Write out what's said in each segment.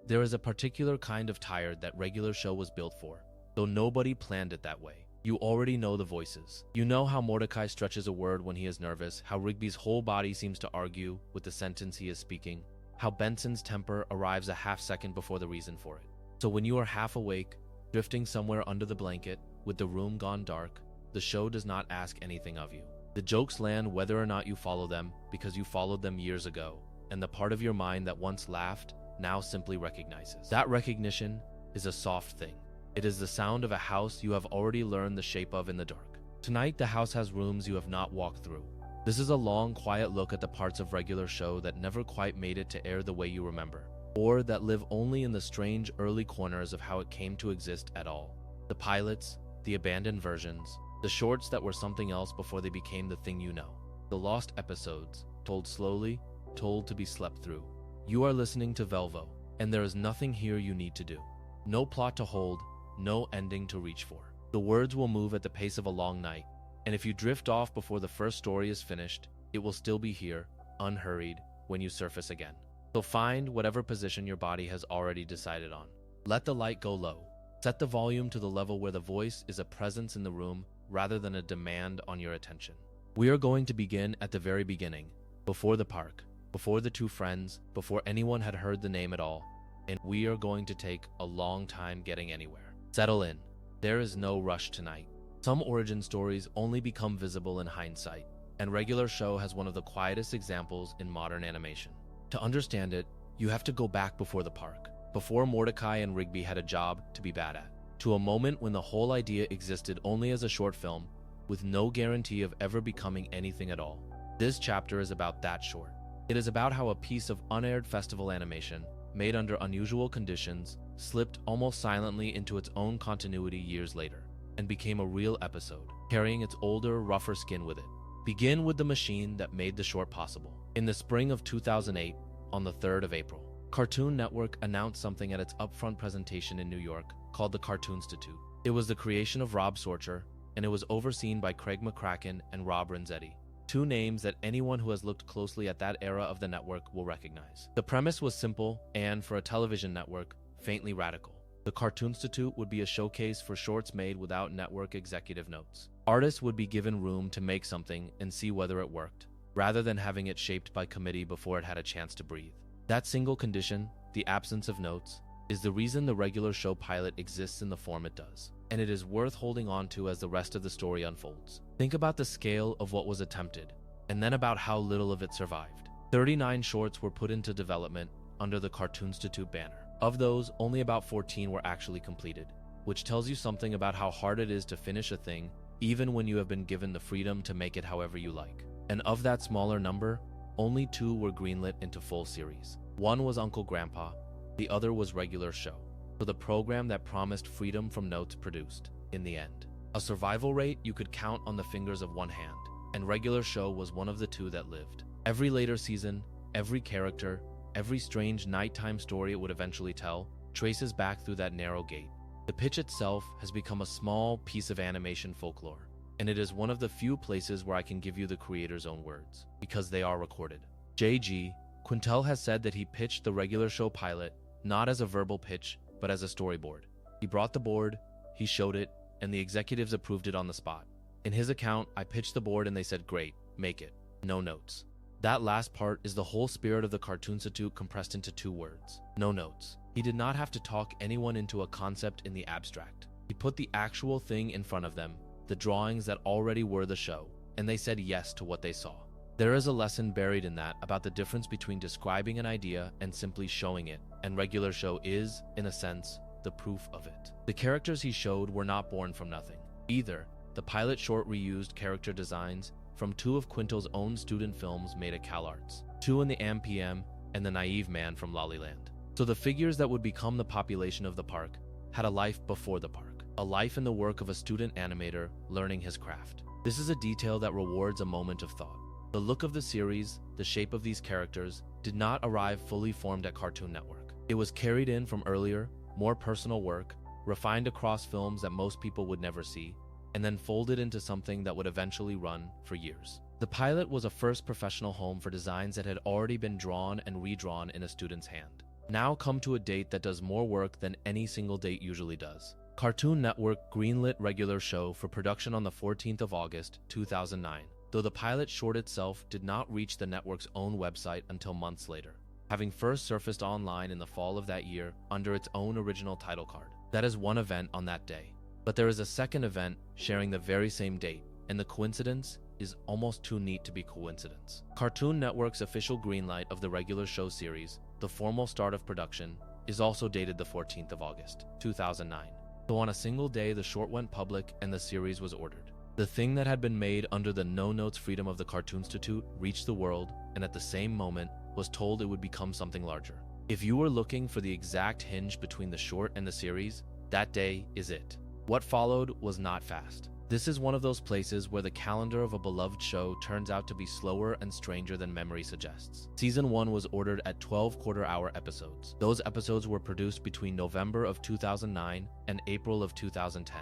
There is a particular kind of tired that regular show was built for, though nobody planned it that way. You already know the voices. You know how Mordecai stretches a word when he is nervous, how Rigby's whole body seems to argue with the sentence he is speaking, how Benson's temper arrives a half second before the reason for it. So when you are half awake, drifting somewhere under the blanket, with the room gone dark, the show does not ask anything of you. The jokes land whether or not you follow them, because you followed them years ago, and the part of your mind that once laughed now simply recognizes. That recognition is a soft thing. It is the sound of a house you have already learned the shape of in the dark. Tonight, the house has rooms you have not walked through. This is a long, quiet look at the parts of regular show that never quite made it to air the way you remember, or that live only in the strange early corners of how it came to exist at all. The pilots, the abandoned versions, the shorts that were something else before they became the thing you know. The lost episodes, told slowly, told to be slept through. You are listening to Velvo, and there is nothing here you need to do. No plot to hold, no ending to reach for. The words will move at the pace of a long night, and if you drift off before the first story is finished, it will still be here, unhurried, when you surface again. So find whatever position your body has already decided on. Let the light go low. Set the volume to the level where the voice is a presence in the room rather than a demand on your attention. We are going to begin at the very beginning, before the park, before the two friends, before anyone had heard the name at all, and we are going to take a long time getting anywhere. Settle in. There is no rush tonight. Some origin stories only become visible in hindsight, and regular show has one of the quietest examples in modern animation. To understand it, you have to go back before the park, before Mordecai and Rigby had a job to be bad at, to a moment when the whole idea existed only as a short film, with no guarantee of ever becoming anything at all. This chapter is about that short. It is about how a piece of unaired festival animation, made under unusual conditions, slipped almost silently into its own continuity years later, and became a real episode, carrying its older, rougher skin with it. Begin with the machine that made the short possible. In the spring of 2008, on the 3rd of April, Cartoon Network announced something at its upfront presentation in New York called the Cartoonstitute. It was the creation of Rob Sorcher, and it was overseen by Craig McCracken and Rob Renzetti, two names that anyone who has looked closely at that era of the network will recognize. The premise was simple and, for a television network, faintly radical. The Cartoonstitute would be a showcase for shorts made without network executive notes. Artists would be given room to make something and see whether it worked, rather than having it shaped by committee before it had a chance to breathe. That single condition, the absence of notes, is the reason the regular show pilot exists in the form it does, and it is worth holding on to as the rest of the story unfolds. Think about the scale of what was attempted, and then about how little of it survived. 39 shorts were put into development under the Cartoonstitute banner. Of those, only about 14 were actually completed, which tells you something about how hard it is to finish a thing, even when you have been given the freedom to make it however you like. And of that smaller number, only 2 were greenlit into full series. One was Uncle Grandpa, the other was Regular Show. So the program that promised freedom from notes produced, in the end, a survival rate you could count on the fingers of one hand, and Regular Show was one of the 2 that lived. Every later season, every character, every strange nighttime story it would eventually tell, traces back through that narrow gate. The pitch itself has become a small piece of animation folklore, and it is one of the few places where I can give you the creator's own words, because they are recorded. J.G. Quintel has said that he pitched the Regular Show pilot not as a verbal pitch, but as a storyboard. He brought the board, he showed it, and the executives approved it on the spot. In his account, I pitched the board and they said, "Great, make it. No notes." That last part is the whole spirit of the Cartoonstitute compressed into 2 words. No notes. He did not have to talk anyone into a concept in the abstract. He put the actual thing in front of them, the drawings that already were the show, and they said yes to what they saw. There is a lesson buried in that about the difference between describing an idea and simply showing it, and Regular Show is, in a sense, the proof of it. The characters he showed were not born from nothing. Either, the pilot short reused character designs from 2 of Quintel's own student films made at CalArts, 2 in the AMPM and The Naive Man from Lollyland. So the figures that would become the population of the park had a life before the park, a life in the work of a student animator learning his craft. This is a detail that rewards a moment of thought. The look of the series, the shape of these characters, did not arrive fully formed at Cartoon Network. It was carried in from earlier, more personal work, refined across films that most people would never see, and then folded into something that would eventually run for years. The pilot was a first professional home for designs that had already been drawn and redrawn in a student's hand. Now come to a date that does more work than any single date usually does. Cartoon Network greenlit regular show for production on the 14th of August, 2009, though the pilot short itself did not reach the network's own website until months later, having first surfaced online in the fall of that year under its own original title card. That is one event on that day. But there is a second event sharing the very same date, and the coincidence is almost too neat to be coincidence. Cartoon Network's official greenlight of the regular show series, the formal start of production, is also dated the 14th of August, 2009. So on a single day, the short went public and the series was ordered. The thing that had been made under the no-notes freedom of the Cartoon Institute reached the world, and at the same moment was told it would become something larger. If you were looking for the exact hinge between the short and the series, that day is it. What followed was not fast. This is one of those places where the calendar of a beloved show turns out to be slower and stranger than memory suggests. Season 1 was ordered at 12 quarter-hour episodes. Those episodes were produced between November of 2009 and April of 2010.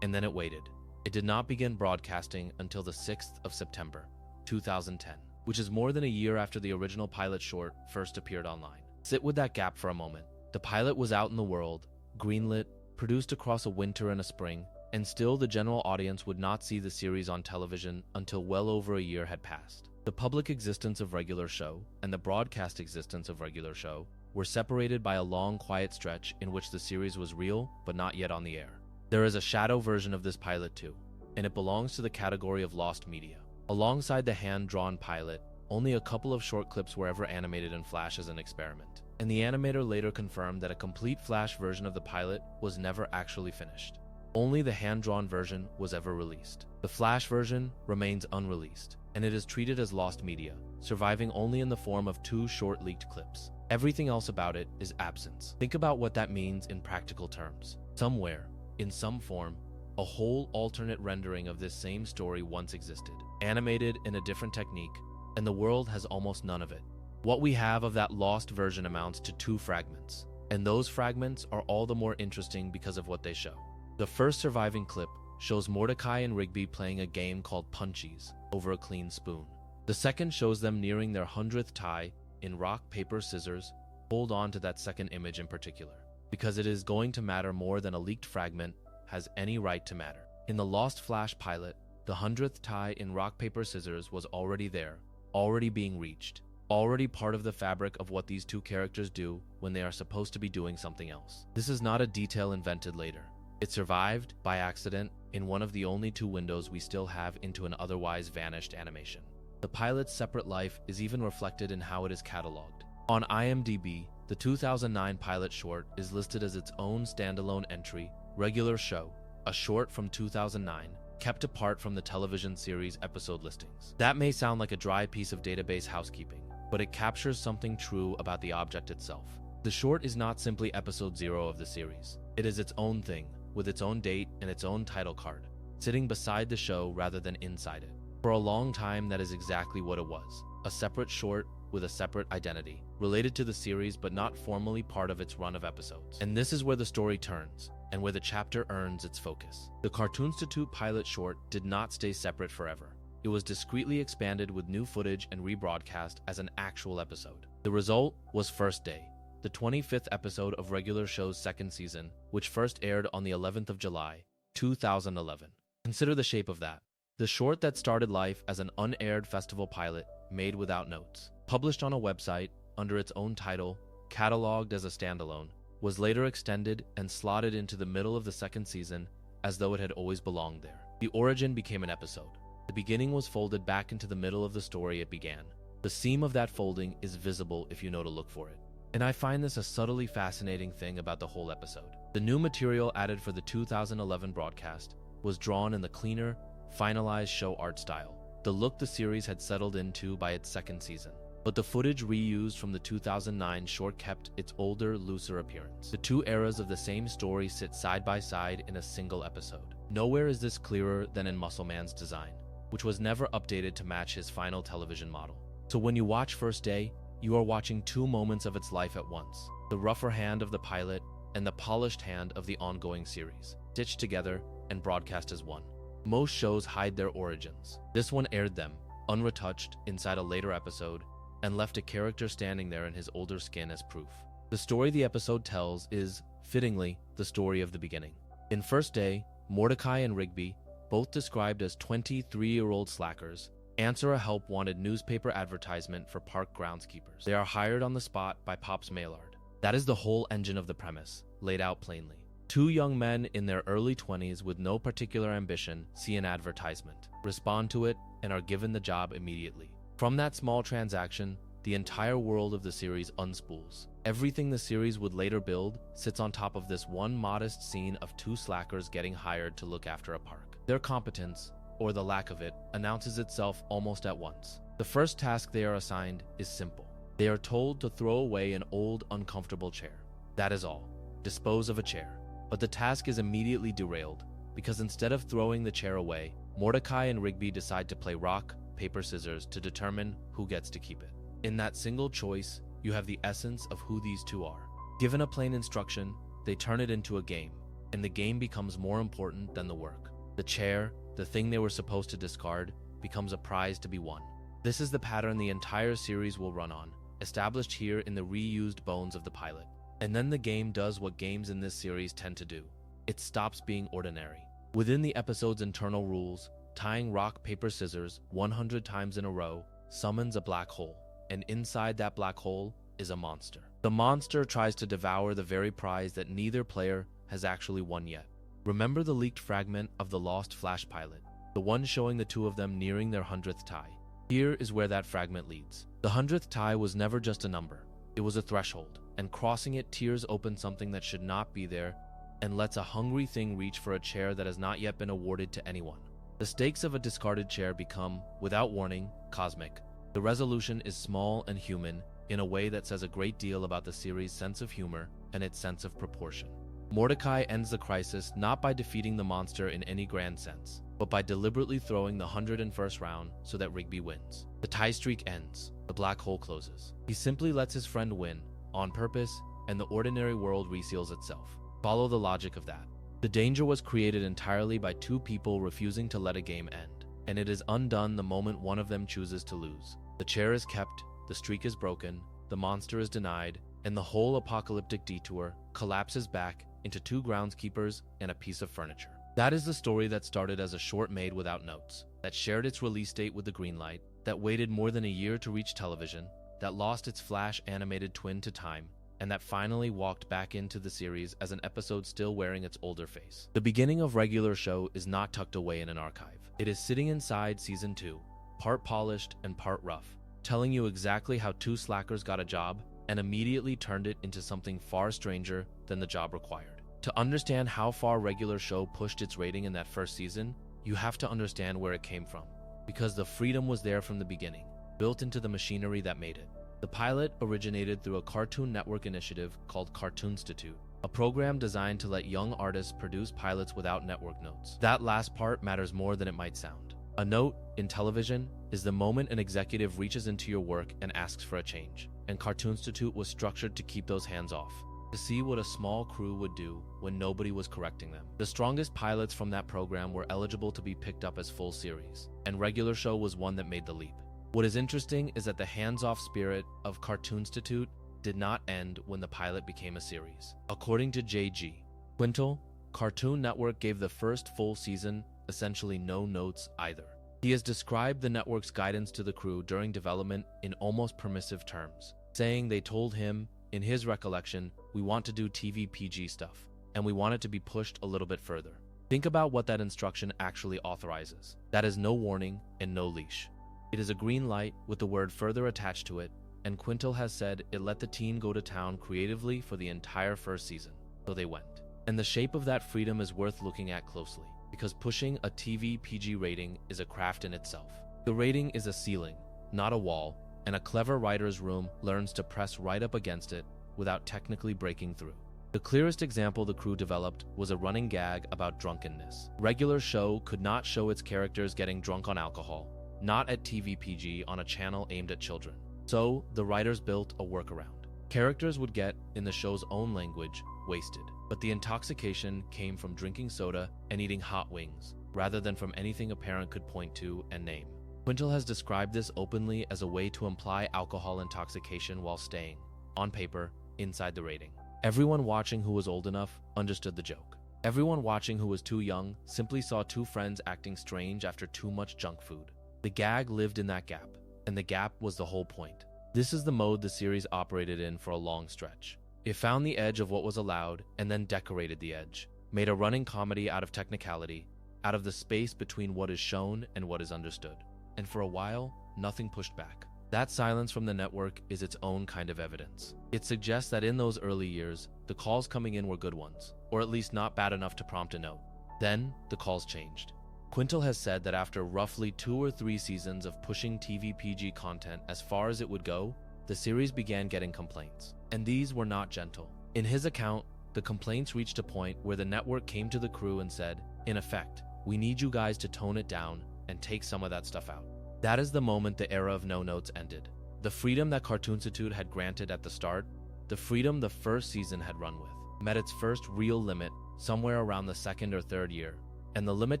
And then it waited. It did not begin broadcasting until the 6th of September, 2010, which is more than a year after the original pilot short first appeared online. Sit with that gap for a moment. The pilot was out in the world, greenlit, produced across a winter and a spring, and still the general audience would not see the series on television until well over a year had passed. The public existence of regular show and the broadcast existence of regular show were separated by a long quiet stretch in which the series was real but not yet on the air. There is a shadow version of this pilot too, and it belongs to the category of lost media. Alongside the hand-drawn pilot, only a couple of short clips were ever animated in Flash as an experiment, and the animator later confirmed that a complete Flash version of the pilot was never actually finished. Only the hand-drawn version was ever released. The Flash version remains unreleased, and it is treated as lost media, surviving only in the form of 2 short leaked clips. Everything else about it is absence. Think about what that means in practical terms. Somewhere, in some form, a whole alternate rendering of this same story once existed, animated in a different technique, and the world has almost none of it. What we have of that lost version amounts to 2 fragments, and those fragments are all the more interesting because of what they show. The first surviving clip shows Mordecai and Rigby playing a game called Punchies over a clean spoon. The second shows them nearing their 100th tie in rock, paper, scissors. Hold on to that second image in particular, because it is going to matter more than a leaked fragment has any right to matter. In the Lost Flash pilot, the 100th tie in rock, paper, scissors was already there, already being reached, already part of the fabric of what these 2 characters do when they are supposed to be doing something else. This is not a detail invented later. It survived, by accident, in one of the only 2 windows we still have into an otherwise vanished animation. The pilot's separate life is even reflected in how it is cataloged. On IMDb, the 2009 pilot short is listed as its own standalone entry, regular show, a short from 2009, kept apart from the television series episode listings. That may sound like a dry piece of database housekeeping, but it captures something true about the object itself. The short is not simply episode 0 of the series. It is its own thing, with its own date and its own title card, sitting beside the show rather than inside it. For a long time, that is exactly what it was, a separate short with a separate identity, related to the series but not formally part of its run of episodes. And this is where the story turns, and where the chapter earns its focus. The Cartoon Institute pilot short did not stay separate forever. It was discreetly expanded with new footage and rebroadcast as an actual episode. The result was First Day, the 25th episode of regular show's 2nd season, which first aired on the 11th of July, 2011. Consider the shape of that. The short that started life as an unaired festival pilot made without notes, published on a website under its own title, cataloged as a standalone, was later extended and slotted into the middle of the 2nd season as though it had always belonged there. The origin became an episode. The beginning was folded back into the middle of the story it began. The seam of that folding is visible if you know to look for it. And I find this a subtly fascinating thing about the whole episode. The new material added for the 2011 broadcast was drawn in the cleaner, finalized show art style, the look the series had settled into by its 2nd season. But the footage reused from the 2009 short kept its older, looser appearance. The 2 eras of the same story sit side by side in a single episode. Nowhere is this clearer than in Muscle Man's design, which was never updated to match his final television model. So when you watch First Day, you are watching 2 moments of its life at once, the rougher hand of the pilot and the polished hand of the ongoing series, stitched together and broadcast as one. Most shows hide their origins. This one aired them, unretouched, inside a later episode, and left a character standing there in his older skin as proof. The story the episode tells is, fittingly, the story of the beginning. In First Day, Mordecai and Rigby, both described as 23-year-old slackers, answer a help-wanted newspaper advertisement for park groundskeepers. They are hired on the spot by Pops Maillard. That is the whole engine of the premise, laid out plainly. Two young men in their early 20s with no particular ambition see an advertisement, respond to it, and are given the job immediately. From that small transaction, the entire world of the series unspools. Everything the series would later build sits on top of this one modest scene of two slackers getting hired to look after a park. Their competence, or the lack of it, announces itself almost at once. The first task they are assigned is simple. They are told to throw away an old, uncomfortable chair. That is all. Dispose of a chair. But the task is immediately derailed, because instead of throwing the chair away, Mordecai and Rigby decide to play rock, paper, scissors to determine who gets to keep it. In that single choice, you have the essence of who these two are. Given a plain instruction, they turn it into a game, and the game becomes more important than the work. The chair, the thing they were supposed to discard, becomes a prize to be won. This is the pattern the entire series will run on, established here in the reused bones of the pilot. And then the game does what games in this series tend to do. It stops being ordinary. Within the episode's internal rules, tying rock, paper, scissors 100 times in a row summons a black hole, and inside that black hole is a monster. The monster tries to devour the very prize that neither player has actually won yet. Remember the leaked fragment of the Lost Flash pilot, the one showing the two of them nearing their 100th tie. Here is where that fragment leads. The 100th tie was never just a number. It was a threshold, and crossing it tears open something that should not be there and lets a hungry thing reach for a chair that has not yet been awarded to anyone. The stakes of a discarded chair become, without warning, cosmic. The resolution is small and human in a way that says a great deal about the series' sense of humor and its sense of proportion. Mordecai ends the crisis not by defeating the monster in any grand sense, but by deliberately throwing the 101st round so that Rigby wins. The tie streak ends. The black hole closes. He simply lets his friend win, on purpose, and the ordinary world reseals itself. Follow the logic of that. The danger was created entirely by two people refusing to let a game end, and it is undone the moment one of them chooses to lose. The chair is kept, the streak is broken, the monster is denied, and the whole apocalyptic detour collapses back into two groundskeepers and a piece of furniture. That is the story that started as a short made without notes, that shared its release date with the Greenlight, that waited more than a year to reach television, that lost its Flash animated twin to time, and that finally walked back into the series as an episode still wearing its older face. The beginning of Regular Show is not tucked away in an archive. It is sitting inside Season 2, part polished and part rough, telling you exactly how two slackers got a job and immediately turned it into something far stranger than the job required. To understand how far Regular Show pushed its rating in that first season, you have to understand where it came from, because the freedom was there from the beginning, built into the machinery that made it. The pilot originated through a Cartoon Network initiative called Cartoonstitute, a program designed to let young artists produce pilots without network notes. That last part matters more than it might sound. A note, in television, is the moment an executive reaches into your work and asks for a change, and Cartoonstitute was structured to keep those hands off, to see what a small crew would do when nobody was correcting them. The strongest pilots from that program were eligible to be picked up as full series, and Regular Show was one that made the leap. What is interesting is that the hands-off spirit of Cartoonstitute did not end when the pilot became a series. According to J.G. Quintel, Cartoon Network gave the first full season essentially no notes either. He has described the network's guidance to the crew during development in almost permissive terms, saying they told him, in his recollection, "We want to do TV PG stuff, and we want it to be pushed a little bit further." Think about what that instruction actually authorizes. That is no warning and no leash. It is a green light with the word further attached to it, and Quintel has said it let the team go to town creatively for the entire first season, so they went. And the shape of that freedom is worth looking at closely, because pushing a TV PG rating is a craft in itself. The rating is a ceiling, not a wall, and a clever writer's room learns to press right up against it without technically breaking through. The clearest example the crew developed was a running gag about drunkenness. Regular Show could not show its characters getting drunk on alcohol, not at TV PG on a channel aimed at children. So, the writers built a workaround. Characters would get, in the show's own language, wasted, but the intoxication came from drinking soda and eating hot wings, rather than from anything a parent could point to and name. Quintel has described this openly as a way to imply alcohol intoxication while staying, on paper, inside the rating. Everyone watching who was old enough understood the joke. Everyone watching who was too young simply saw two friends acting strange after too much junk food. The gag lived in that gap, and the gap was the whole point. This is the mode the series operated in for a long stretch. It found the edge of what was allowed and then decorated the edge, made a running comedy out of technicality, out of the space between what is shown and what is understood. And for a while, nothing pushed back. That silence from the network is its own kind of evidence. It suggests that in those early years, the calls coming in were good ones, or at least not bad enough to prompt a note. Then, the calls changed. Quintel has said that after roughly 2 or 3 seasons of pushing TV PG content as far as it would go, the series began getting complaints. And these were not gentle. In his account, the complaints reached a point where the network came to the crew and said, in effect, we need you guys to tone it down and take some of that stuff out. That is the moment the era of no notes ended. The freedom that Cartoonstitute had granted at the start, the freedom the first season had run with, met its first real limit somewhere around the 2nd or 3rd year. And the limit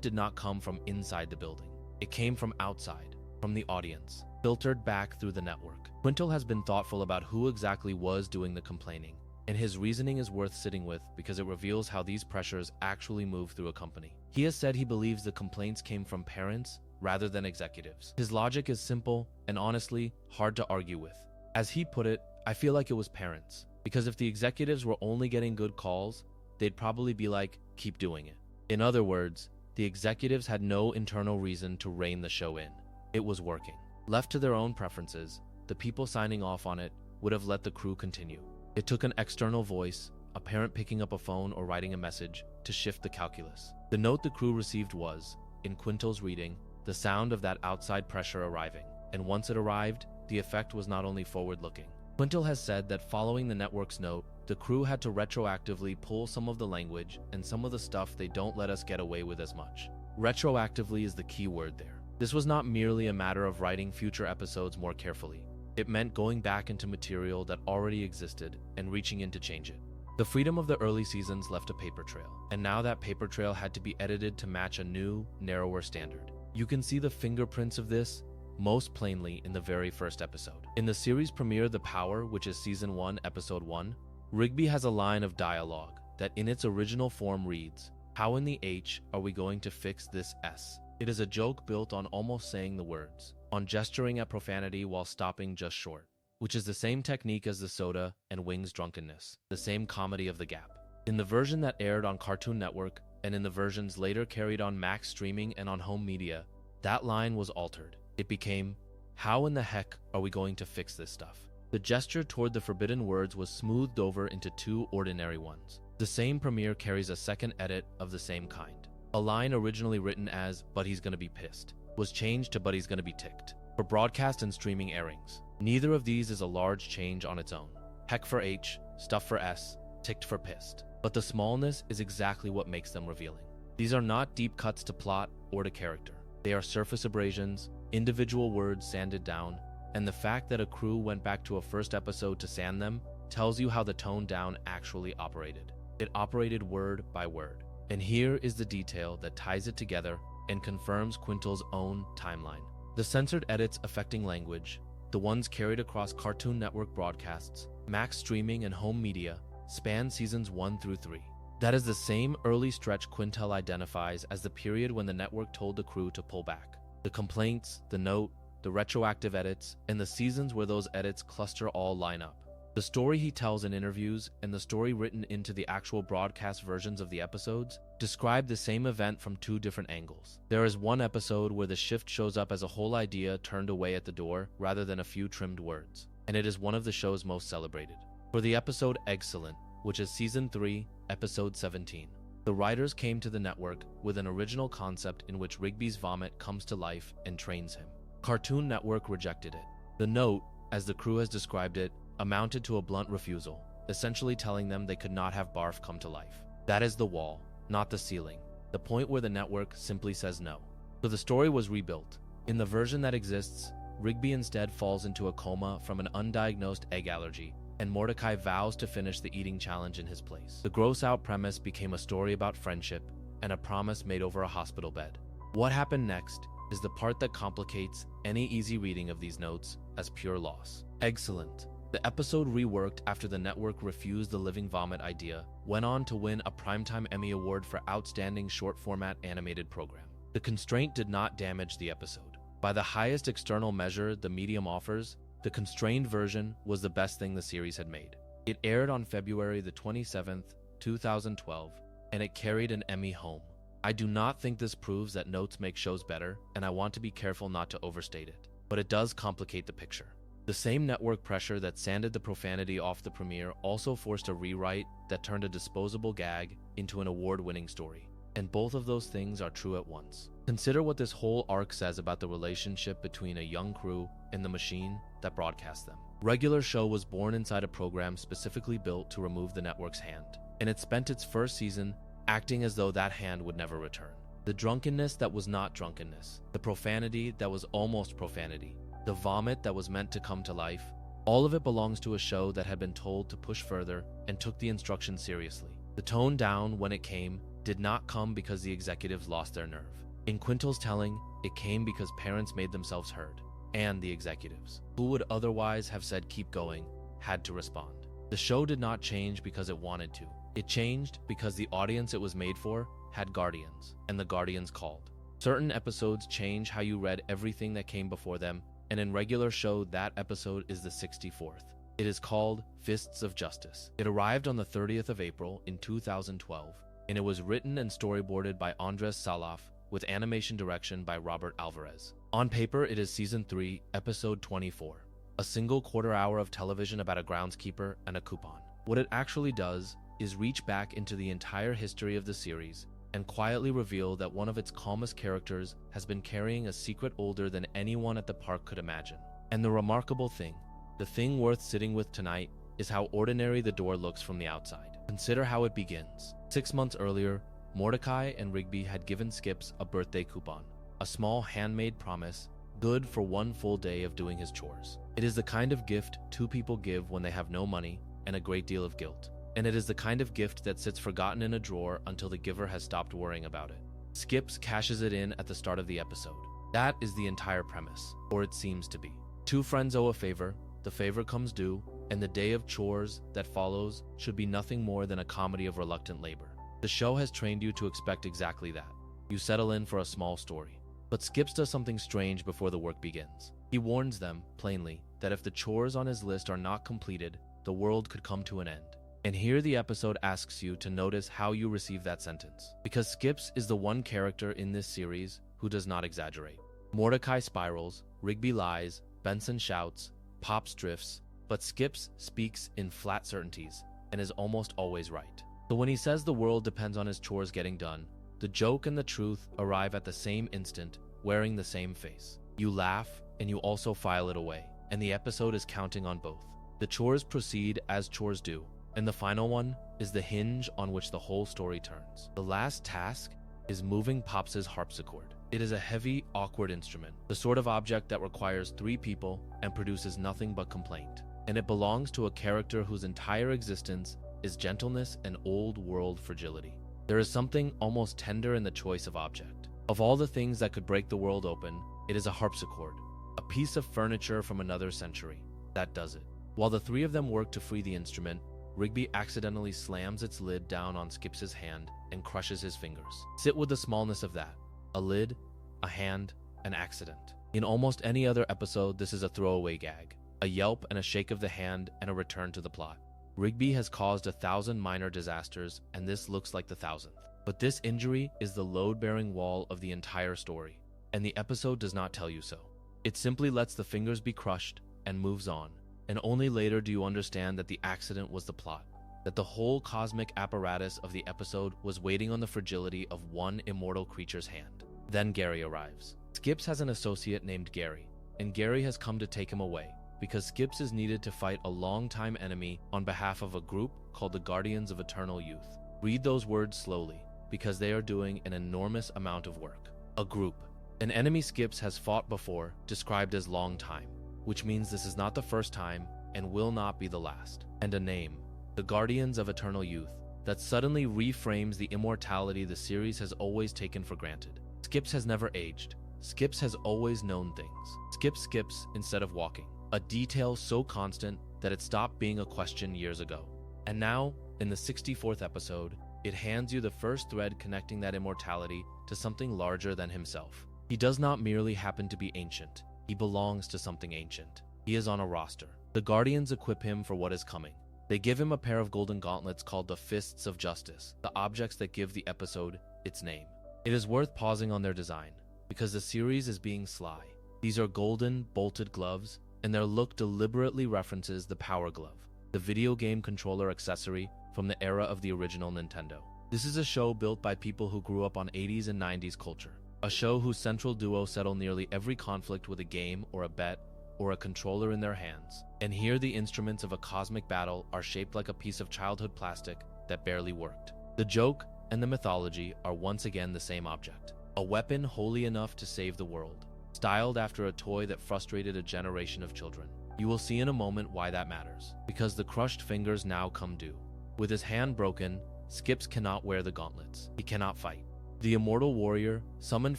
did not come from inside the building. It came from outside, from the audience, filtered back through the network. Quintel has been thoughtful about who exactly was doing the complaining, and his reasoning is worth sitting with because it reveals how these pressures actually move through a company. He has said he believes the complaints came from parents rather than executives. His logic is simple and honestly hard to argue with. As he put it, I feel like it was parents, because if the executives were only getting good calls, they'd probably be like, keep doing it. In other words, the executives had no internal reason to rein the show in. It was working. Left to their own preferences, the people signing off on it would have let the crew continue. It took an external voice, a parent picking up a phone or writing a message, to shift the calculus. The note the crew received was, in Quintel's reading, the sound of that outside pressure arriving. And once it arrived, the effect was not only forward-looking. Quintel has said that following the network's note, the crew had to retroactively pull some of the language and some of the stuff they don't let us get away with as much. Retroactively is the key word there. This was not merely a matter of writing future episodes more carefully. It meant going back into material that already existed and reaching in to change it. The freedom of the early seasons left a paper trail, and now that paper trail had to be edited to match a new, narrower standard. You can see the fingerprints of this most plainly in the very first episode. In the series premiere The Power, which is Season 1, Episode 1, Rigby has a line of dialogue that in its original form reads, "How in the H are we going to fix this S?" It is a joke built on almost saying the words, on gesturing at profanity while stopping just short, which is the same technique as the soda and Wings drunkenness, the same comedy of the gap. In the version that aired on Cartoon Network and in the versions later carried on Max streaming and on home media, that line was altered. It became, "How in the heck are we going to fix this stuff?" The gesture toward the forbidden words was smoothed over into 2 ordinary ones. The same premiere carries a second edit of the same kind. A line originally written as, "But he's gonna be pissed," was changed to "But he's gonna be ticked," for broadcast and streaming airings. Neither of these is a large change on its own. Heck for H, stuff for S, ticked for pissed. But the smallness is exactly what makes them revealing. These are not deep cuts to plot or to character. They are surface abrasions, individual words sanded down, and the fact that a crew went back to a first episode to sand them tells you how the tone down actually operated. It operated word by word. And here is the detail that ties it together and confirms Quintel's own timeline. The censored edits affecting language, the ones carried across Cartoon Network broadcasts, Max streaming and home media, span seasons 1 through 3. That is the same early stretch Quintel identifies as the period when the network told the crew to pull back. The complaints, the note, the retroactive edits, and the seasons where those edits cluster all line up. The story he tells in interviews and the story written into the actual broadcast versions of the episodes describe the same event from 2 different angles. There is one episode where the shift shows up as a whole idea turned away at the door rather than a few trimmed words, and it is one of the show's most celebrated. For the episode Excellent, which is Season 3, Episode 17, the writers came to the network with an original concept in which Rigby's vomit comes to life and trains him. Cartoon Network rejected it. The note, as the crew has described it, amounted to a blunt refusal, essentially telling them they could not have barf come to life. That is the wall, not the ceiling, the point where the network simply says no. So the story was rebuilt. In the version that exists, Rigby instead falls into a coma from an undiagnosed egg allergy, and Mordecai vows to finish the eating challenge in his place. The gross-out premise became a story about friendship and a promise made over a hospital bed. What happened next is the part that complicates any easy reading of these notes as pure loss. Excellent The episode, reworked after the network refused the Living Vomit idea, went on to win a Primetime Emmy Award for Outstanding Short-Format Animated Program. The constraint did not damage the episode. By the highest external measure the medium offers, the constrained version was the best thing the series had made. It aired on February the 27th, 2012, and it carried an Emmy home. I do not think this proves that notes make shows better, and I want to be careful not to overstate it, but it does complicate the picture. The same network pressure that sanded the profanity off the premiere also forced a rewrite that turned a disposable gag into an award-winning story. And both of those things are true at once. Consider what this whole arc says about the relationship between a young crew and the machine that broadcasts them. Regular Show was born inside a program specifically built to remove the network's hand, and it spent its first season acting as though that hand would never return. The drunkenness that was not drunkenness, the profanity that was almost profanity, the vomit that was meant to come to life, all of it belongs to a show that had been told to push further and took the instructions seriously. The tone down when it came did not come because the executives lost their nerve. In Quintel's telling, it came because parents made themselves heard, and the executives, who would otherwise have said keep going, had to respond. The show did not change because it wanted to. It changed because the audience it was made for had guardians, and the guardians called. Certain episodes change how you read everything that came before them, and in Regular Show, that episode is the 64th. It is called Fists of Justice. It arrived on the 30th of April in 2012, and it was written and storyboarded by Andres Salaf with animation direction by Robert Alvarez. On paper, it is Season 3, Episode 24, a single quarter-hour of television about a groundskeeper and a coupon. What it actually does is reach back into the entire history of the series and quietly reveal that one of its calmest characters has been carrying a secret older than anyone at the park could imagine. And the remarkable thing, the thing worth sitting with tonight, is how ordinary the door looks from the outside. Consider how it begins. 6 months earlier, Mordecai and Rigby had given Skips a birthday coupon, a small handmade promise, good for one full day of doing his chores. It is the kind of gift two people give when they have no money and a great deal of guilt. And it is the kind of gift that sits forgotten in a drawer until the giver has stopped worrying about it. Skips cashes it in at the start of the episode. That is the entire premise, or it seems to be. Two friends owe a favor, the favor comes due, and the day of chores that follows should be nothing more than a comedy of reluctant labor. The show has trained you to expect exactly that. You settle in for a small story. But Skips does something strange before the work begins. He warns them, plainly, that if the chores on his list are not completed, the world could come to an end. And here the episode asks you to notice how you receive that sentence. Because Skips is the one character in this series who does not exaggerate. Mordecai spirals, Rigby lies, Benson shouts, Pops drifts, but Skips speaks in flat certainties and is almost always right. So when he says the world depends on his chores getting done, the joke and the truth arrive at the same instant, wearing the same face. You laugh, and you also file it away, and the episode is counting on both. The chores proceed as chores do, and the final one is the hinge on which the whole story turns. The last task is moving Pops' harpsichord. It is a heavy, awkward instrument, the sort of object that requires 3 people and produces nothing but complaint. And it belongs to a character whose entire existence is gentleness and old-world fragility. There is something almost tender in the choice of object. Of all the things that could break the world open, it is a harpsichord, a piece of furniture from another century. That does it. While the 3 of them work to free the instrument, Rigby accidentally slams its lid down on Skips' hand and crushes his fingers. Sit with the smallness of that. A lid, a hand, an accident. In almost any other episode, this is a throwaway gag. A yelp and a shake of the hand and a return to the plot. Rigby has caused 1,000 minor disasters, and this looks like the 1,000th. But this injury is the load-bearing wall of the entire story, and the episode does not tell you so. It simply lets the fingers be crushed and moves on, and only later do you understand that the accident was the plot, that the whole cosmic apparatus of the episode was waiting on the fragility of one immortal creature's hand. Then Gary arrives. Skips has an associate named Gary, and Gary has come to take him away, because Skips is needed to fight a long-time enemy on behalf of a group called the Guardians of Eternal Youth. Read those words slowly, because they are doing an enormous amount of work. A group. An enemy Skips has fought before, described as long time, which means this is not the first time and will not be the last. And a name, the Guardians of Eternal Youth, that suddenly reframes the immortality the series has always taken for granted. Skips has never aged. Skips has always known things. Skips skips instead of walking. A detail so constant that it stopped being a question years ago. And now, in the 64th episode, it hands you the first thread connecting that immortality to something larger than himself. He does not merely happen to be ancient. He belongs to something ancient. He is on a roster. The Guardians equip him for what is coming. They give him a pair of golden gauntlets called the Fists of Justice, the objects that give the episode its name. It is worth pausing on their design, because the series is being sly. These are golden, bolted gloves, and their look deliberately references the Power Glove, the video game controller accessory from the era of the original Nintendo. This is a show built by people who grew up on 80s and 90s culture. A show whose central duo settle nearly every conflict with a game or a bet or a controller in their hands. And here the instruments of a cosmic battle are shaped like a piece of childhood plastic that barely worked. The joke and the mythology are once again the same object. A weapon holy enough to save the world, styled after a toy that frustrated a generation of children. You will see in a moment why that matters, because the crushed fingers now come due. With his hand broken, Skips cannot wear the gauntlets. He cannot fight. The immortal warrior, summoned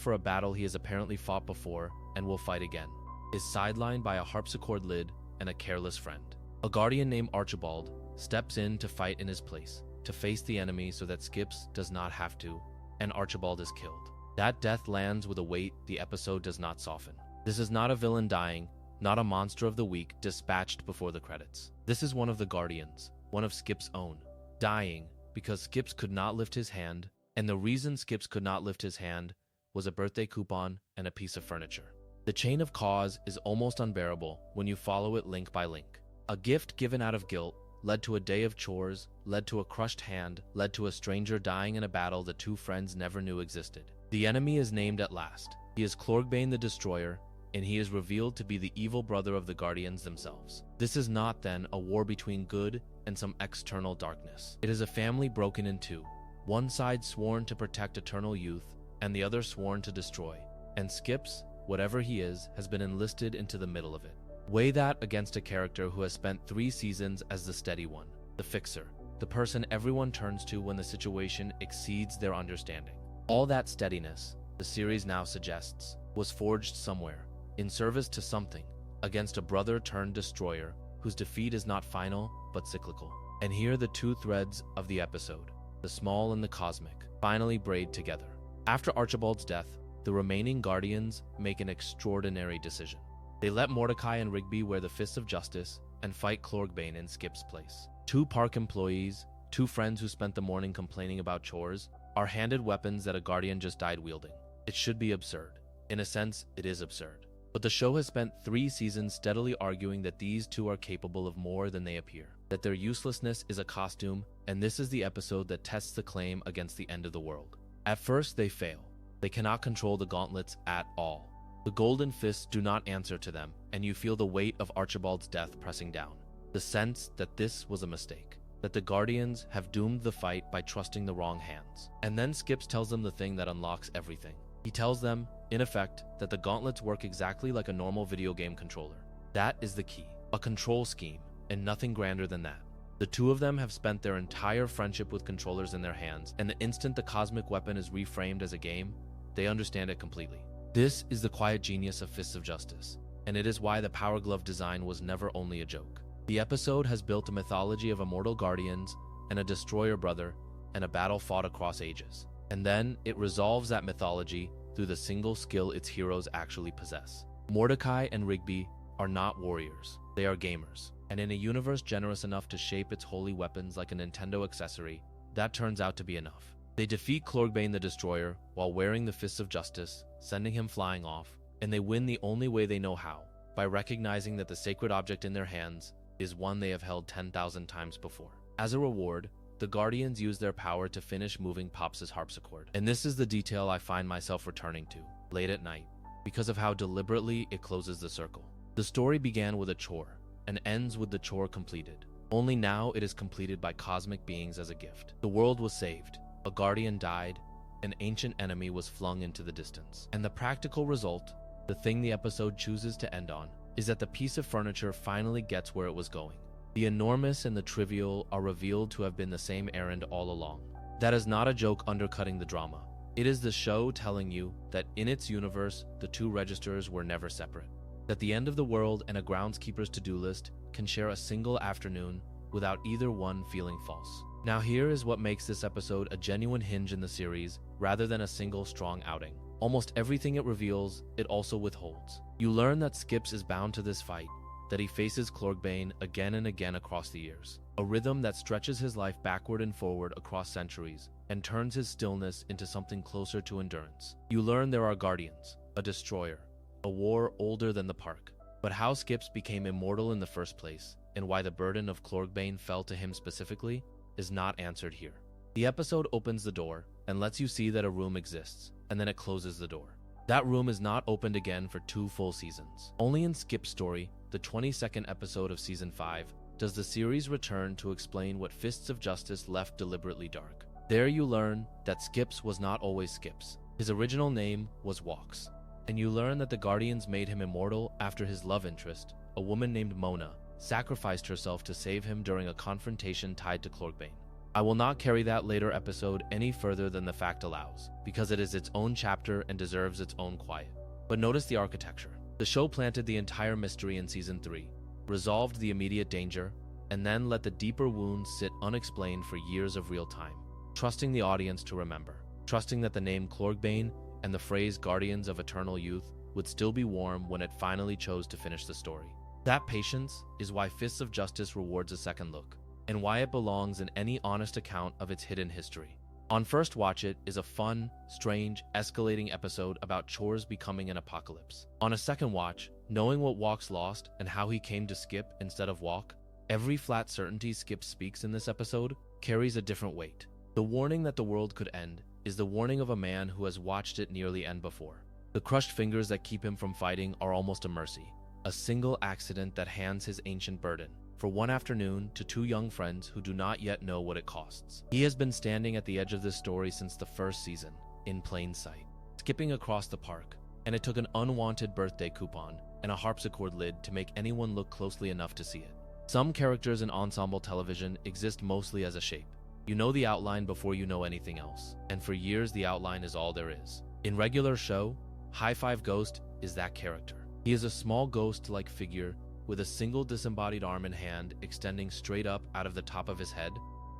for a battle he has apparently fought before and will fight again, is sidelined by a harpsichord lid and a careless friend. A guardian named Archibald steps in to fight in his place, to face the enemy so that Skips does not have to, and Archibald is killed. That death lands with a weight the episode does not soften. This is not a villain dying, not a monster of the week dispatched before the credits. This is one of the Guardians, one of Skip's own, dying because Skips could not lift his hand, and the reason Skips could not lift his hand was a birthday coupon and a piece of furniture. The chain of cause is almost unbearable when you follow it link by link. A gift given out of guilt led to a day of chores, led to a crushed hand, led to a stranger dying in a battle the two friends never knew existed. The enemy is named at last. He is Clorgbane the Destroyer, and he is revealed to be the evil brother of the Guardians themselves. This is not, then, a war between good and some external darkness. It is a family broken in two. One side sworn to protect eternal youth, and the other sworn to destroy. And Skips, whatever he is, has been enlisted into the middle of it. Weigh that against a character who has spent 3 seasons as the steady one, the fixer, the person everyone turns to when the situation exceeds their understanding. All that steadiness, the series now suggests, was forged somewhere, in service to something, against a brother-turned-destroyer whose defeat is not final but cyclical. And here the two threads of the episode, the small and the cosmic, finally braid together. After Archibald's death, the remaining Guardians make an extraordinary decision. They let Mordecai and Rigby wear the Fists of Justice and fight Clorgbane in Skip's place. 2 park employees, 2 friends who spent the morning complaining about chores, are handed weapons that a Guardian just died wielding. It should be absurd. In a sense, it is absurd. But the show has spent 3 seasons steadily arguing that these two are capable of more than they appear, that their uselessness is a costume, and this is the episode that tests the claim against the end of the world. At first, they fail. They cannot control the gauntlets at all. The golden fists do not answer to them, and you feel the weight of Archibald's death pressing down. The sense that this was a mistake, that the Guardians have doomed the fight by trusting the wrong hands. And then Skips tells them the thing that unlocks everything. He tells them, in effect, that the gauntlets work exactly like a normal video game controller. That is the key, a control scheme, and nothing grander than that. The two of them have spent their entire friendship with controllers in their hands, and the instant the cosmic weapon is reframed as a game, they understand it completely. This is the quiet genius of Fists of Justice, and it is why the Power Glove design was never only a joke. The episode has built a mythology of immortal guardians and a destroyer brother and a battle fought across ages. And then it resolves that mythology through the single skill its heroes actually possess. Mordecai and Rigby are not warriors, they are gamers. And in a universe generous enough to shape its holy weapons like a Nintendo accessory, that turns out to be enough. They defeat Clorgbane the Destroyer while wearing the Fists of Justice, sending him flying off, and they win the only way they know how, by recognizing that the sacred object in their hands is one they have held 10,000 times before. As a reward, the Guardians use their power to finish moving Pops' harpsichord. And this is the detail I find myself returning to, late at night, because of how deliberately it closes the circle. The story began with a chore, and ends with the chore completed. Only now it is completed by cosmic beings as a gift. The world was saved. A Guardian died, an ancient enemy was flung into the distance. And the practical result, the thing the episode chooses to end on, is that the piece of furniture finally gets where it was going. The enormous and the trivial are revealed to have been the same errand all along. That is not a joke undercutting the drama. It is the show telling you that in its universe, the two registers were never separate. that the end of the world and a groundskeeper's to-do list can share a single afternoon without either one feeling false. Now here is what makes this episode a genuine hinge in the series rather than a single strong outing. Almost everything it reveals, it also withholds. You learn that Skips is bound to this fight, that he faces Clorkbane again and again across the years. A rhythm that stretches his life backward and forward across centuries and turns his stillness into something closer to endurance. You learn there are guardians, a destroyer, a war older than the park. But how Skips became immortal in the first place, and why the burden of Clorkbane fell to him specifically, is not answered here. The episode opens the door and lets you see that a room exists, and then it closes the door. That room is not opened again for 2 full seasons. Only in Skip's story, the 22nd episode of Season 5, does the series return to explain what Fists of Justice left deliberately dark. There you learn that Skips was not always Skips. His original name was Walks. And you learn that the Guardians made him immortal after his love interest, a woman named Mona, sacrificed herself to save him during a confrontation tied to Clorkbane. I will not carry that later episode any further than the fact allows, because it is its own chapter and deserves its own quiet. But notice the architecture. The show planted the entire mystery in Season 3, resolved the immediate danger, and then let the deeper wounds sit unexplained for years of real time, trusting the audience to remember, trusting that the name Clorkbane and the phrase Guardians of Eternal Youth would still be warm when it finally chose to finish the story. That patience is why Fists of Justice rewards a second look, and why it belongs in any honest account of its hidden history. On first watch, it is a fun, strange, escalating episode about chores becoming an apocalypse. On a second watch, knowing what Walks lost and how he came to skip instead of walk, every flat certainty Skip speaks in this episode carries a different weight. The warning that the world could end is the warning of a man who has watched it nearly end before. The crushed fingers that keep him from fighting are almost a mercy, a single accident that hands his ancient burden for one afternoon to 2 young friends who do not yet know what it costs. He has been standing at the edge of this story since the first season, in plain sight, skipping across the park, and it took an unwanted birthday coupon and a harpsichord lid to make anyone look closely enough to see it. Some characters in ensemble television exist mostly as a shape. You know the outline before you know anything else, and for years the outline is all there is. In regular show, High Five Ghost is that character. He is a small ghost-like figure with a single disembodied arm and hand extending straight up out of the top of his head,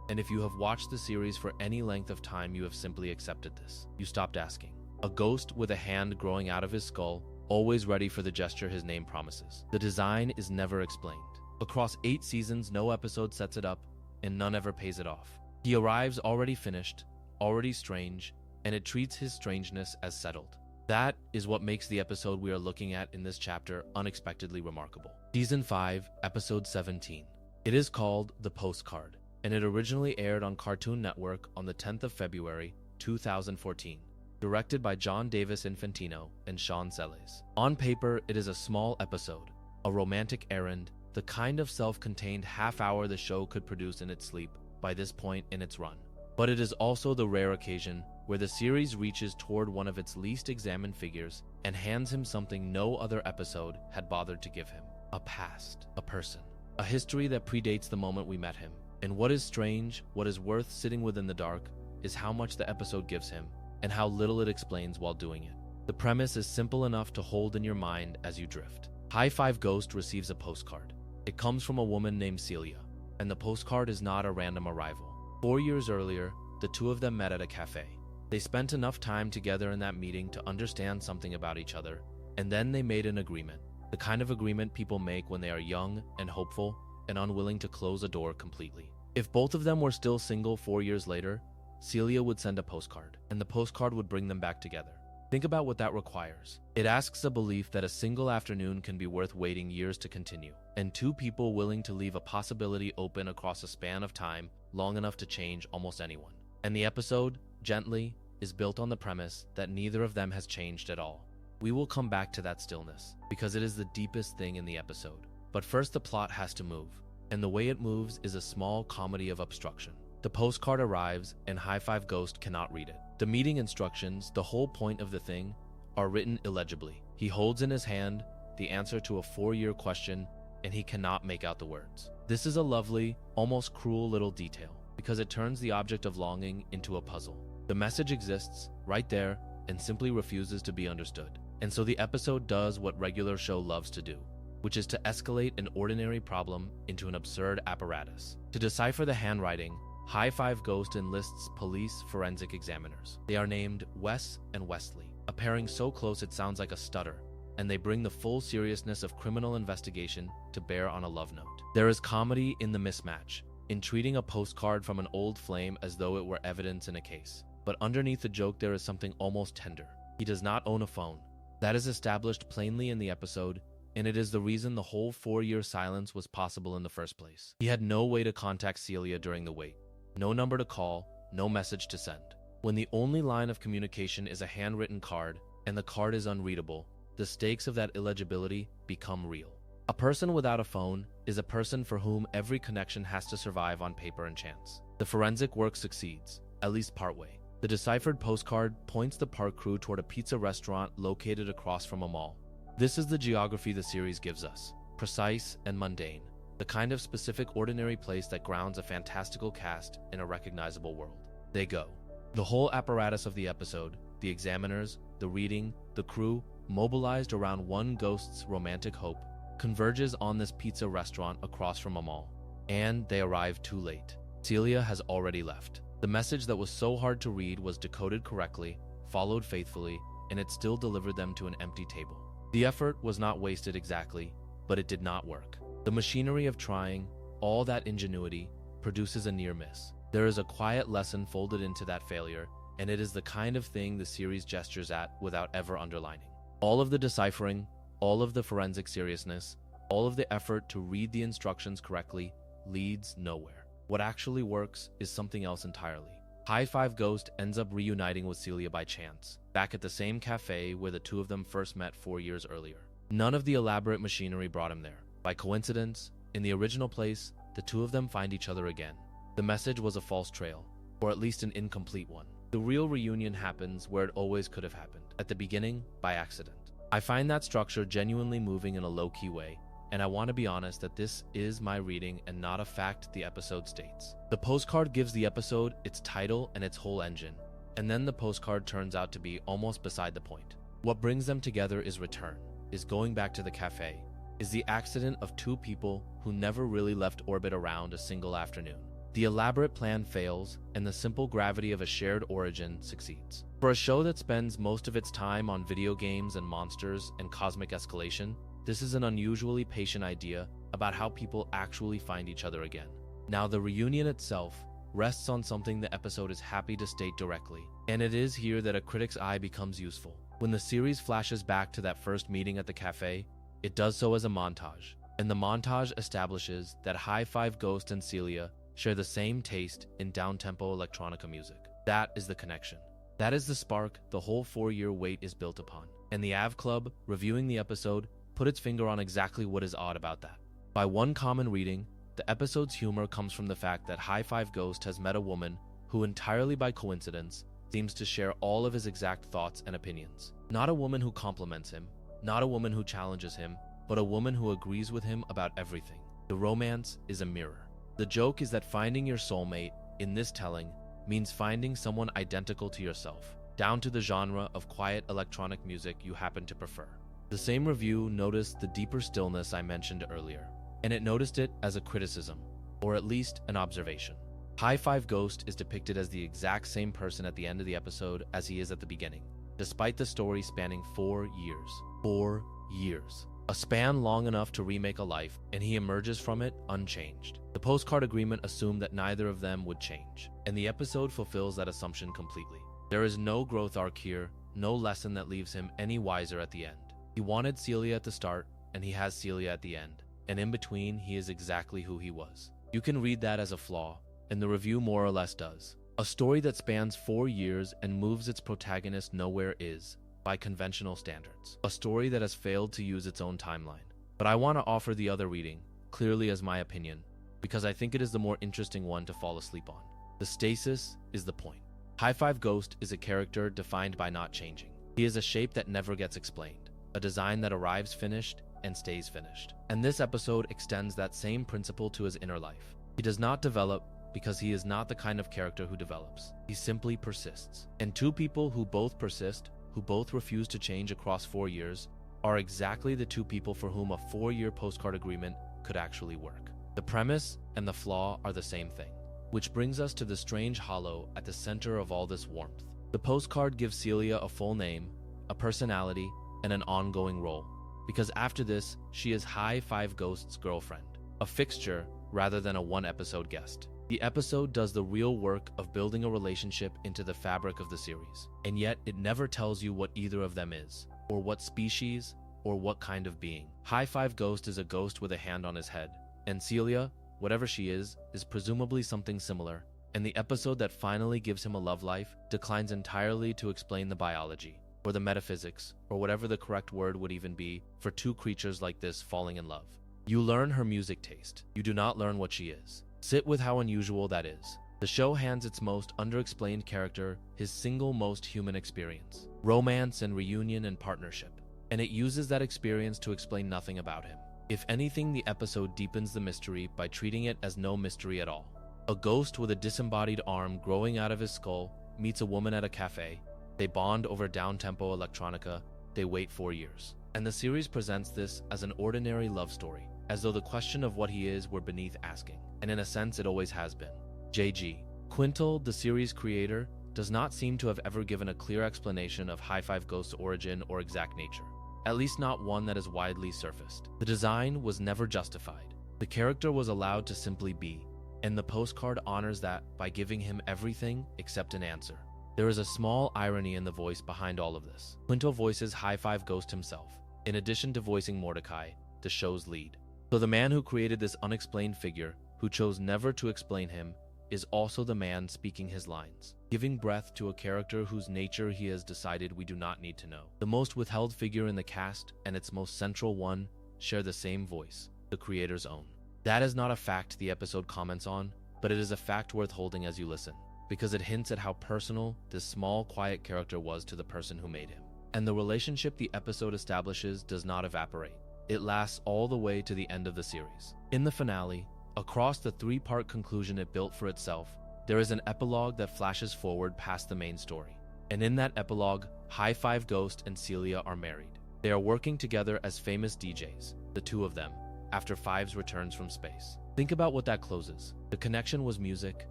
and if you have watched the series for any length of time, you have simply accepted this. You stopped asking. A ghost with a hand growing out of his skull, always ready for the gesture his name promises. The design is never explained. Across 8 seasons, no episode sets it up, and none ever pays it off. He arrives already finished, already strange, and it treats his strangeness as settled. That is what makes the episode we are looking at in this chapter unexpectedly remarkable. Season 5, Episode 17. It is called The Postcard, and it originally aired on Cartoon Network on the 10th of February, 2014. Directed by John Davis Infantino and Sean Selles. On paper, it is a small episode, a romantic errand, the kind of self-contained half-hour the show could produce in its sleep by this point in its run. But it is also the rare occasion where the series reaches toward one of its least examined figures and hands him something no other episode had bothered to give him. A past, a person, a history that predates the moment we met him. And what is strange, what is worth sitting within the dark, is how much the episode gives him, and how little it explains while doing it. The premise is simple enough to hold in your mind as you drift. High Five Ghost receives a postcard. It comes from a woman named Celia, and the postcard is not a random arrival. 4 years earlier, the two of them met at a cafe. They spent enough time together in that meeting to understand something about each other, and then they made an agreement, the kind of agreement people make when they are young and hopeful and unwilling to close a door completely. If both of them were still single 4 years later, Celia would send a postcard, and the postcard would bring them back together. Think about what that requires. It asks a belief that a single afternoon can be worth waiting years to continue, and 2 people willing to leave a possibility open across a span of time long enough to change almost anyone. And the episode, gently, is built on the premise that neither of them has changed at all. We will come back to that stillness, because it is the deepest thing in the episode. But first the plot has to move, and the way it moves is a small comedy of obstruction. The postcard arrives, and High Five Ghost cannot read it. The meeting instructions, the whole point of the thing, are written illegibly. He holds in his hand the answer to a 4-year question, and he cannot make out the words. This is a lovely, almost cruel little detail, because it turns the object of longing into a puzzle. The message exists, right there, and simply refuses to be understood. And so the episode does what regular show loves to do, which is to escalate an ordinary problem into an absurd apparatus. To decipher the handwriting, High Five Ghost enlists police forensic examiners. They are named Wes and Wesley, a pairing so close it sounds like a stutter, and they bring the full seriousness of criminal investigation to bear on a love note. There is comedy in the mismatch, in treating a postcard from an old flame as though it were evidence in a case. But underneath the joke there is something almost tender. He does not own a phone. That is established plainly in the episode, and it is the reason the whole 4-year silence was possible in the first place. He had no way to contact Celia during the wait. No number to call, no message to send. When the only line of communication is a handwritten card, and the card is unreadable, the stakes of that illegibility become real. A person without a phone is a person for whom every connection has to survive on paper and chance. The forensic work succeeds, at least partway. The deciphered postcard points the park crew toward a pizza restaurant located across from a mall. This is the geography the series gives us, precise and mundane, the kind of specific ordinary place that grounds a fantastical cast in a recognizable world. They go. The whole apparatus of the episode, the examiners, the reading, the crew, mobilized around one ghost's romantic hope, converges on this pizza restaurant across from a mall. And they arrive too late. Celia has already left. The message that was so hard to read was decoded correctly, followed faithfully, and it still delivered them to an empty table. The effort was not wasted exactly, but it did not work. The machinery of trying, all that ingenuity, produces a near miss. There is a quiet lesson folded into that failure, and it is the kind of thing the series gestures at without ever underlining. All of the deciphering, all of the forensic seriousness, all of the effort to read the instructions correctly leads nowhere. What actually works is something else entirely. High Five Ghost ends up reuniting with Celia by chance, back at the same cafe where the two of them first met 4 years earlier. None of the elaborate machinery brought him there. By coincidence, in the original place, the two of them find each other again. The message was a false trail, or at least an incomplete one. The real reunion happens where it always could have happened, at the beginning, by accident. I find that structure genuinely moving in a low-key way, and I want to be honest that this is my reading and not a fact the episode states. The postcard gives the episode its title and its whole engine, and then the postcard turns out to be almost beside the point. What brings them together is return, is going back to the cafe, is the accident of two people who never really left orbit around a single afternoon. The elaborate plan fails, and the simple gravity of a shared origin succeeds. For a show that spends most of its time on video games and monsters and cosmic escalation, this is an unusually patient idea about how people actually find each other again. Now, the reunion itself rests on something the episode is happy to state directly, and it is here that a critic's eye becomes useful. When the series flashes back to that first meeting at the cafe, it does so as a montage, and the montage establishes that High Five Ghost and Celia share the same taste in down-tempo electronica music. That is the connection. That is the spark the whole 4-year wait is built upon. And the AV Club, reviewing the episode, put its finger on exactly what is odd about that. By one common reading, the episode's humor comes from the fact that High Five Ghost has met a woman who, entirely by coincidence, seems to share all of his exact thoughts and opinions. Not a woman who compliments him, not a woman who challenges him, but a woman who agrees with him about everything. The romance is a mirror. The joke is that finding your soulmate, in this telling, means finding someone identical to yourself, down to the genre of quiet electronic music you happen to prefer. The same review noticed the deeper stillness I mentioned earlier, and it noticed it as a criticism, or at least an observation. High Five Ghost is depicted as the exact same person at the end of the episode as he is at the beginning, despite the story spanning 4 years. 4 years. A span long enough to remake a life, and he emerges from it unchanged. The postcard agreement assumed that neither of them would change, and the episode fulfills that assumption completely. There is no growth arc here, no lesson that leaves him any wiser at the end. He wanted Celia at the start, and he has Celia at the end, and in between he is exactly who he was. You can read that as a flaw, and the review more or less does. A story that spans 4 years and moves its protagonist nowhere is, by conventional standards, a story that has failed to use its own timeline. But I want to offer the other reading, clearly as my opinion, because I think it is the more interesting one to fall asleep on. The stasis is the point. High Five Ghost is a character defined by not changing. He is a shape that never gets explained, a design that arrives finished and stays finished. And this episode extends that same principle to his inner life. He does not develop because he is not the kind of character who develops. He simply persists. And two people who both persist who both refuse to change across 4 years, are exactly the two people for whom a 4-year postcard agreement could actually work. The premise and the flaw are the same thing, which brings us to the strange hollow at the center of all this warmth. The postcard gives Celia a full name, a personality, and an ongoing role, because after this, she is High Five Ghost's girlfriend, a fixture rather than a one-episode guest. The episode does the real work of building a relationship into the fabric of the series, and yet it never tells you what either of them is, or what species, or what kind of being. High Five Ghost is a ghost with a hand on his head, and Celia, whatever she is presumably something similar, and the episode that finally gives him a love life declines entirely to explain the biology, or the metaphysics, or whatever the correct word would even be for two creatures like this falling in love. You learn her music taste. You do not learn what she is. Sit with how unusual that is. The show hands its most underexplained character his single most human experience, romance and reunion and partnership, and it uses that experience to explain nothing about him. If anything, the episode deepens the mystery by treating it as no mystery at all. A ghost with a disembodied arm growing out of his skull meets a woman at a cafe. They bond over down-tempo electronica. They wait 4 years. And the series presents this as an ordinary love story, as though the question of what he is were beneath asking. And in a sense, it always has been. J.G. Quintel, the series creator, does not seem to have ever given a clear explanation of High Five Ghost's origin or exact nature, at least not one that is widely surfaced. The design was never justified. The character was allowed to simply be, and the postcard honors that by giving him everything except an answer. There is a small irony in the voice behind all of this. Quintel voices High Five Ghost himself, in addition to voicing Mordecai, the show's lead. So the man who created this unexplained figure, who chose never to explain him, is also the man speaking his lines, giving breath to a character whose nature he has decided we do not need to know. The most withheld figure in the cast and its most central one share the same voice, the creator's own. That is not a fact the episode comments on, but it is a fact worth holding as you listen, because it hints at how personal this small, quiet character was to the person who made him. And the relationship the episode establishes does not evaporate. It lasts all the way to the end of the series. In the finale, across the 3-part conclusion it built for itself, there is an epilogue that flashes forward past the main story. And in that epilogue, High Five Ghost and Celia are married. They are working together as famous DJs, the two of them, after Five's returns from space. Think about what that closes. The connection was music,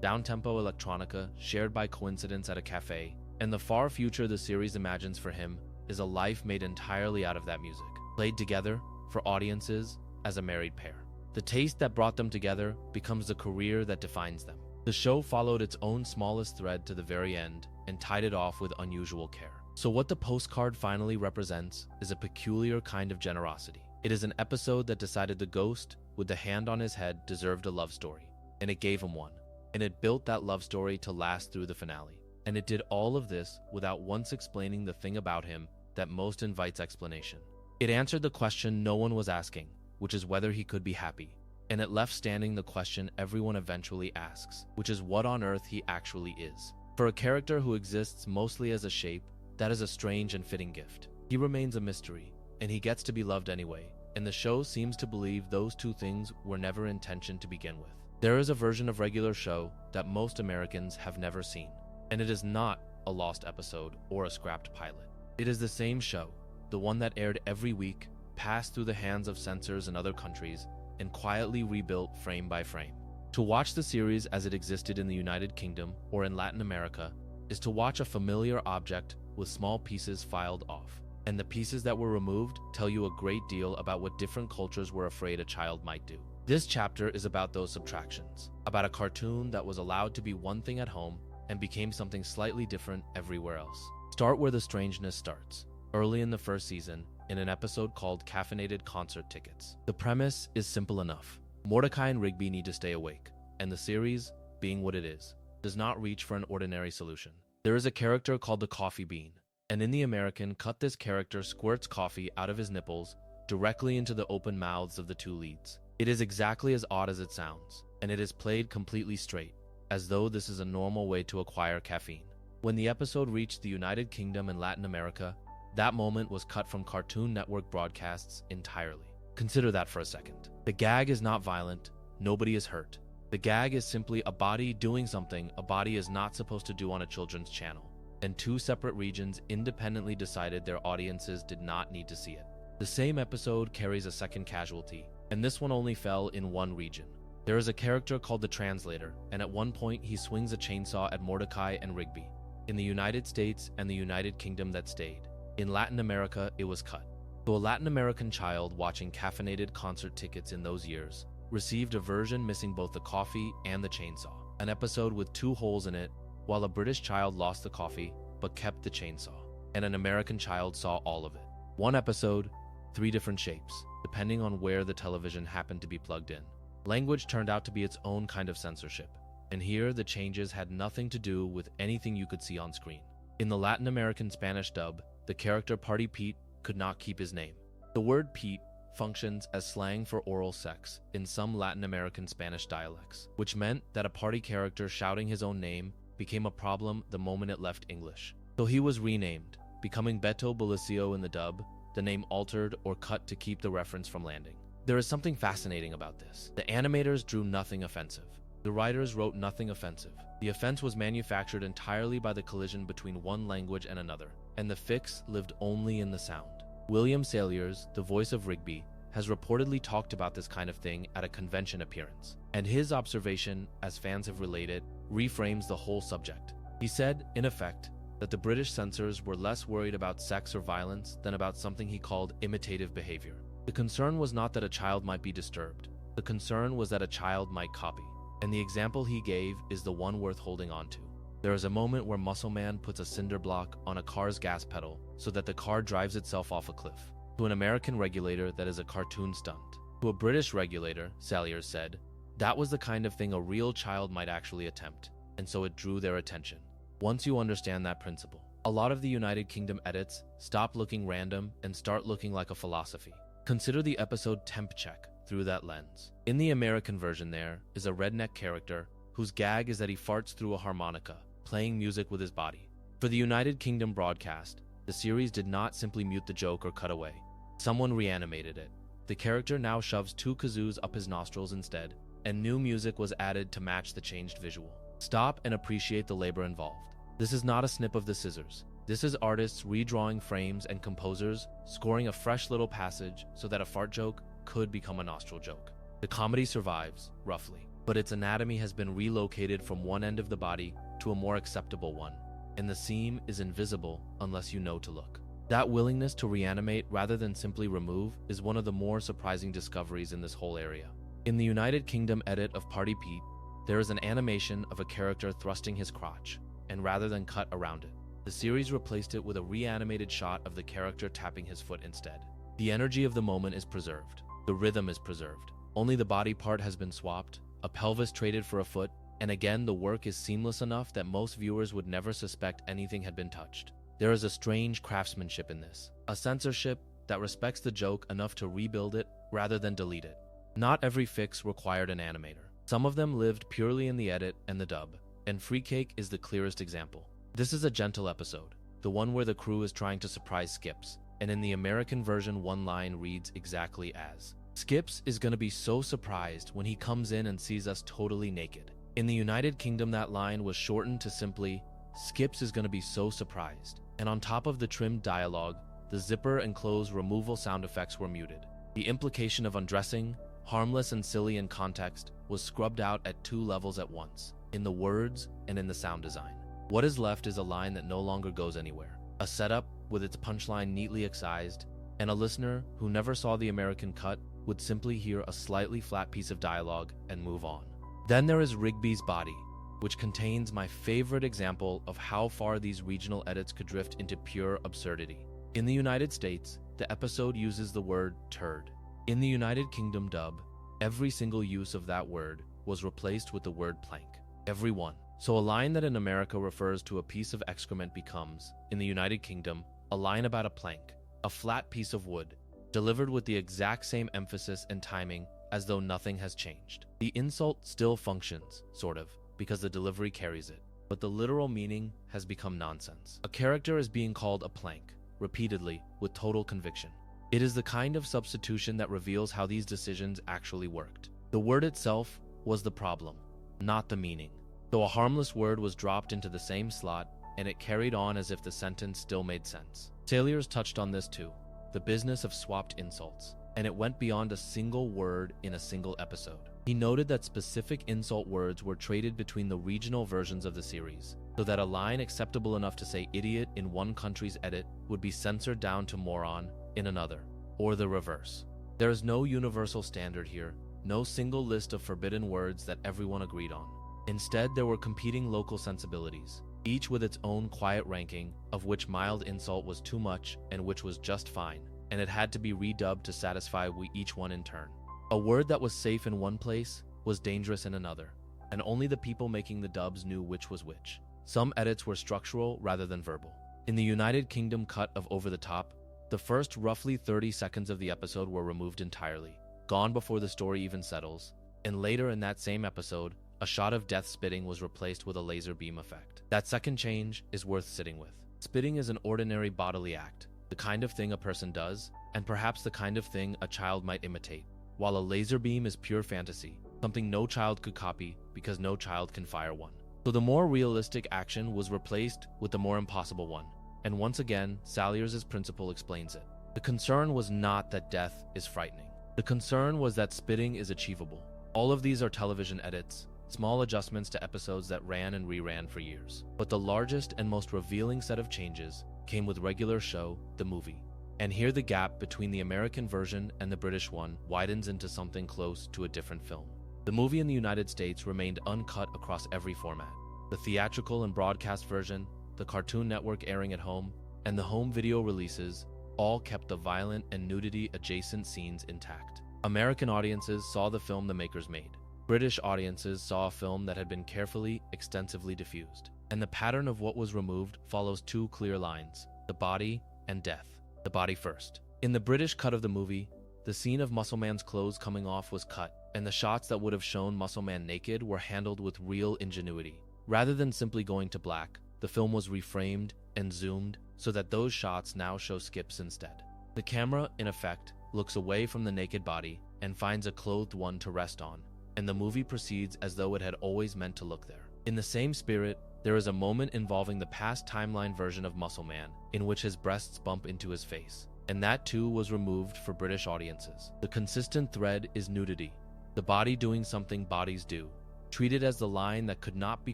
down-tempo electronica shared by coincidence at a cafe, and the far future the series imagines for him is a life made entirely out of that music, played together for audiences as a married pair. The taste that brought them together becomes the career that defines them. The show followed its own smallest thread to the very end and tied it off with unusual care. So what the postcard finally represents is a peculiar kind of generosity. It is an episode that decided the ghost with the hand on his head deserved a love story, and it gave him one. And it built that love story to last through the finale. And it did all of this without once explaining the thing about him that most invites explanation. It answered the question no one was asking, which is whether he could be happy. And it left standing the question everyone eventually asks, which is what on earth he actually is. For a character who exists mostly as a shape, that is a strange and fitting gift. He remains a mystery, and he gets to be loved anyway, and the show seems to believe those two things were never intention to begin with. There is a version of regular show that most Americans have never seen, and it is not a lost episode or a scrapped pilot. It is the same show, the one that aired every week, passed through the hands of censors in other countries, and quietly rebuilt frame by frame. To watch the series as it existed in the United Kingdom or in Latin America is to watch a familiar object with small pieces filed off. And the pieces that were removed tell you a great deal about what different cultures were afraid a child might do. This chapter is about those subtractions, about a cartoon that was allowed to be one thing at home and became something slightly different everywhere else. Start where the strangeness starts, early in the first season, in an episode called Caffeinated Concert Tickets. The premise is simple enough. Mordecai and Rigby need to stay awake, and the series, being what it is, does not reach for an ordinary solution. There is a character called the Coffee Bean, and in the American cut this character squirts coffee out of his nipples directly into the open mouths of the two leads. It is exactly as odd as it sounds, and it is played completely straight, as though this is a normal way to acquire caffeine. When the episode reached the United Kingdom and Latin America, that moment was cut from Cartoon Network broadcasts entirely. Consider that for a second. The gag is not violent, nobody is hurt. The gag is simply a body doing something a body is not supposed to do on a children's channel. and two separate regions independently decided their audiences did not need to see it. The same episode carries a second casualty, and this one only fell in one region. There is a character called the Translator, and at one point he swings a chainsaw at Mordecai and Rigby. In the United States and the United Kingdom that stayed. In Latin America, it was cut. So a Latin American child watching caffeinated concert tickets in those years received a version missing both the coffee and the chainsaw, an episode with two holes in it, while a British child lost the coffee but kept the chainsaw, and an American child saw all of it. One episode, three different shapes, depending on where the television happened to be plugged in. Language turned out to be its own kind of censorship, and here the changes had nothing to do with anything you could see on screen. In the Latin American Spanish dub, the character Party Pete could not keep his name. The word Pete functions as slang for oral sex in some Latin American Spanish dialects, which meant that a party character shouting his own name became a problem the moment it left English. So he was renamed, becoming Beto Bolicio in the dub, the name altered or cut to keep the reference from landing. There is something fascinating about this. The animators drew nothing offensive. The writers wrote nothing offensive. The offense was manufactured entirely by the collision between one language and another, and the fix lived only in the sound. William Salyers, the voice of Rigby, has reportedly talked about this kind of thing at a convention appearance, and his observation, as fans have related, reframes the whole subject. He said, in effect, that the British censors were less worried about sex or violence than about something he called imitative behavior. The concern was not that a child might be disturbed. The concern was that a child might copy. And the example he gave is the one worth holding on to. There is a moment where Muscle Man puts a cinder block on a car's gas pedal so that the car drives itself off a cliff. To an American regulator, that is a cartoon stunt. To a British regulator, Salyers said, that was the kind of thing a real child might actually attempt, and so it drew their attention. Once you understand that principle, a lot of the United Kingdom edits stop looking random and start looking like a philosophy. Consider the episode Temp Check through that lens. In the American version, there is a redneck character whose gag is that he farts through a harmonica, playing music with his body. For the United Kingdom broadcast, the series did not simply mute the joke or cut away. Someone reanimated it. The character now shoves two kazoos up his nostrils instead, and new music was added to match the changed visual. Stop and appreciate the labor involved. This is not a snip of the scissors. This is artists redrawing frames and composers scoring a fresh little passage so that a fart joke could become a nostril joke. The comedy survives, roughly, but its anatomy has been relocated from one end of the body to a more acceptable one, and the seam is invisible unless you know to look. That willingness to reanimate rather than simply remove is one of the more surprising discoveries in this whole area. In the United Kingdom edit of Party Pete, there is an animation of a character thrusting his crotch, and rather than cut around it, the series replaced it with a reanimated shot of the character tapping his foot instead. The energy of the moment is preserved. The rhythm is preserved. Only the body part has been swapped, a pelvis traded for a foot, and again the work is seamless enough that most viewers would never suspect anything had been touched. There is a strange craftsmanship in this, a censorship that respects the joke enough to rebuild it rather than delete it. Not every fix required an animator. Some of them lived purely in the edit and the dub, and Free Cake is the clearest example. This is a gentle episode, the one where the crew is trying to surprise Skips, and in the American version one line reads exactly as, Skips is gonna be so surprised when he comes in and sees us totally naked. In the United Kingdom that line was shortened to simply, Skips is gonna be so surprised, and on top of the trimmed dialogue, the zipper and clothes removal sound effects were muted. The implication of undressing, harmless and silly in context, was scrubbed out at two levels at once, in the words and in the sound design. What is left is a line that no longer goes anywhere, a setup with its punchline neatly excised, and a listener who never saw the American cut would simply hear a slightly flat piece of dialogue and move on. Then there is Rigby's Body, which contains my favorite example of how far these regional edits could drift into pure absurdity. In the United States, the episode uses the word turd. In the United Kingdom dub, every single use of that word was replaced with the word plank. Every one. So a line that in America refers to a piece of excrement becomes, in the United Kingdom, a line about a plank, a flat piece of wood, delivered with the exact same emphasis and timing as though nothing has changed. The insult still functions, sort of, because the delivery carries it, but the literal meaning has become nonsense. A character is being called a plank, repeatedly, with total conviction. It is the kind of substitution that reveals how these decisions actually worked. The word itself was the problem, not the meaning. Though a harmless word was dropped into the same slot, and it carried on as if the sentence still made sense. Saliers touched on this too, the business of swapped insults, and it went beyond a single word in a single episode. He noted that specific insult words were traded between the regional versions of the series, so that a line acceptable enough to say idiot in one country's edit would be censored down to moron in another, or the reverse. There is no universal standard here, no single list of forbidden words that everyone agreed on. Instead, there were competing local sensibilities, each with its own quiet ranking of which mild insult was too much and which was just fine, and it had to be redubbed to satisfy each one in turn. A word that was safe in one place was dangerous in another, and only the people making the dubs knew which was which. Some edits were structural rather than verbal. In the United Kingdom cut of Over the Top, the first roughly 30 seconds of the episode were removed entirely, gone before the story even settles, and later in that same episode, a shot of Death spitting was replaced with a laser beam effect. That second change is worth sitting with. Spitting is an ordinary bodily act, the kind of thing a person does, and perhaps the kind of thing a child might imitate, while a laser beam is pure fantasy, something no child could copy because no child can fire one. So the more realistic action was replaced with the more impossible one, and once again, Saliers' principle explains it. The concern was not that death is frightening. The concern was that spitting is achievable. All of these are television edits, small adjustments to episodes that ran and reran for years. But the largest and most revealing set of changes came with Regular Show, the movie. And here the gap between the American version and the British one widens into something close to a different film. The movie in the United States remained uncut across every format. The theatrical and broadcast version, the Cartoon Network airing at home, and the home video releases all kept the violent and nudity-adjacent scenes intact. American audiences saw the film the makers made. British audiences saw a film that had been carefully, extensively diffused. And the pattern of what was removed follows two clear lines: the body and death. The body first. In the British cut of the movie, the scene of Muscle Man's clothes coming off was cut, and the shots that would have shown Muscle Man naked were handled with real ingenuity. Rather than simply going to black, the film was reframed and zoomed so that those shots now show skips instead. The camera, in effect, looks away from the naked body and finds a clothed one to rest on, and the movie proceeds as though it had always meant to look there. In the same spirit, there is a moment involving the past timeline version of Muscle Man, in which his breasts bump into his face, and that too was removed for British audiences. The consistent thread is nudity, the body doing something bodies do, treated as the line that could not be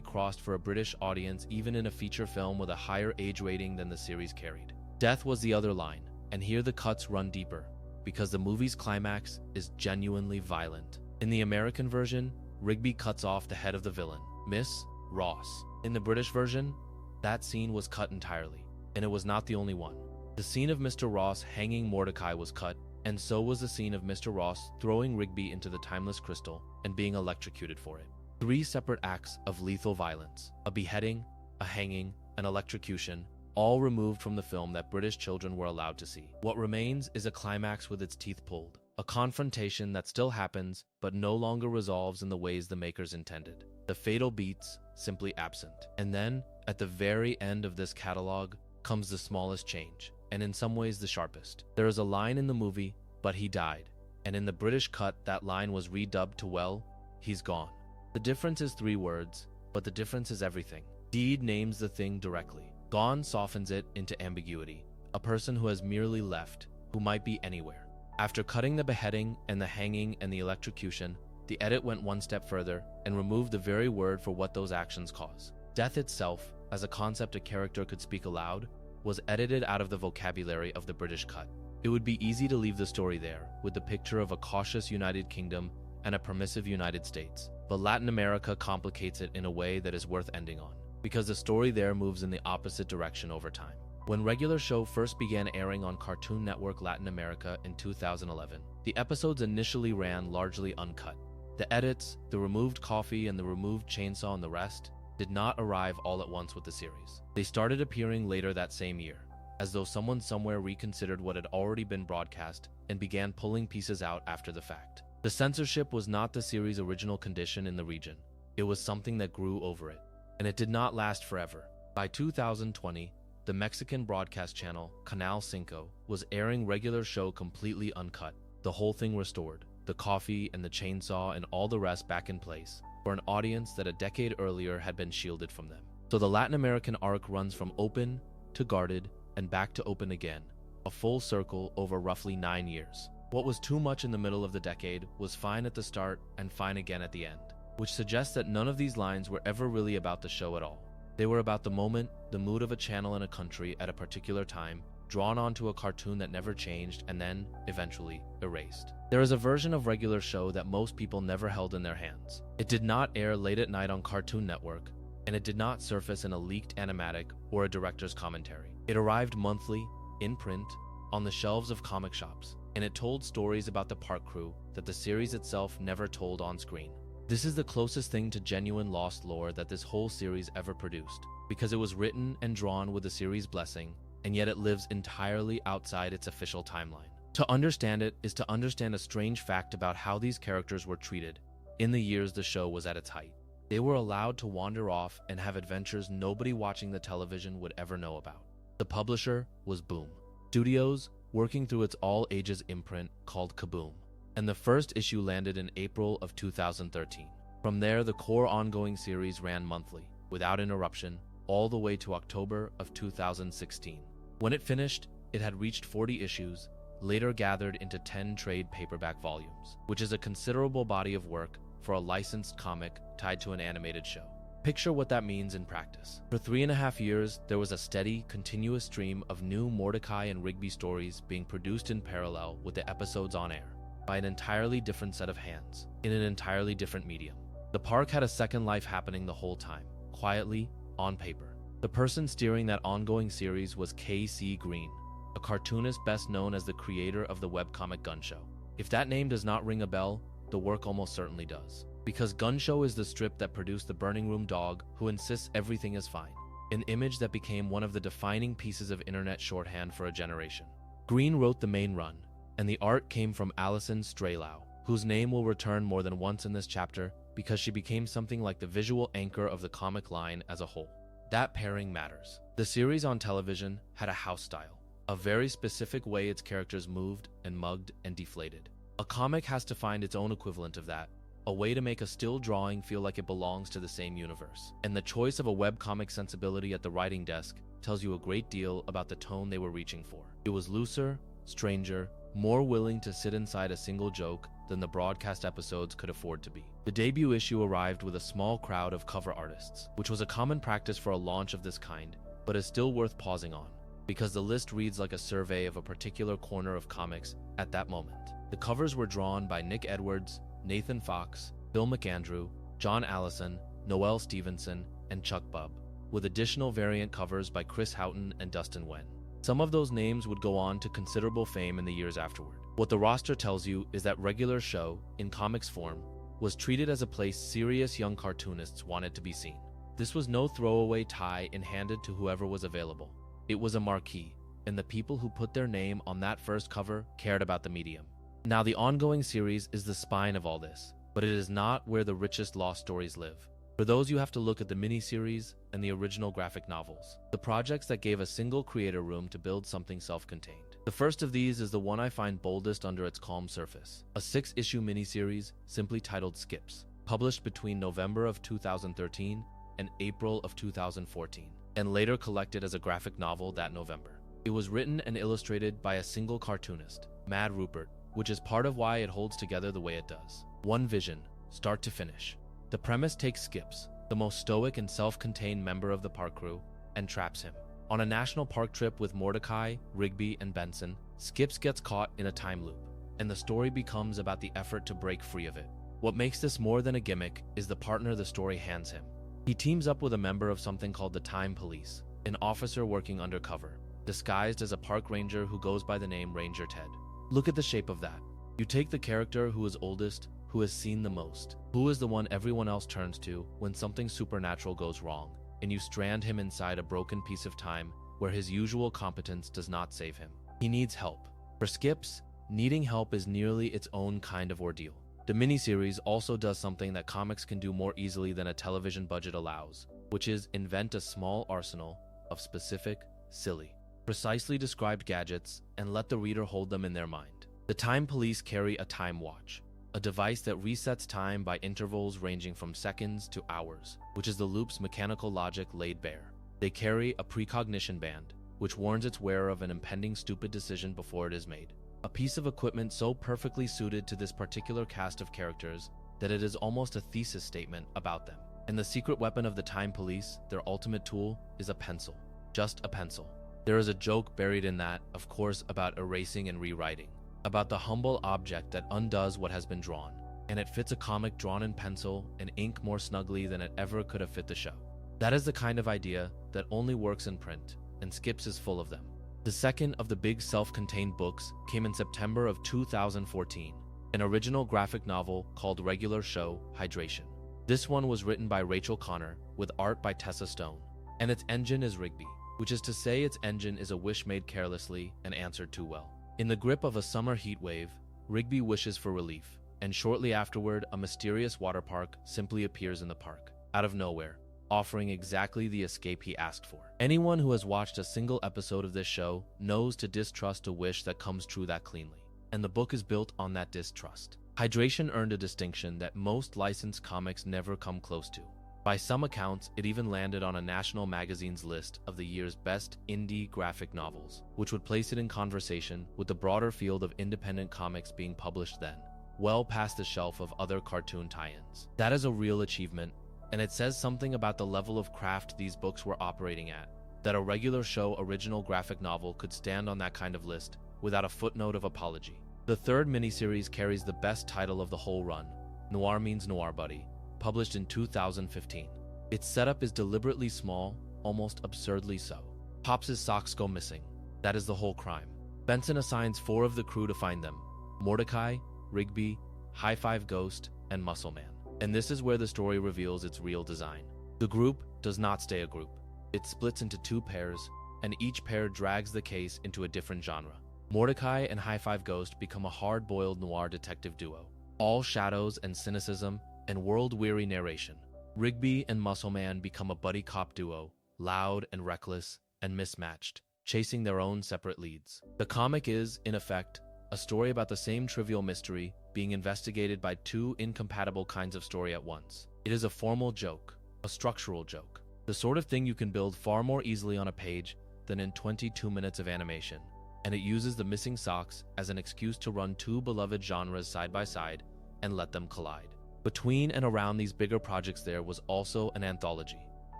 crossed for a British audience even in a feature film with a higher age rating than the series carried. Death was the other line, and here the cuts run deeper, because the movie's climax is genuinely violent. In the American version, Rigby cuts off the head of the villain, Miss Ross. In the British version, that scene was cut entirely, and it was not the only one. The scene of Mr. Ross hanging Mordecai was cut, and so was the scene of Mr. Ross throwing Rigby into the timeless crystal and being electrocuted for it. 3 separate acts of lethal violence: a beheading, a hanging, an electrocution, all removed from the film that British children were allowed to see. What remains is a climax with its teeth pulled, a confrontation that still happens but no longer resolves in the ways the makers intended. The fatal beats simply absent. And then, at the very end of this catalog, comes the smallest change, and in some ways the sharpest. There is a line in the movie, "But he died," and in the British cut that line was redubbed to, "Well, he's gone." The difference is 3 words, but the difference is everything. Deed names the thing directly. Gone softens it into ambiguity, a person who has merely left, who might be anywhere. After cutting the beheading and the hanging and the electrocution, the edit went one step further and removed the very word for what those actions cause. Death itself, as a concept a character could speak aloud, was edited out of the vocabulary of the British cut. It would be easy to leave the story there, with the picture of a cautious United Kingdom and a permissive United States. But Latin America complicates it in a way that is worth ending on, because the story there moves in the opposite direction over time. When Regular Show first began airing on Cartoon Network Latin America in 2011, the episodes initially ran largely uncut. The edits, the removed coffee and the removed chainsaw and the rest, did not arrive all at once with the series. They started appearing later that same year, as though someone somewhere reconsidered what had already been broadcast and began pulling pieces out after the fact. The censorship was not the series' original condition in the region. It was something that grew over it, and it did not last forever. By 2020, the Mexican broadcast channel, Canal 5, was airing Regular Show completely uncut, the whole thing restored, the coffee and the chainsaw and all the rest back in place, for an audience that a decade earlier had been shielded from them. So the Latin American arc runs from open to guarded and back to open again, a full circle over roughly 9 years. What was too much in the middle of the decade was fine at the start and fine again at the end, which suggests that none of these lines were ever really about the show at all. They were about the moment, the mood of a channel in a country at a particular time, drawn onto a cartoon that never changed and then, eventually, erased. There is a version of regular show that most people never held in their hands. It did not air late at night on Cartoon Network, and it did not surface in a leaked animatic or a director's commentary. It arrived monthly, in print, on the shelves of comic shops, and it told stories about the park crew that the series itself never told on screen. This is the closest thing to genuine lost lore that this whole series ever produced, because it was written and drawn with the series' blessing, and yet it lives entirely outside its official timeline. To understand it is to understand a strange fact about how these characters were treated in the years the show was at its height. They were allowed to wander off and have adventures nobody watching the television would ever know about. The publisher was Boom Studios, working through its all-ages imprint called Kaboom, and the first issue landed in April of 2013. From there, the core ongoing series ran monthly, without interruption, all the way to October of 2016. When it finished, it had reached 40 issues, later gathered into 10 trade paperback volumes, which is a considerable body of work for a licensed comic tied to an animated show. Picture what that means in practice. For 3.5 years, there was a steady, continuous stream of new Mordecai and Rigby stories being produced in parallel with the episodes on air, by an entirely different set of hands, in an entirely different medium. The park had a second life happening the whole time, quietly, on paper. The person steering that ongoing series was K.C. Green, a cartoonist best known as the creator of the webcomic Gun Show. If that name does not ring a bell, the work almost certainly does. Because Gun Show is the strip that produced the Burning Room dog who insists everything is fine, an image that became one of the defining pieces of internet shorthand for a generation. Green wrote the main run, and the art came from Alison Straylau, whose name will return more than once in this chapter because she became something like the visual anchor of the comic line as a whole. That pairing matters. The series on television had a house style, a very specific way its characters moved and mugged and deflated. A comic has to find its own equivalent of that, a way to make a still drawing feel like it belongs to the same universe. And the choice of a webcomic sensibility at the writing desk tells you a great deal about the tone they were reaching for. It was looser, stranger, more willing to sit inside a single joke than the broadcast episodes could afford to be. The debut issue arrived with a small crowd of cover artists, which was a common practice for a launch of this kind, but is still worth pausing on, because the list reads like a survey of a particular corner of comics at that moment. The covers were drawn by Nick Edwards, Nathan Fox, Bill McAndrew, John Allison, Noel Stevenson, and Chuck Bubb, with additional variant covers by Chris Houghton and Dustin Wen. Some of those names would go on to considerable fame in the years afterward. What the roster tells you is that regular show, in comics form, was treated as a place serious young cartoonists wanted to be seen. This was no throwaway tie and handed to whoever was available. It was a marquee, and the people who put their name on that first cover cared about the medium. Now, the ongoing series is the spine of all this, but it is not where the richest lost stories live. For those, you have to look at the miniseries and the original graphic novels, the projects that gave a single creator room to build something self-contained. The first of these is the one I find boldest under its calm surface, a 6-issue miniseries simply titled Skips, published between November of 2013 and April of 2014, and later collected as a graphic novel that November. It was written and illustrated by a single cartoonist, Mad Rupert, which is part of why it holds together the way it does. One vision, start to finish. The premise takes Skips, the most stoic and self-contained member of the park crew, and traps him. On a national park trip with Mordecai, Rigby, and Benson, Skips gets caught in a time loop, and the story becomes about the effort to break free of it. What makes this more than a gimmick is the partner the story hands him. He teams up with a member of something called the Time Police, an officer working undercover, disguised as a park ranger who goes by the name Ranger Ted. Look at the shape of that. You take the character who is oldest, who has seen the most, who is the one everyone else turns to when something supernatural goes wrong, and you strand him inside a broken piece of time where his usual competence does not save him. He needs help. For Skips, needing help is nearly its own kind of ordeal. The miniseries also does something that comics can do more easily than a television budget allows, which is invent a small arsenal of specific, silly, precisely described gadgets and let the reader hold them in their mind. The Time Police carry a time watch, a device that resets time by intervals ranging from seconds to hours, which is the loop's mechanical logic laid bare. They carry a precognition band, which warns its wearer of an impending stupid decision before it is made. A piece of equipment so perfectly suited to this particular cast of characters that it is almost a thesis statement about them. And the secret weapon of the Time Police, their ultimate tool, is a pencil. Just a pencil. There is a joke buried in that, of course, about erasing and rewriting, about the humble object that undoes what has been drawn, and it fits a comic drawn in pencil and ink more snugly than it ever could have fit the show. That is the kind of idea that only works in print, and Skips is full of them. The second of the big self-contained books came in September of 2014, an original graphic novel called Regular Show Hydration. This one was written by Rachel Connor with art by Tessa Stone, and its engine is Rigby, which is to say its engine is a wish made carelessly and answered too well. In the grip of a summer heat wave, Rigby wishes for relief, and shortly afterward a mysterious water park simply appears in the park, out of nowhere, offering exactly the escape he asked for. Anyone who has watched a single episode of this show knows to distrust a wish that comes true that cleanly, and the book is built on that distrust. Hydration earned a distinction that most licensed comics never come close to. By some accounts, it even landed on a national magazine's list of the year's best indie graphic novels, which would place it in conversation with the broader field of independent comics being published then, well past the shelf of other cartoon tie-ins. That is a real achievement, and it says something about the level of craft these books were operating at, that a Regular Show original graphic novel could stand on that kind of list without a footnote of apology. The third miniseries carries the best title of the whole run, Noir Means Noir Buddy, published in 2015. Its setup is deliberately small, almost absurdly so. Pops' socks go missing. That is the whole crime. Benson assigns 4 of the crew to find them: Mordecai, Rigby, High Five Ghost, and Muscle Man. And this is where the story reveals its real design. The group does not stay a group. It splits into 2 pairs, and each pair drags the case into a different genre. Mordecai and High Five Ghost become a hard-boiled noir detective duo, all shadows and cynicism and world-weary narration. Rigby and Muscle Man become a buddy cop duo, loud and reckless and mismatched, chasing their own separate leads. The comic is, in effect, a story about the same trivial mystery being investigated by 2 incompatible kinds of story at once. It is a formal joke, a structural joke, the sort of thing you can build far more easily on a page than in 22 minutes of animation, and it uses the missing socks as an excuse to run 2 beloved genres side by side and let them collide. Between and around these bigger projects there was also an anthology,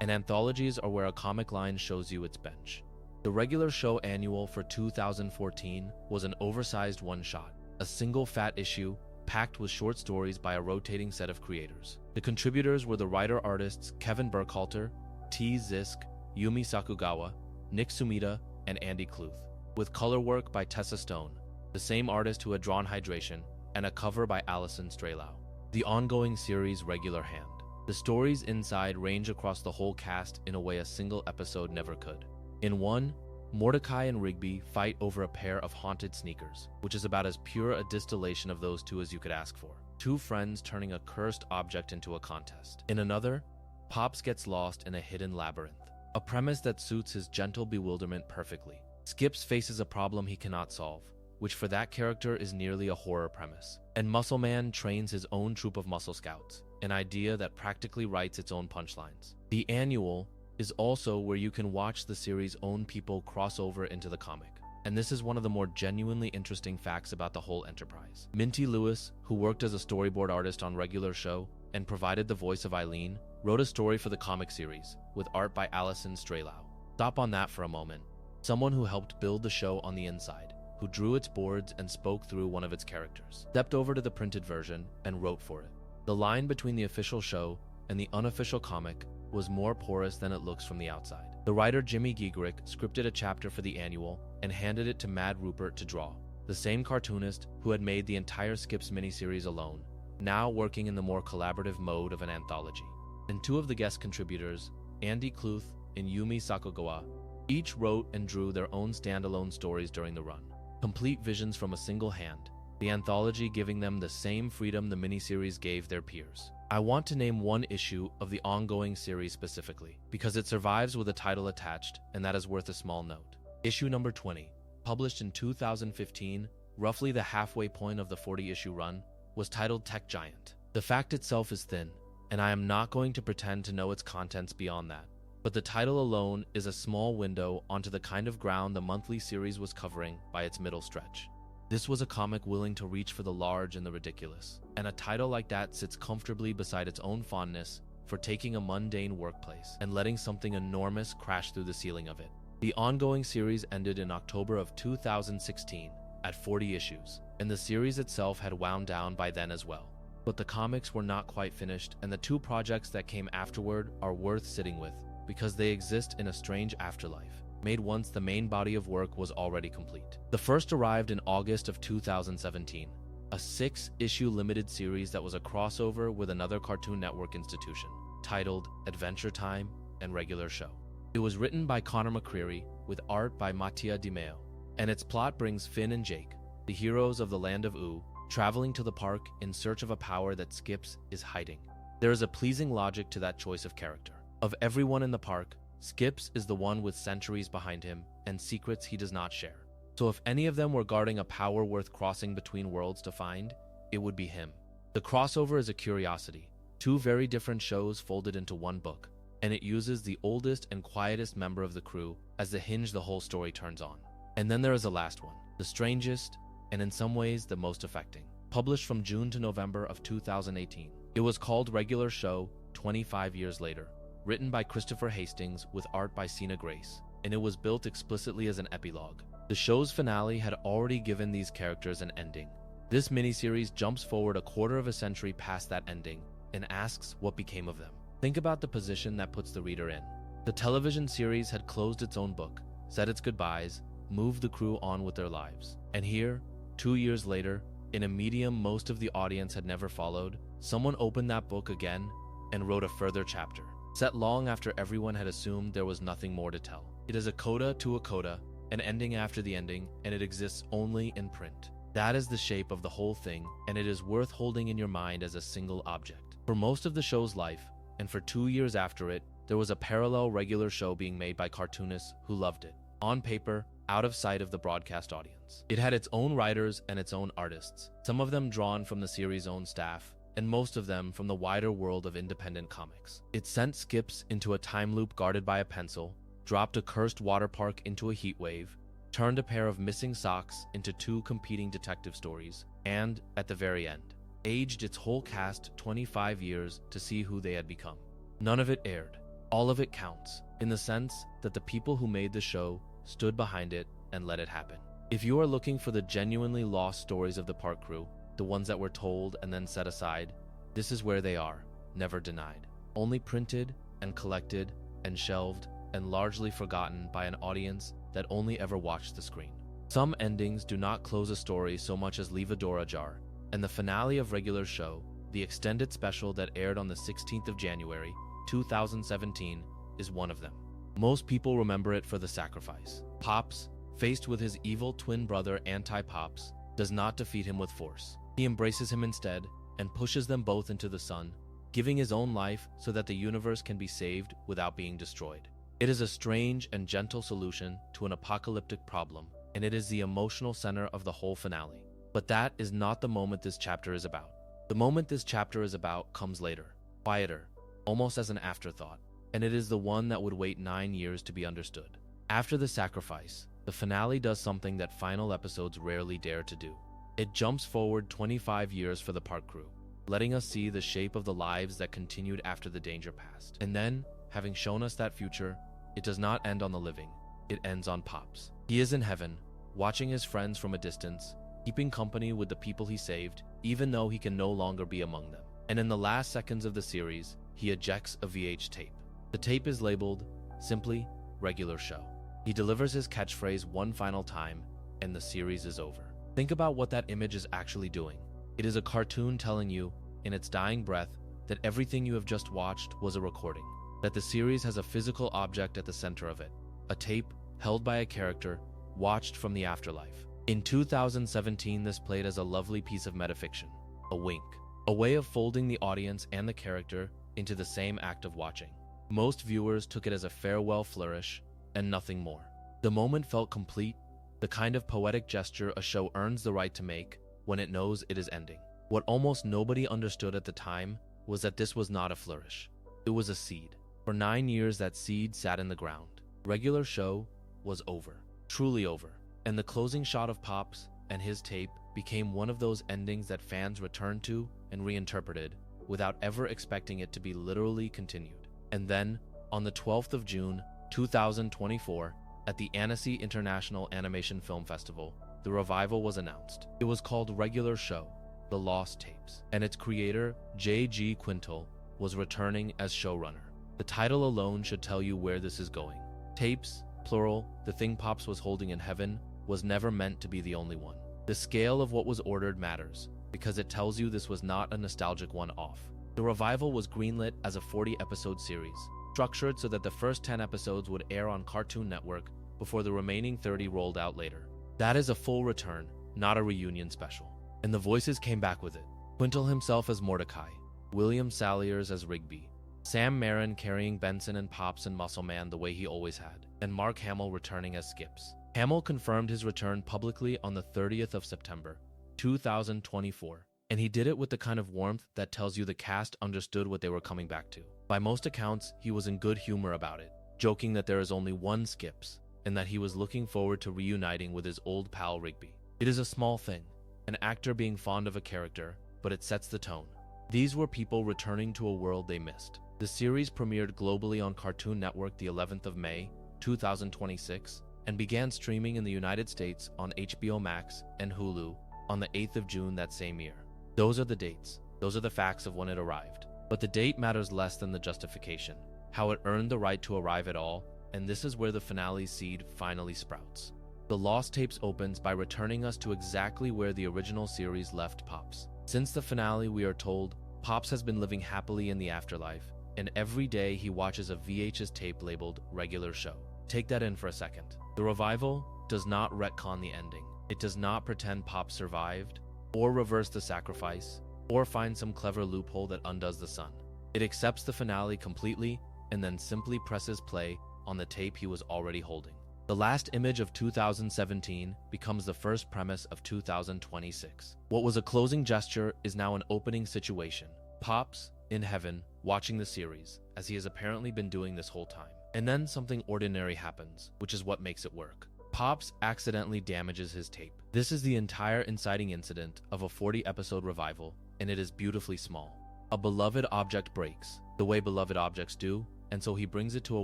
and anthologies are where a comic line shows you its bench. The Regular Show annual for 2014 was an oversized one-shot, a single fat issue packed with short stories by a rotating set of creators. The contributors were the writer-artists Kevin Burkhalter, T. Zisk, Yumi Sakugawa, Nick Sumida, and Andy Cluth, with color work by Tessa Stone, the same artist who had drawn Hydration, and a cover by Alison Straylau. The ongoing series Regular Hand. The stories inside range across the whole cast in a way a single episode never could. In one, Mordecai and Rigby fight over a pair of haunted sneakers, which is about as pure a distillation of those 2 as you could ask for. 2 friends turning a cursed object into a contest. In another, Pops gets lost in a hidden labyrinth, a premise that suits his gentle bewilderment perfectly. Skips faces a problem he cannot solve, which for that character is nearly a horror premise. And Muscle Man trains his own troop of muscle scouts, an idea that practically writes its own punchlines. The annual is also where you can watch the series' own people cross over into the comic. And this is one of the more genuinely interesting facts about the whole enterprise. Minty Lewis, who worked as a storyboard artist on Regular Show and provided the voice of Eileen, wrote a story for the comic series, with art by Alison Straylau. Stop on that for a moment. Someone who helped build the show on the inside, who drew its boards and spoke through one of its characters, stepped over to the printed version and wrote for it. The line between the official show and the unofficial comic was more porous than it looks from the outside. The writer Jimmy Giegerick scripted a chapter for the annual and handed it to Mad Rupert to draw, the same cartoonist who had made the entire Skips miniseries alone, now working in the more collaborative mode of an anthology. And 2 of the guest contributors, Andy Cluth and Yumi Sakugawa, each wrote and drew their own standalone stories during the run. Complete visions from a single hand, the anthology giving them the same freedom the miniseries gave their peers. I want to name one issue of the ongoing series specifically, because it survives with a title attached, and that is worth a small note. Issue number 20, published in 2015, roughly the halfway point of the 40-issue run, was titled Tech Giant. The fact itself is thin, and I am not going to pretend to know its contents beyond that. But the title alone is a small window onto the kind of ground the monthly series was covering by its middle stretch. This was a comic willing to reach for the large and the ridiculous, and a title like that sits comfortably beside its own fondness for taking a mundane workplace and letting something enormous crash through the ceiling of it. The ongoing series ended in October of 2016 at 40 issues, and the series itself had wound down by then as well. But the comics were not quite finished, and the two projects that came afterward are worth sitting with because they exist in a strange afterlife, made once the main body of work was already complete. The first arrived in August of 2017, a 6-issue limited series that was a crossover with another Cartoon Network institution, titled Adventure Time and Regular Show. It was written by Conor McCreary with art by Mattia Di Meo, and its plot brings Finn and Jake, the heroes of the land of Ooo, traveling to the park in search of a power that Skips is hiding. There is a pleasing logic to that choice of character. Of everyone in the park, Skips is the one with centuries behind him and secrets he does not share. So if any of them were guarding a power worth crossing between worlds to find, it would be him. The crossover is a curiosity, two very different shows folded into one book, and it uses the oldest and quietest member of the crew as the hinge the whole story turns on. And then there is the last one, the strangest, and in some ways the most affecting. Published from June to November of 2018. It was called Regular Show 25 years later, written by Christopher Hastings with art by Sina Grace, and it was built explicitly as an epilogue. The show's finale had already given these characters an ending. This miniseries jumps forward a quarter of a century past that ending and asks what became of them. Think about the position that puts the reader in. The television series had closed its own book, said its goodbyes, moved the crew on with their lives. And here, 2 years later, in a medium most of the audience had never followed, someone opened that book again and wrote a further chapter, set long after everyone had assumed there was nothing more to tell. It is a coda to a coda, an ending after the ending, and it exists only in print. That is the shape of the whole thing, and it is worth holding in your mind as a single object. For most of the show's life, and for 2 years after it, there was a parallel Regular Show being made by cartoonists who loved it. On paper, out of sight of the broadcast audience. It had its own writers and its own artists, some of them drawn from the series' own staff, and most of them from the wider world of independent comics. It sent Skips into a time loop guarded by a pencil, dropped a cursed water park into a heat wave, turned a pair of missing socks into 2 competing detective stories, and, at the very end, aged its whole cast 25 years to see who they had become. None of it aired. All of it counts, in the sense that the people who made the show stood behind it and let it happen. If you are looking for the genuinely lost stories of the park crew, the ones that were told and then set aside, this is where they are, never denied. Only printed and collected and shelved and largely forgotten by an audience that only ever watched the screen. Some endings do not close a story so much as leave a door ajar, and the finale of Regular Show, the extended special that aired on the 16th of January, 2017, is one of them. Most people remember it for the sacrifice. Pops, faced with his evil twin brother Anti-Pops, does not defeat him with force. He embraces him instead and pushes them both into the sun, giving his own life so that the universe can be saved without being destroyed. It is a strange and gentle solution to an apocalyptic problem, and it is the emotional center of the whole finale. But that is not the moment this chapter is about. The moment this chapter is about comes later, quieter, almost as an afterthought, and it is the one that would wait 9 years to be understood. After the sacrifice, the finale does something that final episodes rarely dare to do. It jumps forward 25 years for the park crew, letting us see the shape of the lives that continued after the danger passed. And then, having shown us that future, it does not end on the living, it ends on Pops. He is in heaven, watching his friends from a distance, keeping company with the people he saved, even though he can no longer be among them. And in the last seconds of the series, he ejects a VH tape. The tape is labeled, simply, Regular Show. He delivers his catchphrase one final time, and the series is over. Think about what that image is actually doing. It is a cartoon telling you, in its dying breath, that everything you have just watched was a recording, that the series has a physical object at the center of it, a tape held by a character, watched from the afterlife. In 2017, this played as a lovely piece of metafiction, a wink, a way of folding the audience and the character into the same act of watching. Most viewers took it as a farewell flourish and nothing more. The moment felt complete, the kind of poetic gesture a show earns the right to make when it knows it is ending. What almost nobody understood at the time was that this was not a flourish. It was a seed. For 9 years, that seed sat in the ground. Regular show was over. Truly over. And the closing shot of Pops and his tape became one of those endings that fans returned to and reinterpreted without ever expecting it to be literally continued. And then, on the 12th of June, 2024, at the Annecy International Animation Film Festival, the revival was announced. It was called Regular Show: The Lost Tapes, and its creator, J.G. Quintel, was returning as showrunner. The title alone should tell you where this is going. Tapes, plural, the thing Pops was holding in heaven, was never meant to be the only one. The scale of what was ordered matters, because it tells you this was not a nostalgic one-off. The revival was greenlit as a 40-episode series, structured so that the first 10 episodes would air on Cartoon Network before the remaining 30 rolled out later. That is a full return, not a reunion special. And the voices came back with it. Quintel himself as Mordecai, William Salyers as Rigby, Sam Marin carrying Benson and Pops and Muscle Man the way he always had, and Mark Hamill returning as Skips. Hamill confirmed his return publicly on the 30th of September, 2024, and he did it with the kind of warmth that tells you the cast understood what they were coming back to. By most accounts, he was in good humor about it, joking that there is only one Skips, and that he was looking forward to reuniting with his old pal Rigby. It is a small thing, an actor being fond of a character, but it sets the tone. These were people returning to a world they missed. The series premiered globally on Cartoon Network the 11th of May, 2026, and began streaming in the United States on HBO Max and Hulu on the 8th of June that same year. Those are the dates. Those are the facts of when it arrived. But the date matters less than the justification, how it earned the right to arrive at all, and this is where the finale's seed finally sprouts. The Lost Tapes opens by returning us to exactly where the original series left Pops. Since the finale, we are told, Pops has been living happily in the afterlife, and every day he watches a VHS tape labeled Regular Show. Take that in for a second. The revival does not retcon the ending. It does not pretend Pops survived, or reverse the sacrifice, or find some clever loophole that undoes the sun. It accepts the finale completely and then simply presses play on the tape he was already holding. The last image of 2017 becomes the first premise of 2026. What was a closing gesture is now an opening situation. Pops, in heaven, watching the series, as he has apparently been doing this whole time. And then something ordinary happens, which is what makes it work. Pops accidentally damages his tape. This is the entire inciting incident of a 40-episode revival, and it is beautifully small. A beloved object breaks, the way beloved objects do, and so he brings it to a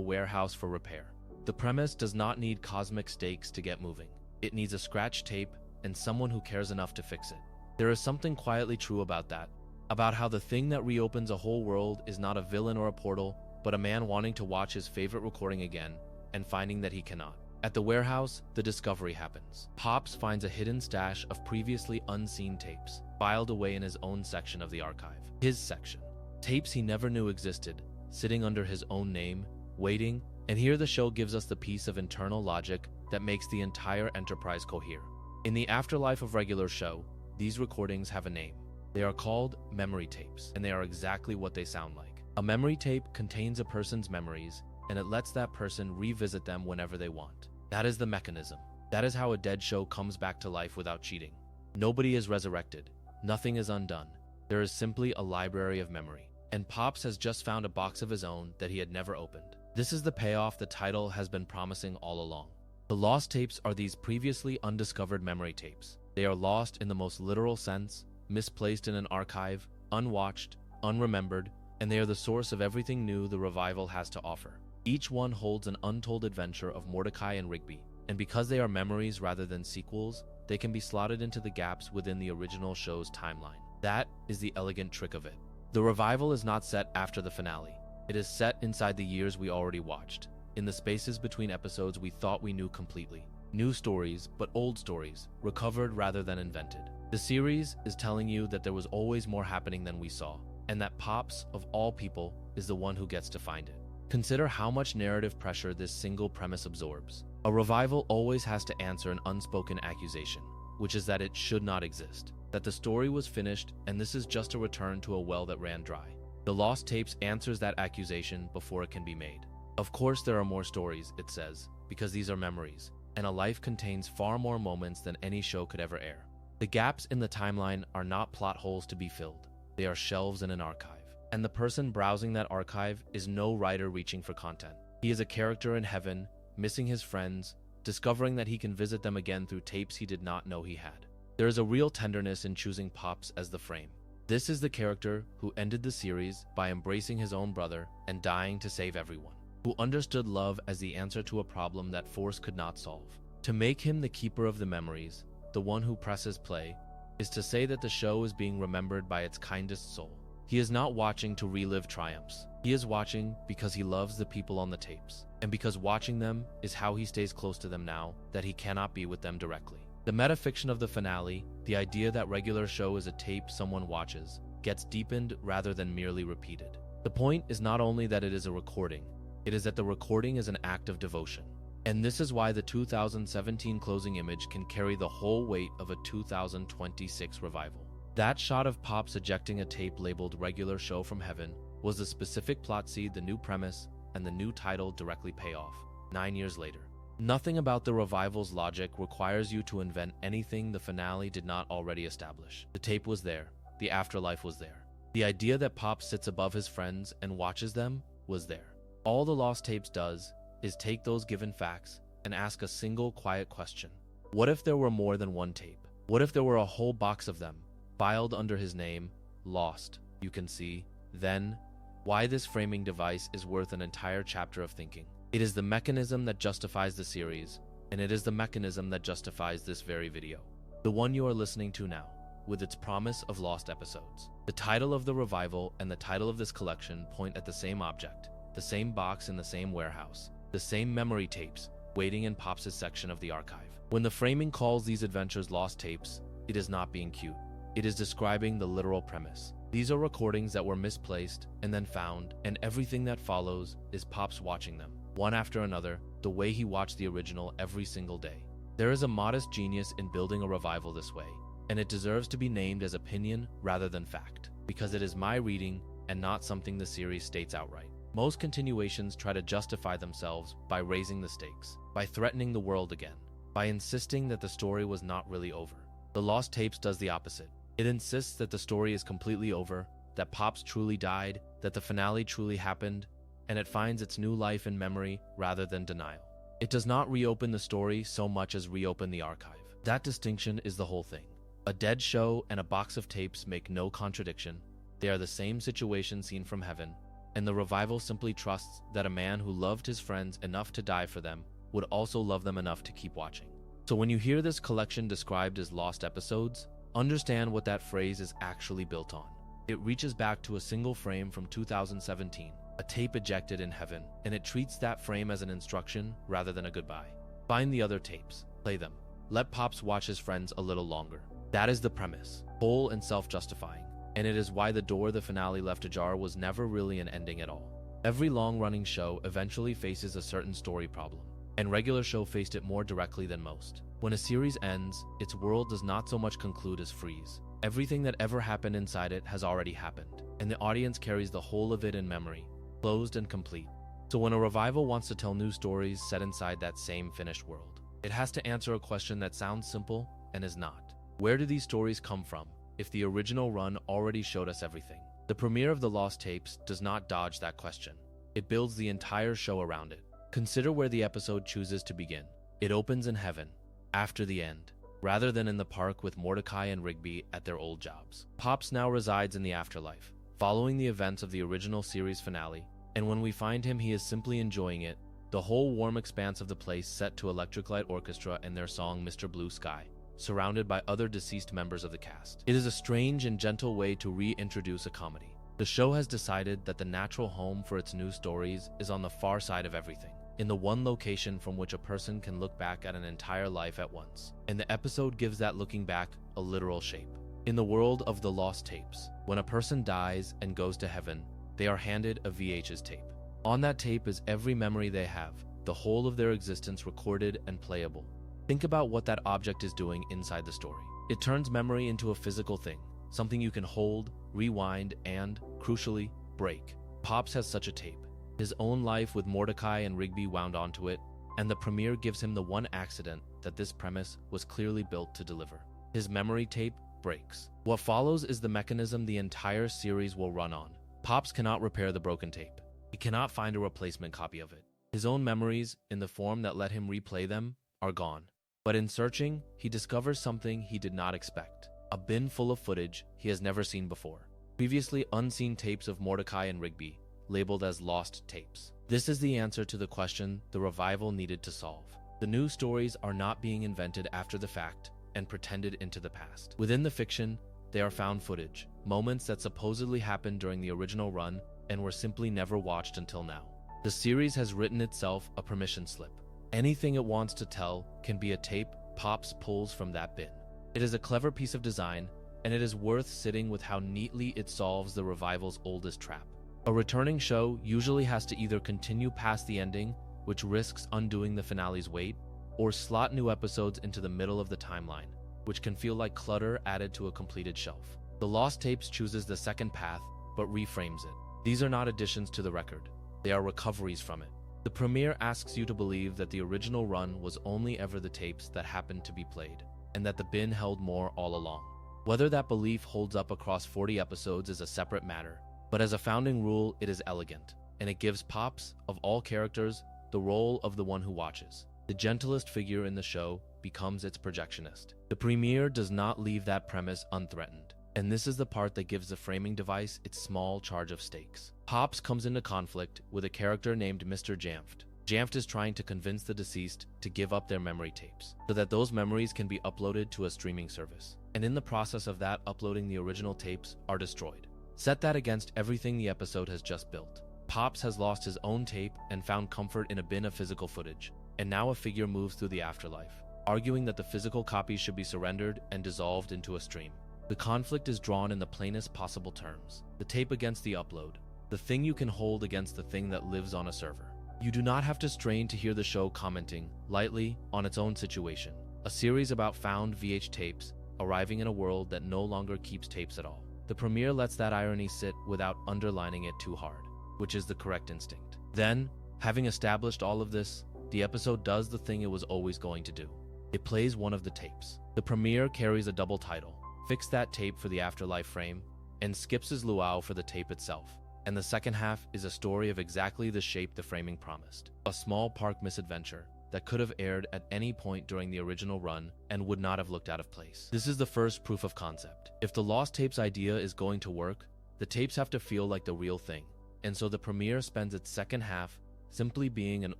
warehouse for repair. The premise does not need cosmic stakes to get moving. It needs a scratched tape and someone who cares enough to fix it. There is something quietly true about that, about how the thing that reopens a whole world is not a villain or a portal, but a man wanting to watch his favorite recording again and finding that he cannot. At the warehouse, the discovery happens. Pops finds a hidden stash of previously unseen tapes, filed away in his own section of the archive. His section. Tapes he never knew existed, sitting under his own name, waiting, and here the show gives us the piece of internal logic that makes the entire enterprise cohere. In the afterlife of Regular Show, these recordings have a name. They are called memory tapes, and they are exactly what they sound like. A memory tape contains a person's memories, and it lets that person revisit them whenever they want. That is the mechanism. That is how a dead show comes back to life without cheating. Nobody is resurrected. Nothing is undone. There is simply a library of memory. And Pops has just found a box of his own that he had never opened. This is the payoff the title has been promising all along. The Lost Tapes are these previously undiscovered memory tapes. They are lost in the most literal sense, misplaced in an archive, unwatched, unremembered, and they are the source of everything new the revival has to offer. Each one holds an untold adventure of Mordecai and Rigby, and because they are memories rather than sequels, they can be slotted into the gaps within the original show's timeline. That is the elegant trick of it. The revival is not set after the finale. It is set inside the years we already watched, in the spaces between episodes we thought we knew completely. New stories, but old stories, recovered rather than invented. The series is telling you that there was always more happening than we saw, and that Pops, of all people, is the one who gets to find it. Consider how much narrative pressure this single premise absorbs. A revival always has to answer an unspoken accusation, which is that it should not exist, that the story was finished and this is just a return to a well that ran dry. The Lost Tapes answers that accusation before it can be made. Of course there are more stories, it says, because these are memories, and a life contains far more moments than any show could ever air. The gaps in the timeline are not plot holes to be filled. They are shelves in an archive. And the person browsing that archive is no writer reaching for content. He is a character in heaven, missing his friends, discovering that he can visit them again through tapes he did not know he had. There is a real tenderness in choosing Pops as the frame. This is the character who ended the series by embracing his own brother and dying to save everyone, who understood love as the answer to a problem that force could not solve. To make him the keeper of the memories, the one who presses play, is to say that the show is being remembered by its kindest soul. He is not watching to relive triumphs. He is watching because he loves the people on the tapes, and because watching them is how he stays close to them now that he cannot be with them directly. The metafiction of the finale, the idea that regular show is a tape someone watches, gets deepened rather than merely repeated. The point is not only that it is a recording, it is that the recording is an act of devotion. And this is why the 2017 closing image can carry the whole weight of a 2026 revival. That shot of Pops ejecting a tape labeled Regular Show from Heaven was the specific plot seed the new premise and the new title directly pay off, 9 years later. Nothing about the revival's logic requires you to invent anything the finale did not already establish. The tape was there. The afterlife was there. The idea that Pop sits above his friends and watches them was there. All the Lost Tapes does is take those given facts and ask a single quiet question. What if there were more than one tape? What if there were a whole box of them, filed under his name, Lost, you can see? Then, why this framing device is worth an entire chapter of thinking. It is the mechanism that justifies the series, and it is the mechanism that justifies this very video. The one you are listening to now, with its promise of lost episodes. The title of the revival and the title of this collection point at the same object, the same box in the same warehouse, the same memory tapes waiting in Pops' section of the archive. When the framing calls these adventures lost tapes, it is not being cute. It is describing the literal premise. These are recordings that were misplaced and then found, and everything that follows is Pops watching them, one after another, the way he watched the original every single day. There is a modest genius in building a revival this way, and it deserves to be named as opinion rather than fact, because it is my reading and not something the series states outright. Most continuations try to justify themselves by raising the stakes, by threatening the world again, by insisting that the story was not really over. The Lost Tapes does the opposite. It insists that the story is completely over, that Pops truly died, that the finale truly happened, and it finds its new life in memory rather than denial. It does not reopen the story so much as reopen the archive. That distinction is the whole thing. A dead show and a box of tapes make no contradiction. They are the same situation seen from heaven, and the revival simply trusts that a man who loved his friends enough to die for them would also love them enough to keep watching. So when you hear this collection described as lost episodes, understand what that phrase is actually built on. It reaches back to a single frame from 2017, a tape ejected in heaven, and it treats that frame as an instruction rather than a goodbye. Find the other tapes, play them, let Pops watch his friends a little longer. That is the premise, whole and self-justifying, and it is why the door the finale left ajar was never really an ending at all. Every long-running show eventually faces a certain story problem, and regular show faced it more directly than most. When a series ends, its world does not so much conclude as freeze. Everything that ever happened inside it has already happened, and the audience carries the whole of it in memory, closed and complete. So when a revival wants to tell new stories set inside that same finished world, it has to answer a question that sounds simple and is not. Where do these stories come from if the original run already showed us everything? The premiere of The Lost Tapes does not dodge that question. It builds the entire show around it. Consider where the episode chooses to begin. It opens in heaven, after the end, rather than in the park with Mordecai and Rigby at their old jobs. Pops now resides in the afterlife, following the events of the original series finale, and when we find him, he is simply enjoying it, the whole warm expanse of the place set to Electric Light Orchestra and their song Mr. Blue Sky, surrounded by other deceased members of the cast. It is a strange and gentle way to reintroduce a comedy. The show has decided that the natural home for its new stories is on the far side of everything, in the one location from which a person can look back at an entire life at once. And the episode gives that looking back a literal shape. In the world of The Lost Tapes, when a person dies and goes to heaven, they are handed a VHS tape. On that tape is every memory they have, the whole of their existence recorded and playable. Think about what that object is doing inside the story. It turns memory into a physical thing, something you can hold, rewind, and, crucially, break. Pops has such a tape. His own life with Mordecai and Rigby wound onto it, and the premiere gives him the one accident that this premise was clearly built to deliver. His memory tape breaks. What follows is the mechanism the entire series will run on. Pops cannot repair the broken tape. He cannot find a replacement copy of it. His own memories, in the form that let him replay them, are gone. But in searching, he discovers something he did not expect. A bin full of footage he has never seen before. Previously unseen tapes of Mordecai and Rigby, labeled as lost tapes. This is the answer to the question the revival needed to solve. The new stories are not being invented after the fact and pretended into the past. Within the fiction, they are found footage, moments that supposedly happened during the original run and were simply never watched until now. The series has written itself a permission slip. Anything it wants to tell can be a tape Pops pulls from that bin. It is a clever piece of design, and it is worth sitting with how neatly it solves the revival's oldest trap. A returning show usually has to either continue past the ending, which risks undoing the finale's weight, or slot new episodes into the middle of the timeline, which can feel like clutter added to a completed shelf. The Lost Tapes chooses the second path, but reframes it. These are not additions to the record. They are recoveries from it. The premiere asks you to believe that the original run was only ever the tapes that happened to be played, and that the bin held more all along. Whether that belief holds up across 40 episodes is a separate matter, but as a founding rule, it is elegant, and it gives Pops, of all characters, the role of the one who watches. The gentlest figure in the show becomes its projectionist. The premiere does not leave that premise unthreatened, and this is the part that gives the framing device its small charge of stakes. Pops comes into conflict with a character named Mr. Jamft. Jamft is trying to convince the deceased to give up their memory tapes, so that those memories can be uploaded to a streaming service. And in the process of that, uploading the original tapes are destroyed. Set that against everything the episode has just built. Pops has lost his own tape and found comfort in a bin of physical footage, and now a figure moves through the afterlife, arguing that the physical copies should be surrendered and dissolved into a stream. The conflict is drawn in the plainest possible terms. The tape against the upload. The thing you can hold against the thing that lives on a server. You do not have to strain to hear the show commenting, lightly, on its own situation. A series about found VH tapes, arriving in a world that no longer keeps tapes at all. The premiere lets that irony sit without underlining it too hard, which is the correct instinct. Then, having established all of this, the episode does the thing it was always going to do. It plays one of the tapes. The premiere carries a double title, Fix That Tape for the Afterlife frame, and Skips' Luau for the tape itself. And the second half is a story of exactly the shape the framing promised. A small park misadventure that could have aired at any point during the original run and would not have looked out of place. This is the first proof of concept. If the Lost Tapes idea is going to work, the tapes have to feel like the real thing. And so the premiere spends its second half simply being an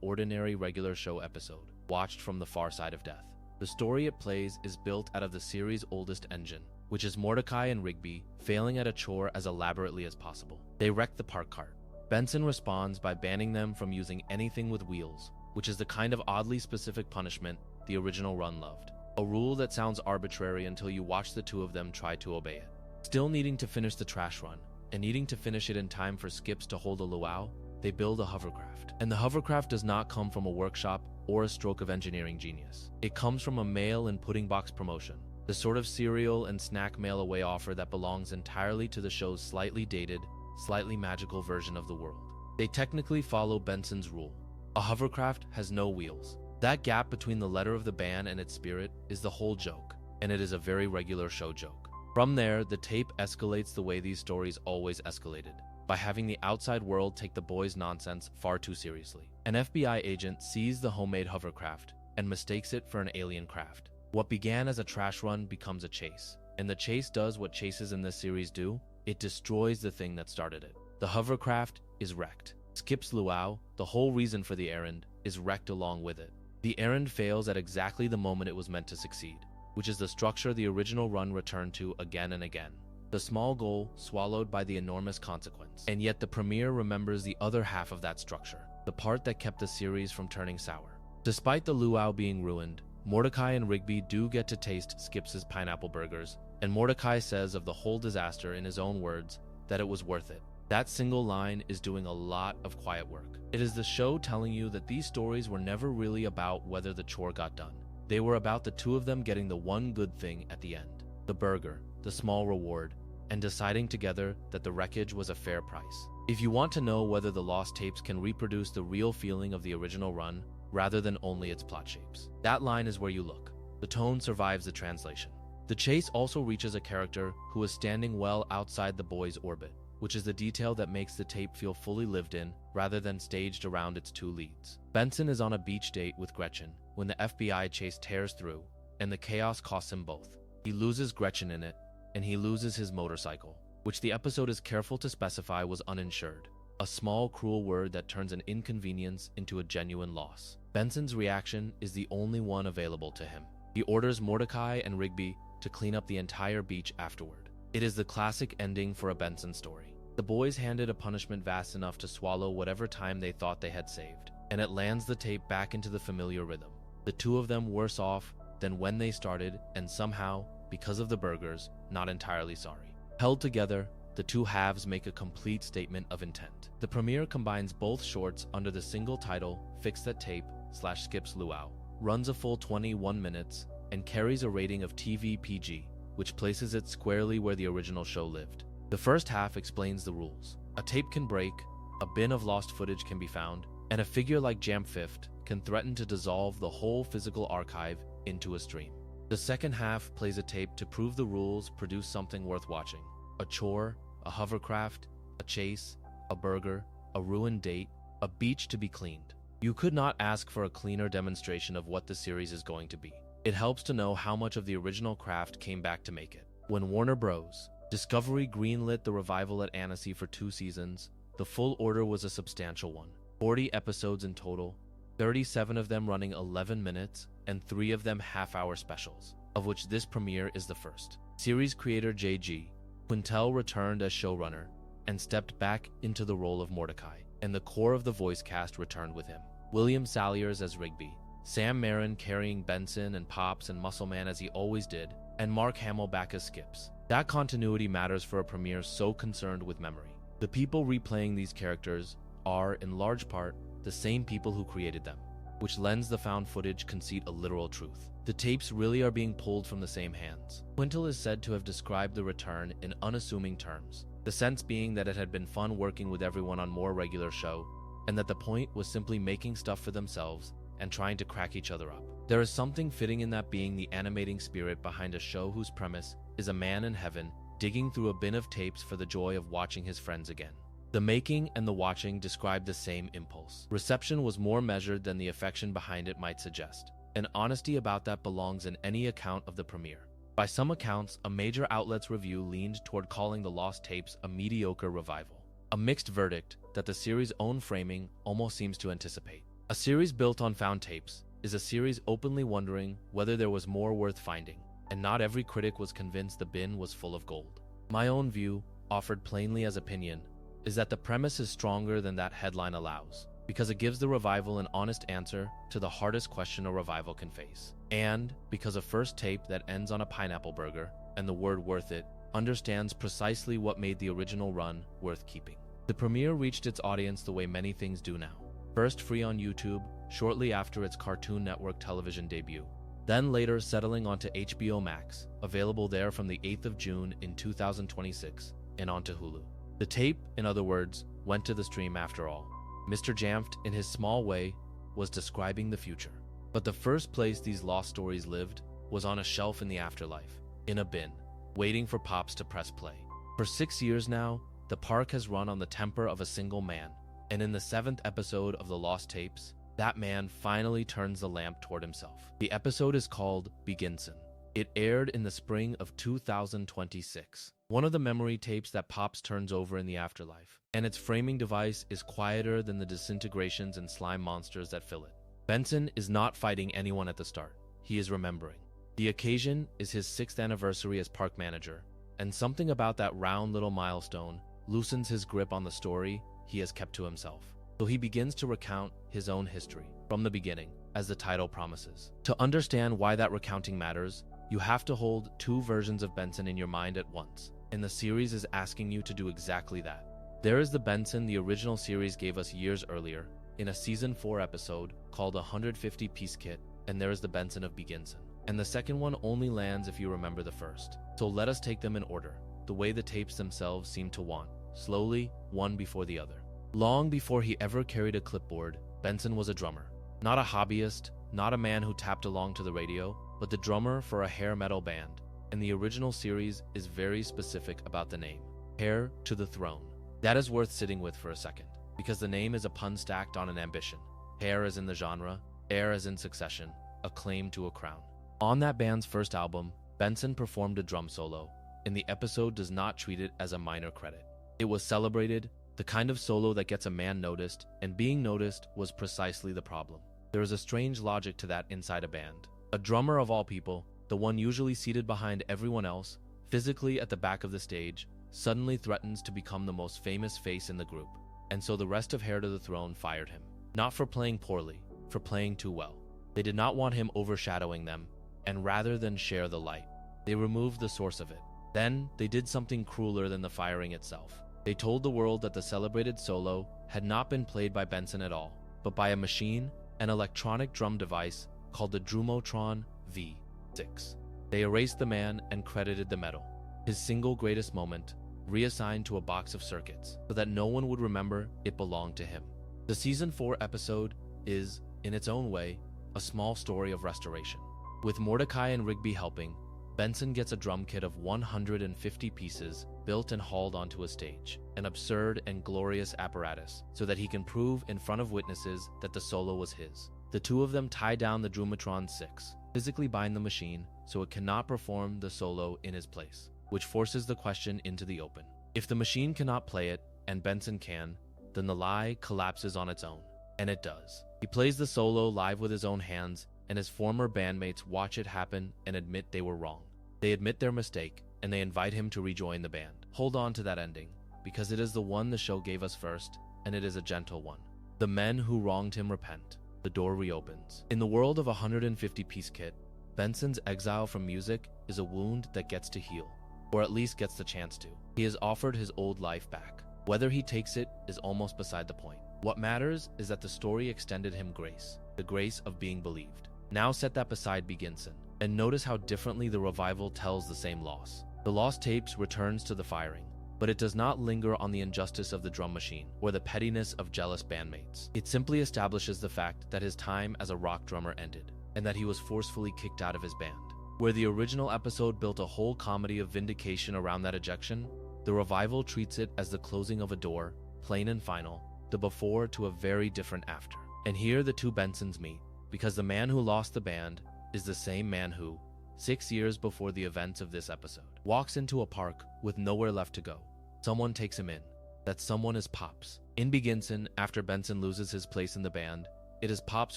ordinary regular show episode, watched from the far side of death. The story it plays is built out of the series' oldest engine, which is Mordecai and Rigby failing at a chore as elaborately as possible. They wreck the park cart. Benson responds by banning them from using anything with wheels, which is the kind of oddly specific punishment the original run loved. A rule that sounds arbitrary until you watch the two of them try to obey it. Still needing to finish the trash run, and needing to finish it in time for Skips to hold a luau, they build a hovercraft. And the hovercraft does not come from a workshop or a stroke of engineering genius. It comes from a mail and pudding box promotion, the sort of cereal and snack mail-away offer that belongs entirely to the show's slightly dated, slightly magical version of the world. They technically follow Benson's rule. A hovercraft has no wheels. That gap between the letter of the band and its spirit is the whole joke, and it is a very regular show joke. From there, the tape escalates the way these stories always escalated, by having the outside world take the boys' nonsense far too seriously. An FBI agent sees the homemade hovercraft and mistakes it for an alien craft. What began as a trash run becomes a chase, and the chase does what chases in this series do. It destroys the thing that started it. The hovercraft is wrecked. Skips' Luau, the whole reason for the errand, is wrecked along with it. The errand fails at exactly the moment it was meant to succeed, which is the structure the original run returned to again and again. The small goal swallowed by the enormous consequence. And yet the premiere remembers the other half of that structure, the part that kept the series from turning sour. Despite the luau being ruined, Mordecai and Rigby do get to taste Skips' pineapple burgers, and Mordecai says of the whole disaster in his own words that it was worth it. That single line is doing a lot of quiet work. It is the show telling you that these stories were never really about whether the chore got done. They were about the two of them getting the one good thing at the end, the burger, the small reward, and deciding together that the wreckage was a fair price. If you want to know whether the Lost Tapes can reproduce the real feeling of the original run, rather than only its plot shapes, that line is where you look. The tone survives the translation. The chase also reaches a character who is standing well outside the boy's orbit, which is the detail that makes the tape feel fully lived in rather than staged around its two leads. Benson is on a beach date with Gretchen when the FBI chase tears through, and the chaos costs him both. He loses Gretchen in it, and he loses his motorcycle, which the episode is careful to specify was uninsured. A small, cruel word that turns an inconvenience into a genuine loss. Benson's reaction is the only one available to him. He orders Mordecai and Rigby to clean up the entire beach afterward. It is the classic ending for a Benson story. The boys handed a punishment vast enough to swallow whatever time they thought they had saved, and it lands the tape back into the familiar rhythm. The two of them worse off than when they started, and somehow, because of the burgers, not entirely sorry. Held together, the two halves make a complete statement of intent. The premiere combines both shorts under the single title Fix That Tape/Skips Luau, runs a full 21 minutes, and carries a rating of TV PG, which places it squarely where the original show lived. The first half explains the rules. A tape can break, a bin of lost footage can be found, and a figure like Jamfift can threaten to dissolve the whole physical archive into a stream. The second half plays a tape to prove the rules produce something worth watching. A chore, a hovercraft, a chase, a burger, a ruined date, a beach to be cleaned. You could not ask for a cleaner demonstration of what the series is going to be. It helps to know how much of the original craft came back to make it. When Warner Bros. Discovery greenlit the revival at Annecy for 2 seasons, the full order was a substantial one. 40 episodes in total, 37 of them running 11 minutes, and 3 of them half-hour specials, of which this premiere is the first. Series creator J.G. Quintel returned as showrunner and stepped back into the role of Mordecai, and the core of the voice cast returned with him. William Salyers as Rigby, Sam Marin carrying Benson and Pops and Muscleman as he always did, and Mark Hamill back as Skips. That continuity matters for a premiere so concerned with memory. The people replaying these characters are, in large part, the same people who created them, which lends the found footage conceit a literal truth. The tapes really are being pulled from the same hands. Quintel is said to have described the return in unassuming terms, the sense being that it had been fun working with everyone on more regular show, and that the point was simply making stuff for themselves and trying to crack each other up. There is something fitting in that being the animating spirit behind a show whose premise is a man in heaven digging through a bin of tapes for the joy of watching his friends again. The making and the watching describe the same impulse. Reception was more measured than the affection behind it might suggest, and honesty about that belongs in any account of the premiere. By some accounts, a major outlet's review leaned toward calling The Lost Tapes a mediocre revival, a mixed verdict that the series' own framing almost seems to anticipate. A series built on found tapes is a series openly wondering whether there was more worth finding, and not every critic was convinced the bin was full of gold. My own view, offered plainly as opinion, is that the premise is stronger than that headline allows, because it gives the revival an honest answer to the hardest question a revival can face. And because a first tape that ends on a pineapple burger, and the word worth it, understands precisely what made the original run worth keeping. The premiere reached its audience the way many things do now. First free on YouTube, shortly after its Cartoon Network television debut. Then later settling onto HBO Max, available there from the 8th of June in 2026, and onto Hulu. The tape, in other words, went to the stream after all. Mr. Jamft, in his small way, was describing the future. But the first place these lost stories lived was on a shelf in the afterlife, in a bin, waiting for Pops to press play. For 6 years now, the park has run on the temper of a single man, and in the 7th episode of The Lost Tapes, that man finally turns the lamp toward himself. The episode is called Beginson. It aired in the spring of 2026. One of the memory tapes that Pops turns over in the afterlife, and its framing device is quieter than the disintegrations and slime monsters that fill it. Benson is not fighting anyone at the start. He is remembering. The occasion is his 6th anniversary as park manager, and something about that round little milestone loosens his grip on the story he has kept to himself. So he begins to recount his own history from the beginning, as the title promises. To understand why that recounting matters, you have to hold 2 versions of Benson in your mind at once, and the series is asking you to do exactly that. There is the Benson the original series gave us years earlier, in a season 4 episode called 150 Piece Kit, and there is the Benson of Beginson. And the second one only lands if you remember the first. So let us take them in order, the way the tapes themselves seem to want, slowly, one before the other. Long before he ever carried a clipboard, Benson was a drummer. Not a hobbyist, not a man who tapped along to the radio, but the drummer for a hair metal band, and the original series is very specific about the name, Heir to the Throne. That is worth sitting with for a second, because the name is a pun stacked on an ambition. Heir as in the genre, heir as in succession, a claim to a crown. On that band's first album, Benson performed a drum solo, and the episode does not treat it as a minor credit. It was celebrated, the kind of solo that gets a man noticed, and being noticed was precisely the problem. There is a strange logic to that inside a band. A drummer of all people, the one usually seated behind everyone else, physically at the back of the stage, suddenly threatens to become the most famous face in the group. And so the rest of Heir to the Throne fired him. Not for playing poorly, for playing too well. They did not want him overshadowing them, and rather than share the light, they removed the source of it. Then, they did something crueler than the firing itself. They told the world that the celebrated solo had not been played by Benson at all, but by a machine, an electronic drum device called the Drumotron V6. They erased the man and credited the medal, his single greatest moment, reassigned to a box of circuits, so that no one would remember it belonged to him. The Season 4 episode is, in its own way, a small story of restoration. With Mordecai and Rigby helping, Benson gets a drum kit of 150 pieces built and hauled onto a stage, an absurd and glorious apparatus, so that he can prove in front of witnesses that the solo was his. The two of them tie down the Drumotron 6, physically bind the machine so it cannot perform the solo in his place, which forces the question into the open. If the machine cannot play it, and Benson can, then the lie collapses on its own. And it does. He plays the solo live with his own hands, and his former bandmates watch it happen and admit they were wrong. They admit their mistake, and they invite him to rejoin the band. Hold on to that ending, because it is the one the show gave us first, and it is a gentle one. The men who wronged him repent. The door reopens. In the world of a 150-piece kit, Benson's exile from music is a wound that gets to heal, or at least gets the chance to. He is offered his old life back. Whether he takes it is almost beside the point. What matters is that the story extended him grace, the grace of being believed. Now set that beside Beginson, and notice how differently the revival tells the same loss. The lost tapes returns to the firing, but it does not linger on the injustice of the drum machine or the pettiness of jealous bandmates. It simply establishes the fact that his time as a rock drummer ended, and that he was forcefully kicked out of his band. Where the original episode built a whole comedy of vindication around that ejection, the revival treats it as the closing of a door, plain and final, the before to a very different after. And here the two Bensons meet, because the man who lost the band is the same man who, 6 years before the events of this episode, walks into a park with nowhere left to go. Someone takes him in. That someone is Pops. In Beginson, after Benson loses his place in the band, it is Pops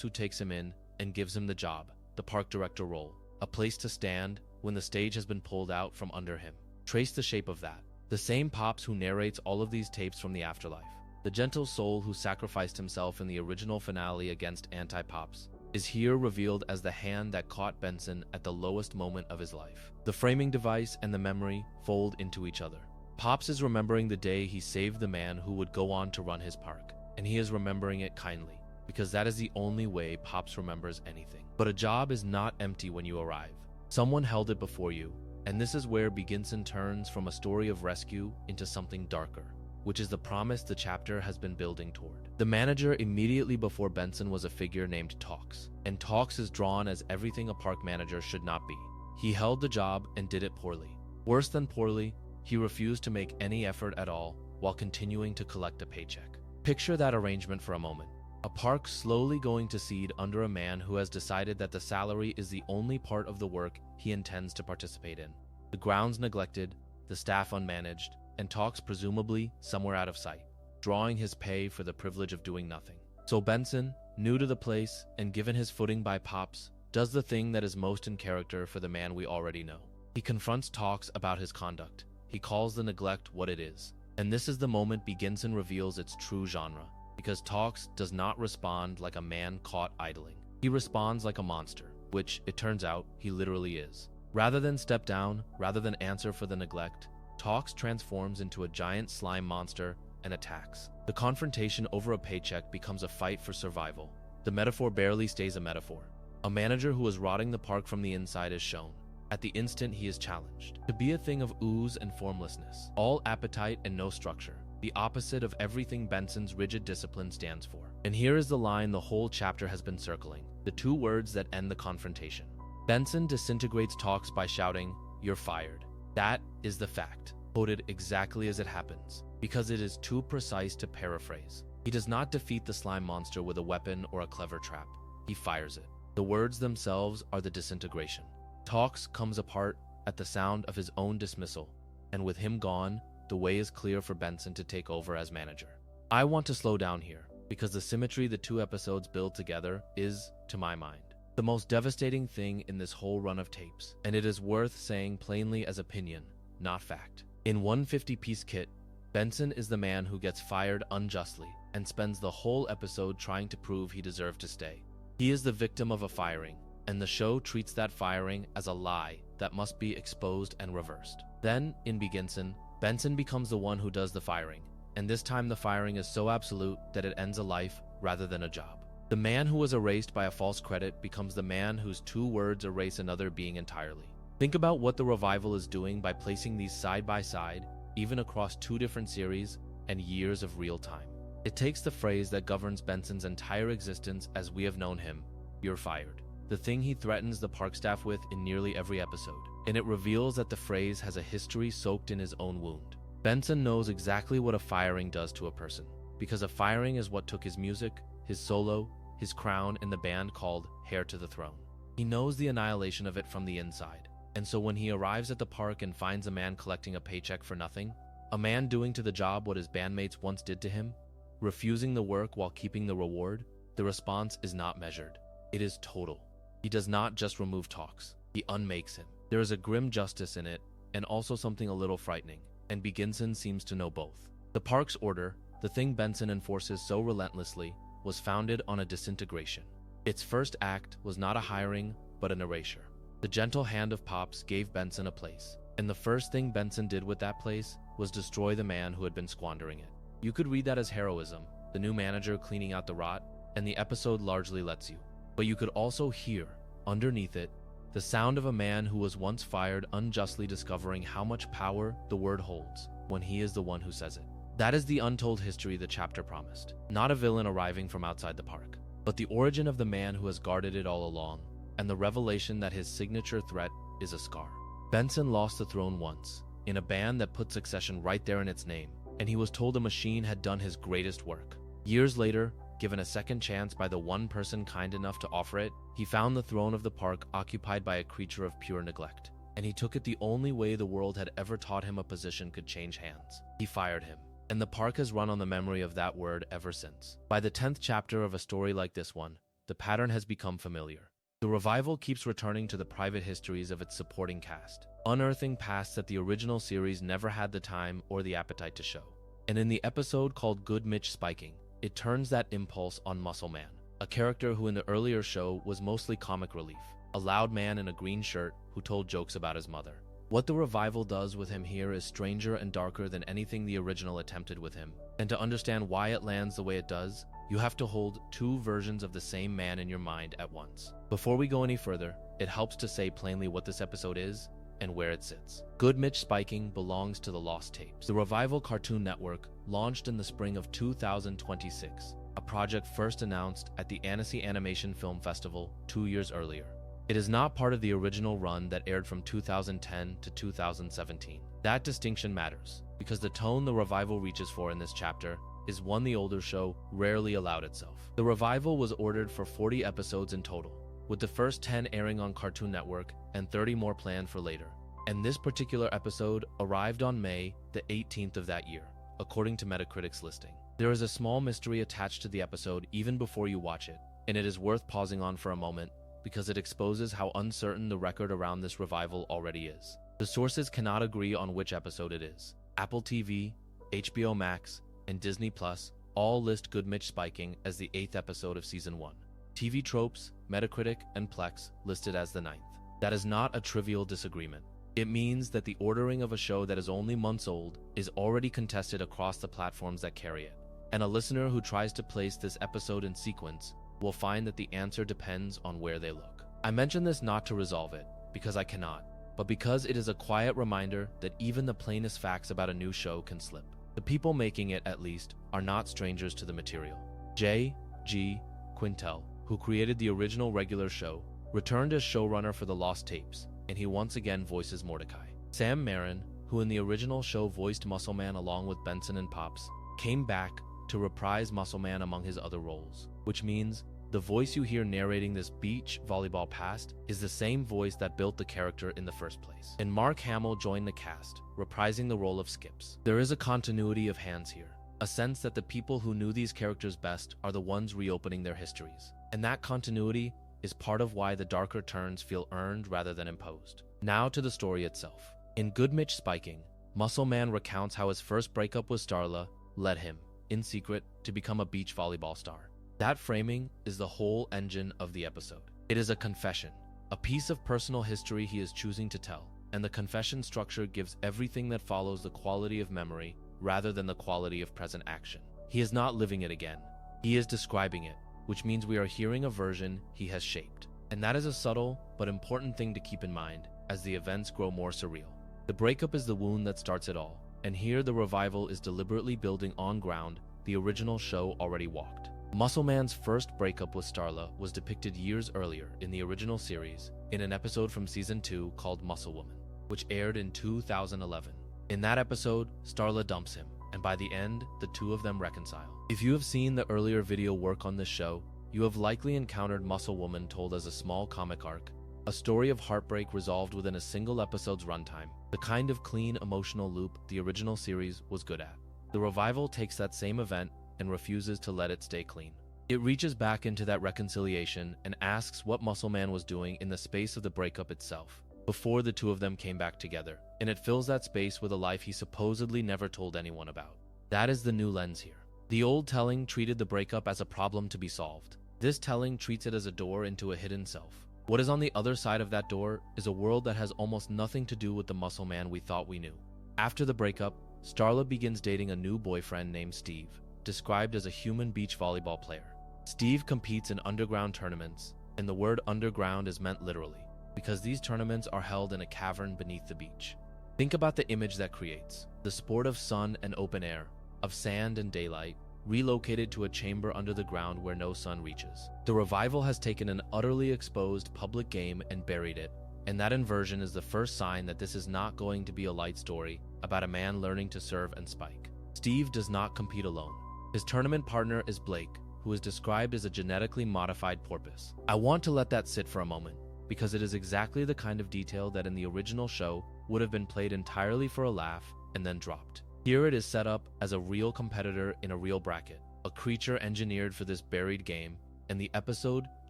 who takes him in and gives him the job, the park director role, a place to stand when the stage has been pulled out from under him. Trace the shape of that. The same Pops who narrates all of these tapes from the afterlife, the gentle soul who sacrificed himself in the original finale against Anti-Pops, is here revealed as the hand that caught Benson at the lowest moment of his life. The framing device and the memory fold into each other. Pops is remembering the day he saved the man who would go on to run his park, and he is remembering it kindly, because that is the only way Pops remembers anything. But a job is not empty when you arrive. Someone held it before you, and this is where Beginson turns from a story of rescue into something darker, which is the promise the chapter has been building toward. The manager immediately before Benson was a figure named Talks, and Talks is drawn as everything a park manager should not be. He held the job and did it poorly. Worse than poorly, he refused to make any effort at all while continuing to collect a paycheck. Picture that arrangement for a moment. A park slowly going to seed under a man who has decided that the salary is the only part of the work he intends to participate in. The grounds neglected, the staff unmanaged, and Talks presumably somewhere out of sight, drawing his pay for the privilege of doing nothing. So Benson, new to the place and given his footing by Pops, does the thing that is most in character for the man we already know. He confronts Talks about his conduct. He calls the neglect what it is. And this is the moment Beginson reveals its true genre, because Talks does not respond like a man caught idling. He responds like a monster, which, it turns out, he literally is. Rather than step down, rather than answer for the neglect, Talks transforms into a giant slime monster and attacks. The confrontation over a paycheck becomes a fight for survival. The metaphor barely stays a metaphor. A manager who is rotting the park from the inside is shown. At the instant he is challenged to be a thing of ooze and formlessness, all appetite and no structure, the opposite of everything Benson's rigid discipline stands for. And here is the line the whole chapter has been circling, the two words that end the confrontation. Benson disintegrates Talks by shouting, you're fired. That is the fact, quoted exactly as it happens, because it is too precise to paraphrase. He does not defeat the slime monster with a weapon or a clever trap. He fires it. The words themselves are the disintegration. Talks comes apart at the sound of his own dismissal, and with him gone, the way is clear for Benson to take over as manager. I want to slow down here, because the symmetry the two episodes build together is, to my mind, the most devastating thing in this whole run of tapes, and it is worth saying plainly as opinion, not fact. In one 50-piece kit, Benson is the man who gets fired unjustly and spends the whole episode trying to prove he deserved to stay. He is the victim of a firing, and the show treats that firing as a lie that must be exposed and reversed. Then, in Beginson, Benson becomes the one who does the firing, and this time the firing is so absolute that it ends a life rather than a job. The man who was erased by a false credit becomes the man whose two words erase another being entirely. Think about what the revival is doing by placing these side by side, even across two different series and years of real time. It takes the phrase that governs Benson's entire existence as we have known him, "You're fired," the thing he threatens the park staff with in nearly every episode, and it reveals that the phrase has a history soaked in his own wound. Benson knows exactly what a firing does to a person, because a firing is what took his music, his solo, his crown in the band called Heir to the Throne. He knows the annihilation of it from the inside, and so when he arrives at the park and finds a man collecting a paycheck for nothing, a man doing to the job what his bandmates once did to him, refusing the work while keeping the reward, the response is not measured. It is total. He does not just remove Talks, he unmakes him. There is a grim justice in it, and also something a little frightening, and Beginson seems to know both. The park's order, the thing Benson enforces so relentlessly, was founded on a disintegration. Its first act was not a hiring, but an erasure. The gentle hand of Pops gave Benson a place, and the first thing Benson did with that place was destroy the man who had been squandering it. You could read that as heroism, the new manager cleaning out the rot, and the episode largely lets you. But you could also hear, underneath it, the sound of a man who was once fired unjustly discovering how much power the word holds when he is the one who says it. That is the untold history the chapter promised. Not a villain arriving from outside the park, but the origin of the man who has guarded it all along, and the revelation that his signature threat is a scar. Benson lost the throne once, in a band that put succession right there in its name, and he was told a machine had done his greatest work. Years later, given a second chance by the one person kind enough to offer it, he found the throne of the park occupied by a creature of pure neglect, and he took it the only way the world had ever taught him a position could change hands. He fired him, and the park has run on the memory of that word ever since. By the 10th chapter of a story like this one, the pattern has become familiar. The revival keeps returning to the private histories of its supporting cast, unearthing pasts that the original series never had the time or the appetite to show. And in the episode called Good Mitch Spiking, it turns that impulse on Muscle Man, a character who in the earlier show was mostly comic relief, a loud man in a green shirt who told jokes about his mother. What the revival does with him here is stranger and darker than anything the original attempted with him, and to understand why it lands the way it does, you have to hold two versions of the same man in your mind at once. Before we go any further, it helps to say plainly what this episode is and where it sits. Good Mitch Spiking belongs to the Lost Tapes, the Revival Cartoon Network, launched in the spring of 2026, a project first announced at the Annecy Animation Film Festival 2 years earlier. It is not part of the original run that aired from 2010 to 2017. That distinction matters, because the tone the revival reaches for in this chapter is one the older show rarely allowed itself. The revival was ordered for 40 episodes in total, with the first 10 airing on Cartoon Network and 30 more planned for later. And this particular episode arrived on May the 18th of that year, according to Metacritic's listing. There is a small mystery attached to the episode even before you watch it, and it is worth pausing on for a moment because it exposes how uncertain the record around this revival already is. The sources cannot agree on which episode it is. Apple TV, HBO Max, and Disney Plus all list Good Mitch Spiking as the 8th episode of Season 1. TV Tropes, Metacritic, and Plex listed as the 9th. That is not a trivial disagreement. It means that the ordering of a show that is only months old is already contested across the platforms that carry it. And a listener who tries to place this episode in sequence will find that the answer depends on where they look. I mention this not to resolve it, because I cannot, but because it is a quiet reminder that even the plainest facts about a new show can slip. The people making it, at least, are not strangers to the material. J.G. Quintel, who created the original regular show, returned as showrunner for The Lost Tapes, and he once again voices Mordecai. Sam Marin, who in the original show voiced Muscle Man along with Benson and Pops, came back to reprise Muscle Man among his other roles, which means the voice you hear narrating this beach volleyball past is the same voice that built the character in the first place. And Mark Hamill joined the cast, reprising the role of Skips. There is a continuity of hands here, a sense that the people who knew these characters best are the ones reopening their histories. And that continuity is part of why the darker turns feel earned rather than imposed. Now to the story itself. In Good Mitch Spiking, Muscle Man recounts how his first breakup with Starla led him, in secret, to become a beach volleyball star. That framing is the whole engine of the episode. It is a confession, a piece of personal history he is choosing to tell, and the confession structure gives everything that follows the quality of memory rather than the quality of present action. He is not living it again. He is describing it, which means we are hearing a version he has shaped. And that is a subtle but important thing to keep in mind as the events grow more surreal. The breakup is the wound that starts it all, and here the revival is deliberately building on ground the original show already walked. Muscle Man's first breakup with Starla was depicted years earlier in the original series in an episode from Season 2 called Muscle Woman, which aired in 2011. In that episode, Starla dumps him, and by the end, the two of them reconcile. If you have seen the earlier video work on this show, you have likely encountered Muscle Woman told as a small comic arc, a story of heartbreak resolved within a single episode's runtime, the kind of clean emotional loop the original series was good at. The revival takes that same event and refuses to let it stay clean. It reaches back into that reconciliation and asks what Muscle Man was doing in the space of the breakup itself, before the two of them came back together, and it fills that space with a life he supposedly never told anyone about. That is the new lens here. The old telling treated the breakup as a problem to be solved. This telling treats it as a door into a hidden self. What is on the other side of that door is a world that has almost nothing to do with the Muscle Man we thought we knew. After the breakup, Starla begins dating a new boyfriend named Steve, described as a human beach volleyball player. Steve competes in underground tournaments, and the word underground is meant literally, because these tournaments are held in a cavern beneath the beach. Think about the image that creates, the sport of sun and open air, of sand and daylight, relocated to a chamber under the ground where no sun reaches. The revival has taken an utterly exposed public game and buried it, and that inversion is the first sign that this is not going to be a light story about a man learning to serve and spike. Steve does not compete alone. His tournament partner is Blake, who is described as a genetically modified porpoise. I want to let that sit for a moment, because it is exactly the kind of detail that in the original show would have been played entirely for a laugh and then dropped. Here it is set up as a real competitor in a real bracket, a creature engineered for this buried game, and the episode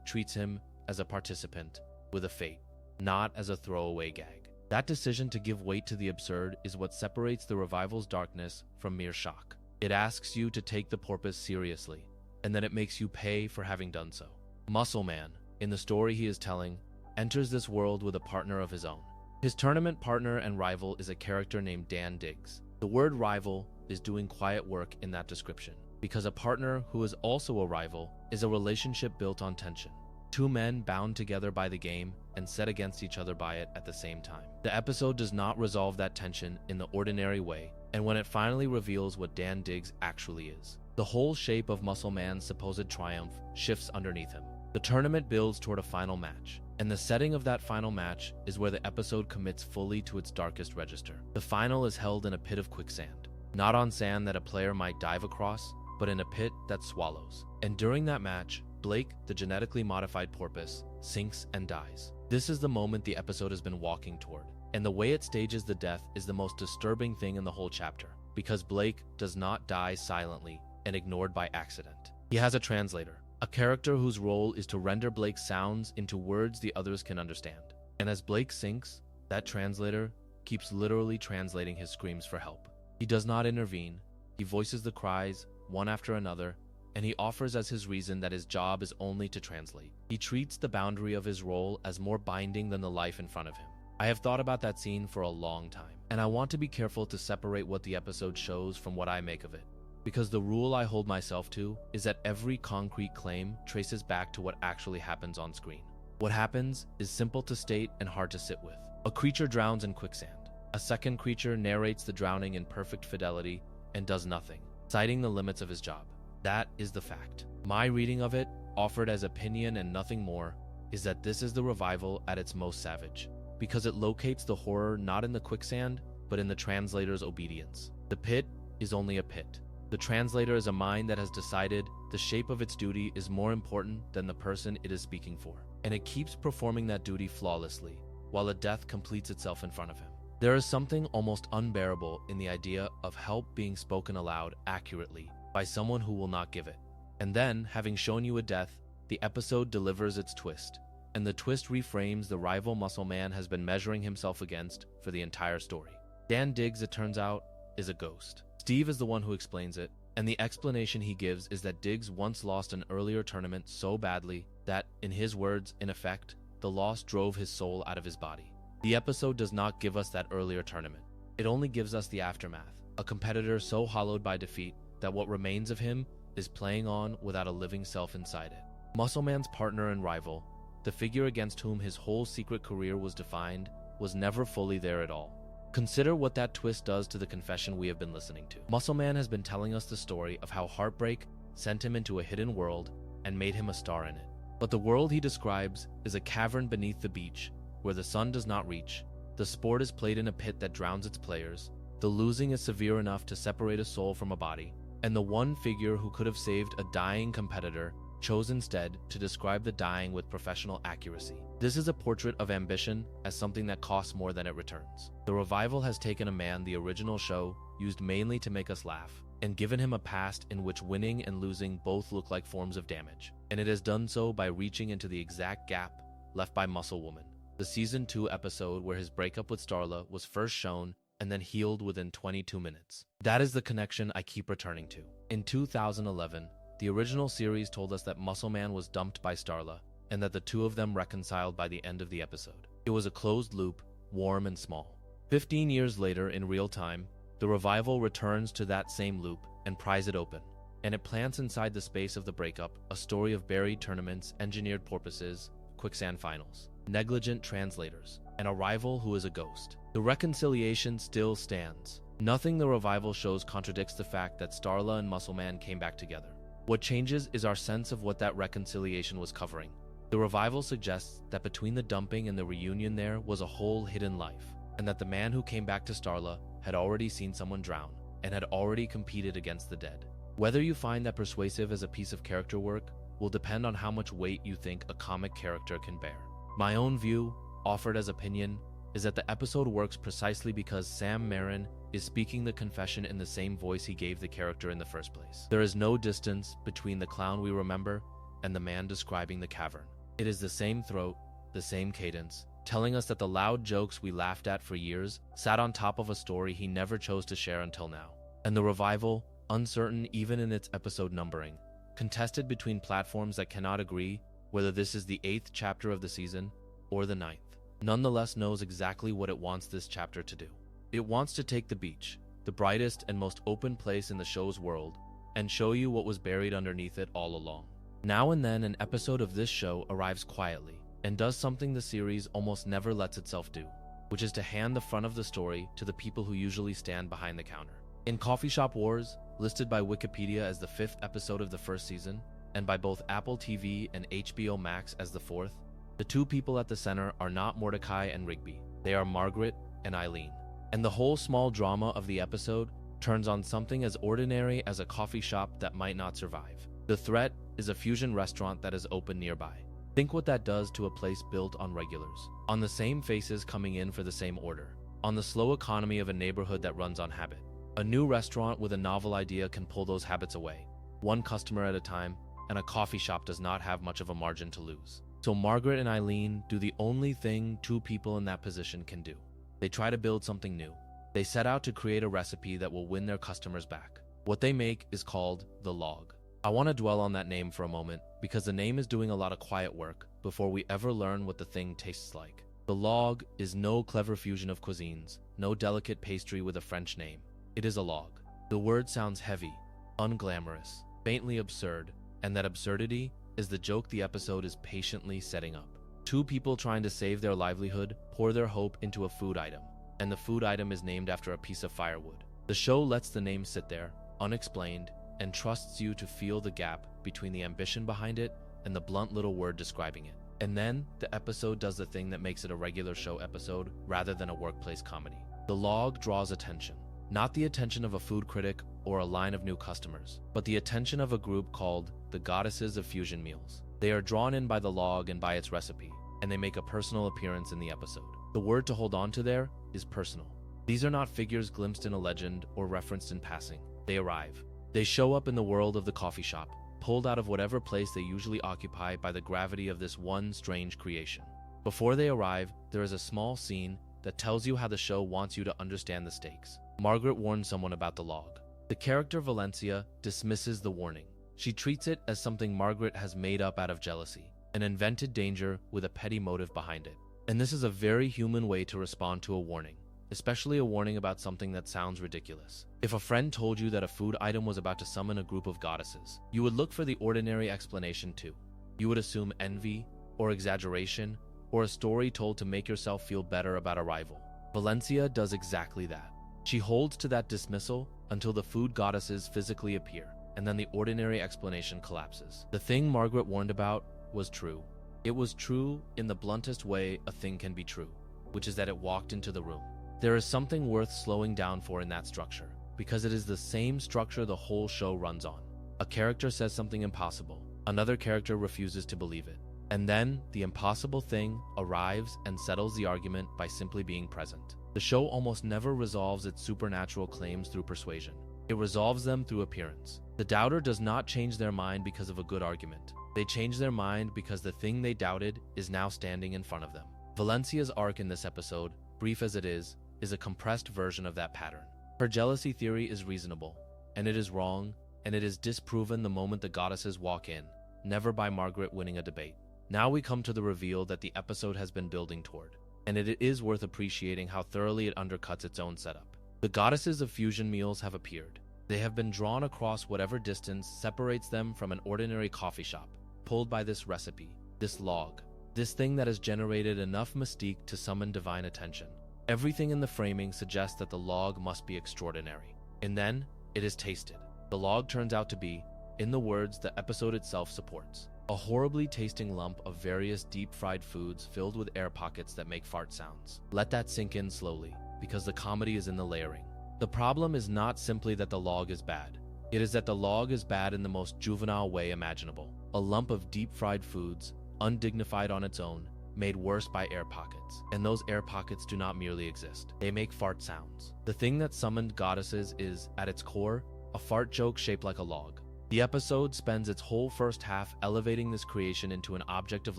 treats him as a participant with a fate, not as a throwaway gag. That decision to give weight to the absurd is what separates the revival's darkness from mere shock. It asks you to take the porpoise seriously, and then it makes you pay for having done so. Muscle Man, in the story he is telling, enters this world with a partner of his own. His tournament partner and rival is a character named Dan Diggs. The word rival is doing quiet work in that description, because a partner who is also a rival is a relationship built on tension. Two men bound together by the game and set against each other by it at the same time. The episode does not resolve that tension in the ordinary way, and when it finally reveals what Dan Diggs actually is, the whole shape of Muscle Man's supposed triumph shifts underneath him. The tournament builds toward a final match, and the setting of that final match is where the episode commits fully to its darkest register. The final is held in a pit of quicksand, not on sand that a player might dive across, but in a pit that swallows. And during that match, Blake, the genetically modified porpoise, sinks and dies. This is the moment the episode has been walking toward, and the way it stages the death is the most disturbing thing in the whole chapter, because Blake does not die silently and ignored by accident. He has a translator, a character whose role is to render Blake's sounds into words the others can understand. And as Blake sinks, that translator keeps literally translating his screams for help. He does not intervene. He voices the cries, one after another, and he offers as his reason that his job is only to translate. He treats the boundary of his role as more binding than the life in front of him. I have thought about that scene for a long time, and I want to be careful to separate what the episode shows from what I make of it. Because the rule I hold myself to is that every concrete claim traces back to what actually happens on screen. What happens is simple to state and hard to sit with. A creature drowns in quicksand. A second creature narrates the drowning in perfect fidelity and does nothing, citing the limits of his job. That is the fact. My reading of it, offered as opinion and nothing more, is that this is the revival at its most savage. because it locates the horror not in the quicksand, but in the translator's obedience. The pit is only a pit. The translator is a mind that has decided the shape of its duty is more important than the person it is speaking for, and it keeps performing that duty flawlessly, while a death completes itself in front of him. There is something almost unbearable in the idea of help being spoken aloud accurately by someone who will not give it. And then, having shown you a death, the episode delivers its twist, and the twist reframes the rival muscle man has been measuring himself against for the entire story. Dan Diggs, it turns out, is a ghost. Steve is the one who explains it, and the explanation he gives is that Diggs once lost an earlier tournament so badly that, in his words, in effect, the loss drove his soul out of his body. The episode does not give us that earlier tournament. It only gives us the aftermath, a competitor so hollowed by defeat that what remains of him is playing on without a living self inside it. Muscle Man's partner and rival, the figure against whom his whole secret career was defined, was never fully there at all. Consider what that twist does to the confession we have been listening to. Muscle Man has been telling us the story of how heartbreak sent him into a hidden world and made him a star in it. But the world he describes is a cavern beneath the beach, where the sun does not reach, the sport is played in a pit that drowns its players, the losing is severe enough to separate a soul from a body, and the one figure who could have saved a dying competitor chose instead to describe the dying with professional accuracy. This is a portrait of ambition as something that costs more than it returns. The revival has taken a man the original show used mainly to make us laugh, and given him a past in which winning and losing both look like forms of damage. And it has done so by reaching into the exact gap left by Muscle Woman, the Season 2 episode where his breakup with Starla was first shown and then healed within 22 minutes. That is the connection I keep returning to. In 2011, the original series told us that Muscle Man was dumped by Starla, and that the two of them reconciled by the end of the episode. It was a closed loop, warm and small. 15 years later, in real time, the revival returns to that same loop and pries it open, and it plants inside the space of the breakup a story of buried tournaments, engineered porpoises, quicksand finals, negligent translators, and a rival who is a ghost. The reconciliation still stands. Nothing the revival shows contradicts the fact that Starla and Muscle Man came back together. What changes is our sense of what that reconciliation was covering. The revival suggests that between the dumping and the reunion there was a whole hidden life, and that the man who came back to Starla had already seen someone drown, and had already competed against the dead. Whether you find that persuasive as a piece of character work will depend on how much weight you think a comic character can bear. My own view, offered as opinion, is that the episode works precisely because Sam Marin is speaking the confession in the same voice he gave the character in the first place. There is no distance between the clown we remember and the man describing the cavern. It is the same throat, the same cadence, telling us that the loud jokes we laughed at for years sat on top of a story he never chose to share until now. And the revival, uncertain even in its episode numbering, contested between platforms that cannot agree whether this is the 8th chapter of the season or the 9th, nonetheless knows exactly what it wants this chapter to do. It wants to take the beach, the brightest and most open place in the show's world, and show you what was buried underneath it all along. Now and then, an episode of this show arrives quietly and does something the series almost never lets itself do, which is to hand the front of the story to the people who usually stand behind the counter. In Coffee Shop Wars, listed by Wikipedia as the 5th episode of the first season, and by both Apple TV and HBO Max as the 4th, the two people at the center are not Mordecai and Rigby. They are Margaret and Eileen. And the whole small drama of the episode turns on something as ordinary as a coffee shop that might not survive. The threat is a fusion restaurant that is open nearby. Think what that does to a place built on regulars, on the same faces coming in for the same order, on the slow economy of a neighborhood that runs on habit. A new restaurant with a novel idea can pull those habits away, one customer at a time, and a coffee shop does not have much of a margin to lose. So Margaret and Eileen do the only thing two people in that position can do. They try to build something new. They set out to create a recipe that will win their customers back. What they make is called The Log. I want to dwell on that name for a moment because the name is doing a lot of quiet work before we ever learn what the thing tastes like. The Log is no clever fusion of cuisines, no delicate pastry with a French name. It is a log. The word sounds heavy, unglamorous, faintly absurd, and that absurdity is the joke the episode is patiently setting up. Two people trying to save their livelihood pour their hope into a food item, and the food item is named after a piece of firewood. The show lets the name sit there, unexplained, and trusts you to feel the gap between the ambition behind it and the blunt little word describing it. And then, the episode does the thing that makes it a regular show episode rather than a workplace comedy. The log draws attention. Not the attention of a food critic or a line of new customers, but the attention of a group called the Goddesses of Fusion Meals. They are drawn in by the log and by its recipe, and they make a personal appearance in the episode. The word to hold on to there is personal. These are not figures glimpsed in a legend or referenced in passing. They arrive. They show up in the world of the coffee shop, pulled out of whatever place they usually occupy by the gravity of this one strange creation. Before they arrive, there is a small scene that tells you how the show wants you to understand the stakes. Margaret warns someone about the log. The character Valencia dismisses the warning. She treats it as something Margaret has made up out of jealousy, an invented danger with a petty motive behind it. And this is a very human way to respond to a warning, especially a warning about something that sounds ridiculous. If a friend told you that a food item was about to summon a group of goddesses, you would look for the ordinary explanation too. You would assume envy, or exaggeration, or a story told to make yourself feel better about a rival. Valencia does exactly that. She holds to that dismissal until the food goddesses physically appear, and then the ordinary explanation collapses. The thing Margaret warned about was true. It was true in the bluntest way a thing can be true, which is that it walked into the room. There is something worth slowing down for in that structure, because it is the same structure the whole show runs on. A character says something impossible, another character refuses to believe it, and then the impossible thing arrives and settles the argument by simply being present. The show almost never resolves its supernatural claims through persuasion. It resolves them through appearance. The doubter does not change their mind because of a good argument. They change their mind because the thing they doubted is now standing in front of them. Valencia's arc in this episode, brief as it is a compressed version of that pattern. Her jealousy theory is reasonable, and it is wrong, and it is disproven the moment the goddesses walk in, never by Margaret winning a debate. Now we come to the reveal that the episode has been building toward, and it is worth appreciating how thoroughly it undercuts its own setup. The goddesses of fusion meals have appeared. They have been drawn across whatever distance separates them from an ordinary coffee shop, pulled by this recipe, this log, this thing that has generated enough mystique to summon divine attention. Everything in the framing suggests that the log must be extraordinary. And then, it is tasted. The log turns out to be, in the words the episode itself supports, a horribly tasting lump of various deep-fried foods filled with air pockets that make fart sounds. Let that sink in slowly, because the comedy is in the layering. The problem is not simply that the log is bad. It is that the log is bad in the most juvenile way imaginable. A lump of deep-fried foods, undignified on its own, made worse by air pockets. And those air pockets do not merely exist. They make fart sounds. The thing that summoned goddesses is, at its core, a fart joke shaped like a log. The episode spends its whole first half elevating this creation into an object of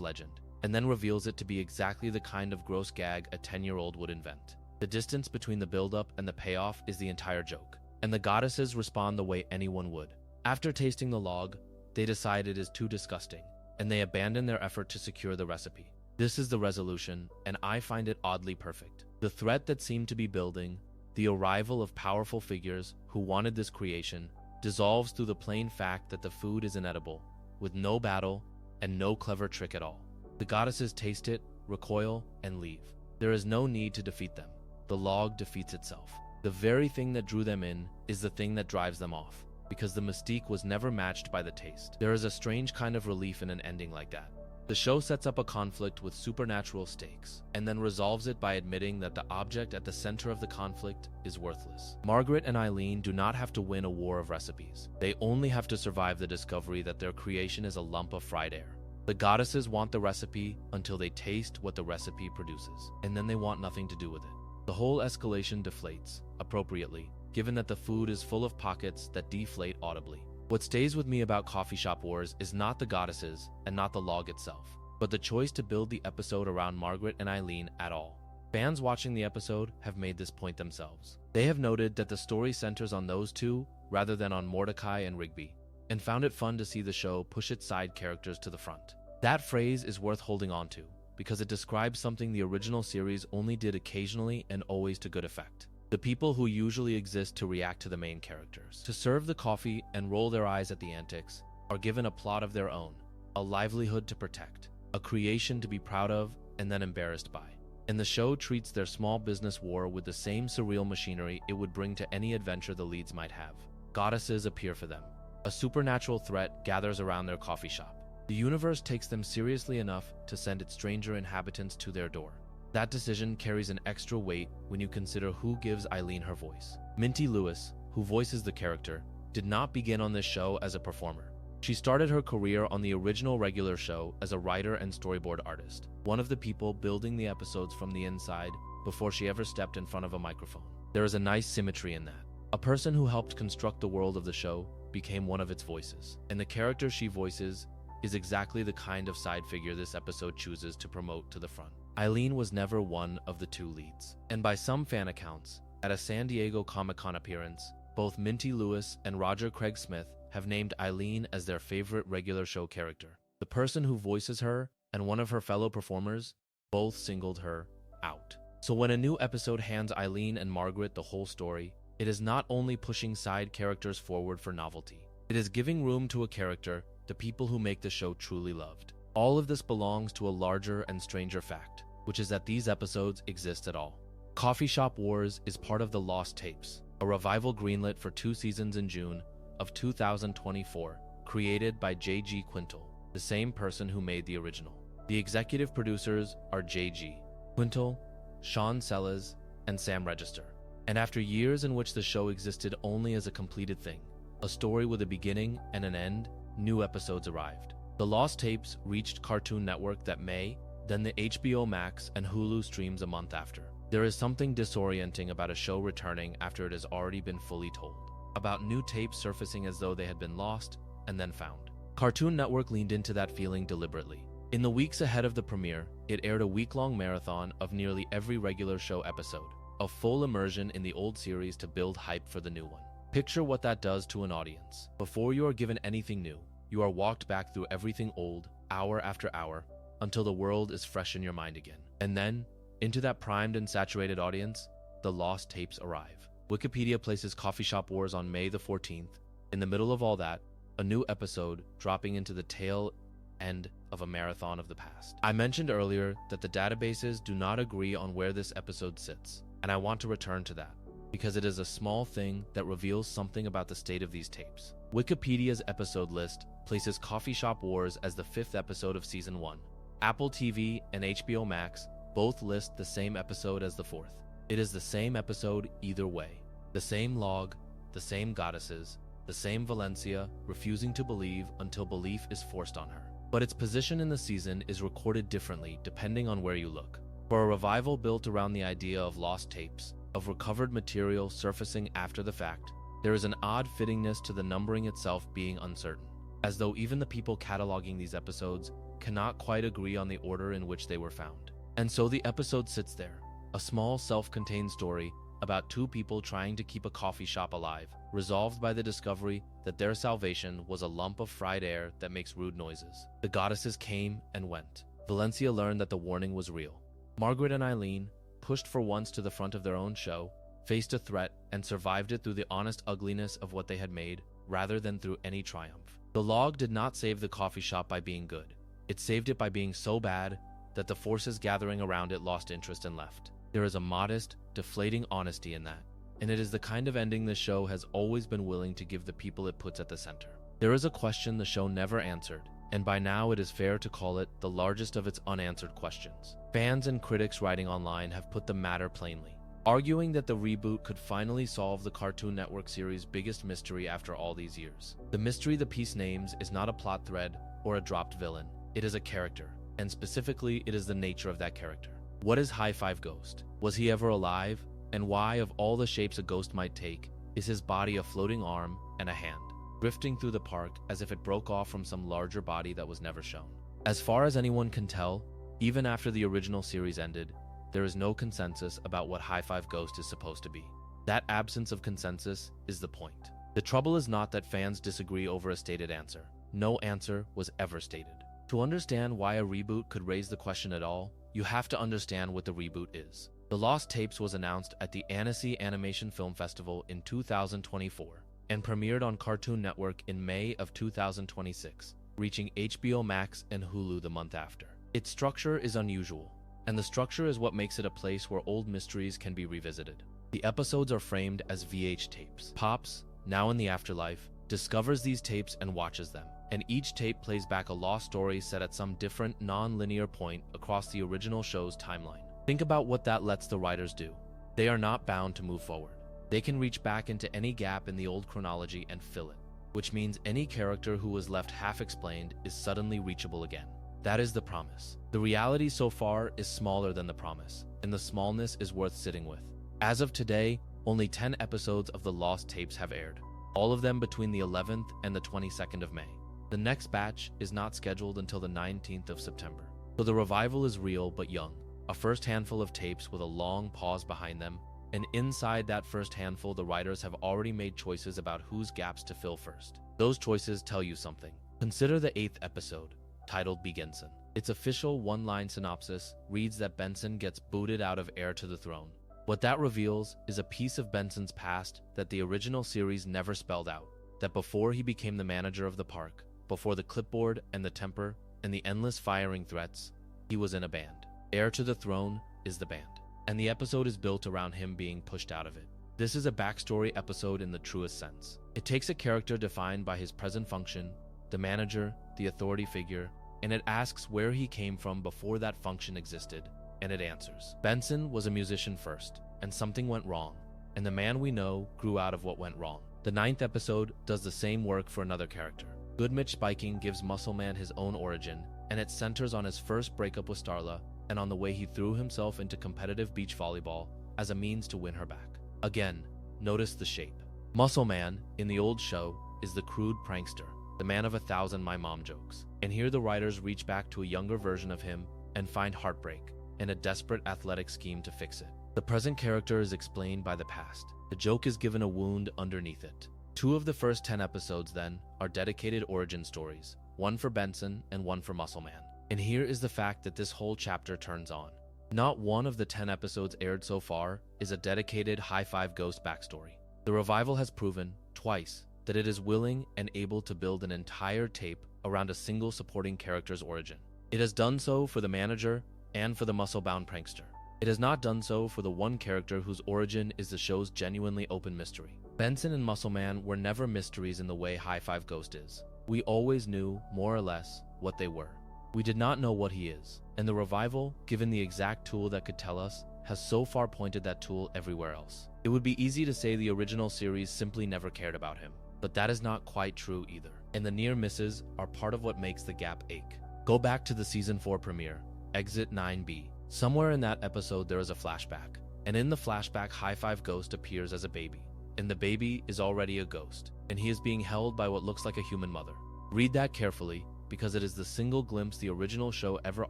legend, and then reveals it to be exactly the kind of gross gag a 10-year-old would invent. The distance between the build-up and the payoff is the entire joke, and the goddesses respond the way anyone would. After tasting the log, they decide it is too disgusting, and they abandon their effort to secure the recipe. This is the resolution, and I find it oddly perfect. The threat that seemed to be building, the arrival of powerful figures who wanted this creation, dissolves through the plain fact that the food is inedible, with no battle and no clever trick at all. The goddesses taste it, recoil, and leave. There is no need to defeat them. The log defeats itself. The very thing that drew them in is the thing that drives them off, because the mystique was never matched by the taste. There is a strange kind of relief in an ending like that. The show sets up a conflict with supernatural stakes, and then resolves it by admitting that the object at the center of the conflict is worthless. Margaret and Eileen do not have to win a war of recipes. They only have to survive the discovery that their creation is a lump of fried air. The goddesses want the recipe until they taste what the recipe produces, and then they want nothing to do with it. The whole escalation deflates, appropriately, given that the food is full of pockets that deflate audibly. What stays with me about Coffee Shop Wars is not the goddesses and not the log itself, but the choice to build the episode around Margaret and Eileen at all. Fans watching the episode have made this point themselves. They have noted that the story centers on those two rather than on Mordecai and Rigby, and found it fun to see the show push its side characters to the front. That phrase is worth holding on to, because it describes something the original series only did occasionally and always to good effect. The people who usually exist to react to the main characters, to serve the coffee and roll their eyes at the antics, are given a plot of their own, a livelihood to protect, a creation to be proud of and then embarrassed by. And the show treats their small business war with the same surreal machinery it would bring to any adventure the leads might have. Goddesses appear for them. A supernatural threat gathers around their coffee shop. The universe takes them seriously enough to send its stranger inhabitants to their door. That decision carries an extra weight when you consider who gives Eileen her voice. Minty Lewis, who voices the character, did not begin on this show as a performer. She started her career on the original regular show as a writer and storyboard artist, one of the people building the episodes from the inside before she ever stepped in front of a microphone. There is a nice symmetry in that. A person who helped construct the world of the show became one of its voices, and the character she voices is exactly the kind of side figure this episode chooses to promote to the front. Eileen was never one of the two leads, and by some fan accounts, at a San Diego Comic-Con appearance, both Minty Lewis and Roger Craig Smith have named Eileen as their favorite regular show character. The person who voices her and one of her fellow performers both singled her out. So when a new episode hands Eileen and Margaret the whole story, it is not only pushing side characters forward for novelty, it is giving room to a character the people who make the show truly loved. All of this belongs to a larger and stranger fact, which is that these episodes exist at all. Coffee Shop Wars is part of the Lost Tapes, a revival greenlit for 2 seasons in June of 2024, created by J.G. Quintal, the same person who made the original. The executive producers are J.G. Quintal, Sean Sellers, and Sam Register. And after years in which the show existed only as a completed thing, a story with a beginning and an end, new episodes arrived. The Lost Tapes reached Cartoon Network that May, then the HBO Max and Hulu streams a month after. There is something disorienting about a show returning after it has already been fully told, about new tapes surfacing as though they had been lost and then found. Cartoon Network leaned into that feeling deliberately. In the weeks ahead of the premiere, it aired a week-long marathon of nearly every regular show episode, a full immersion in the old series to build hype for the new one. Picture what that does to an audience. Before you are given anything new, you are walked back through everything old, hour after hour, until the world is fresh in your mind again. And then, into that primed and saturated audience, the Lost Tapes arrive. Wikipedia places Coffee Shop Wars on May the 14th. In the middle of all that, a new episode dropping into the tail end of a marathon of the past. I mentioned earlier that the databases do not agree on where this episode sits, and I want to return to that, because it is a small thing that reveals something about the state of these tapes. Wikipedia's episode list places Coffee Shop Wars as the 5th episode of Season 1. Apple TV and HBO Max both list the same episode as the 4th. It is the same episode either way. The same log, the same goddesses, the same Valencia refusing to believe until belief is forced on her. But its position in the season is recorded differently depending on where you look. For a revival built around the idea of lost tapes, of recovered material surfacing after the fact, there is an odd fittingness to the numbering itself being uncertain, as though even the people cataloging these episodes cannot quite agree on the order in which they were found. And so the episode sits there, a small self-contained story about 2 people trying to keep a coffee shop alive, resolved by the discovery that their salvation was a lump of fried air that makes rude noises. The goddesses came and went. Valencia learned that the warning was real. Margaret and Eileen, pushed for once to the front of their own show, faced a threat and survived it through the honest ugliness of what they had made, rather than through any triumph. The log did not save the coffee shop by being good. It saved it by being so bad that the forces gathering around it lost interest and left. There is a modest, deflating honesty in that, and it is the kind of ending the show has always been willing to give the people it puts at the center. There is a question the show never answered, and by now it is fair to call it the largest of its unanswered questions. Fans and critics writing online have put the matter plainly, arguing that the reboot could finally solve the Cartoon Network series' biggest mystery after all these years. The mystery the piece names is not a plot thread or a dropped villain. It is a character, and specifically it is the nature of that character. What is High Five Ghost? Was he ever alive? And why, of all the shapes a ghost might take, is his body a floating arm and a hand, drifting through the park as if it broke off from some larger body that was never shown? As far as anyone can tell, even after the original series ended, there is no consensus about what High Five Ghost is supposed to be. That absence of consensus is the point. The trouble is not that fans disagree over a stated answer. No answer was ever stated. To understand why a reboot could raise the question at all, you have to understand what the reboot is. The Lost Tapes was announced at the Annecy Animation Film Festival in 2024 and premiered on Cartoon Network in May of 2026, reaching HBO Max and Hulu the month after. Its structure is unusual, and the structure is what makes it a place where old mysteries can be revisited. The episodes are framed as VH tapes. Pops, now in the afterlife, discovers these tapes and watches them. And each tape plays back a lost story set at some different, non-linear point across the original show's timeline. Think about what that lets the writers do. They are not bound to move forward. They can reach back into any gap in the old chronology and fill it, which means any character who was left half-explained is suddenly reachable again. That is the promise. The reality so far is smaller than the promise, and the smallness is worth sitting with. As of today, only 10 episodes of the Lost Tapes have aired, all of them between the 11th and the 22nd of May. The next batch is not scheduled until the 19th of September. So the revival is real but young, a first handful of tapes with a long pause behind them, and inside that first handful the writers have already made choices about whose gaps to fill first. Those choices tell you something. Consider the 8th episode, titled Beginson. Its official one-line synopsis reads that Benson gets booted out of Heir to the Throne. What that reveals is a piece of Benson's past that the original series never spelled out, that before he became the manager of the park, before the clipboard and the temper and the endless firing threats, he was in a band. Heir to the Throne is the band, and the episode is built around him being pushed out of it. This is a backstory episode in the truest sense. It takes a character defined by his present function, the manager, the authority figure, and it asks where he came from before that function existed, and it answers. Benson was a musician first, and something went wrong, and the man we know grew out of what went wrong. The 9th episode does the same work for another character. Good Mitch Spiking gives Muscle Man his own origin, and it centers on his first breakup with Starla and on the way he threw himself into competitive beach volleyball as a means to win her back. Again, notice the shape. Muscle Man, in the old show, is the crude prankster, the man of 1,000 my mom jokes. And here the writers reach back to a younger version of him and find heartbreak and a desperate athletic scheme to fix it. The present character is explained by the past. The joke is given a wound underneath it. 2 of the first 10 episodes, then, are dedicated origin stories, one for Benson and one for Muscle Man. And here is the fact that this whole chapter turns on. Not one of the 10 episodes aired so far is a dedicated High Five Ghost backstory. The revival has proven, twice, that it is willing and able to build an entire tape around a single supporting character's origin. It has done so for the manager and for the muscle-bound prankster. It has not done so for the one character whose origin is the show's genuinely open mystery. Benson and Muscle Man were never mysteries in the way High Five Ghost is. We always knew, more or less, what they were. We did not know what he is, and the revival, given the exact tool that could tell us, has so far pointed that tool everywhere else. It would be easy to say the original series simply never cared about him, but that is not quite true either, and the near misses are part of what makes the gap ache. Go back to the Season 4 premiere, Exit 9B. Somewhere in that episode there is a flashback, and in the flashback High Five Ghost appears as a baby, and the baby is already a ghost, and he is being held by what looks like a human mother. Read that carefully, because it is the single glimpse the original show ever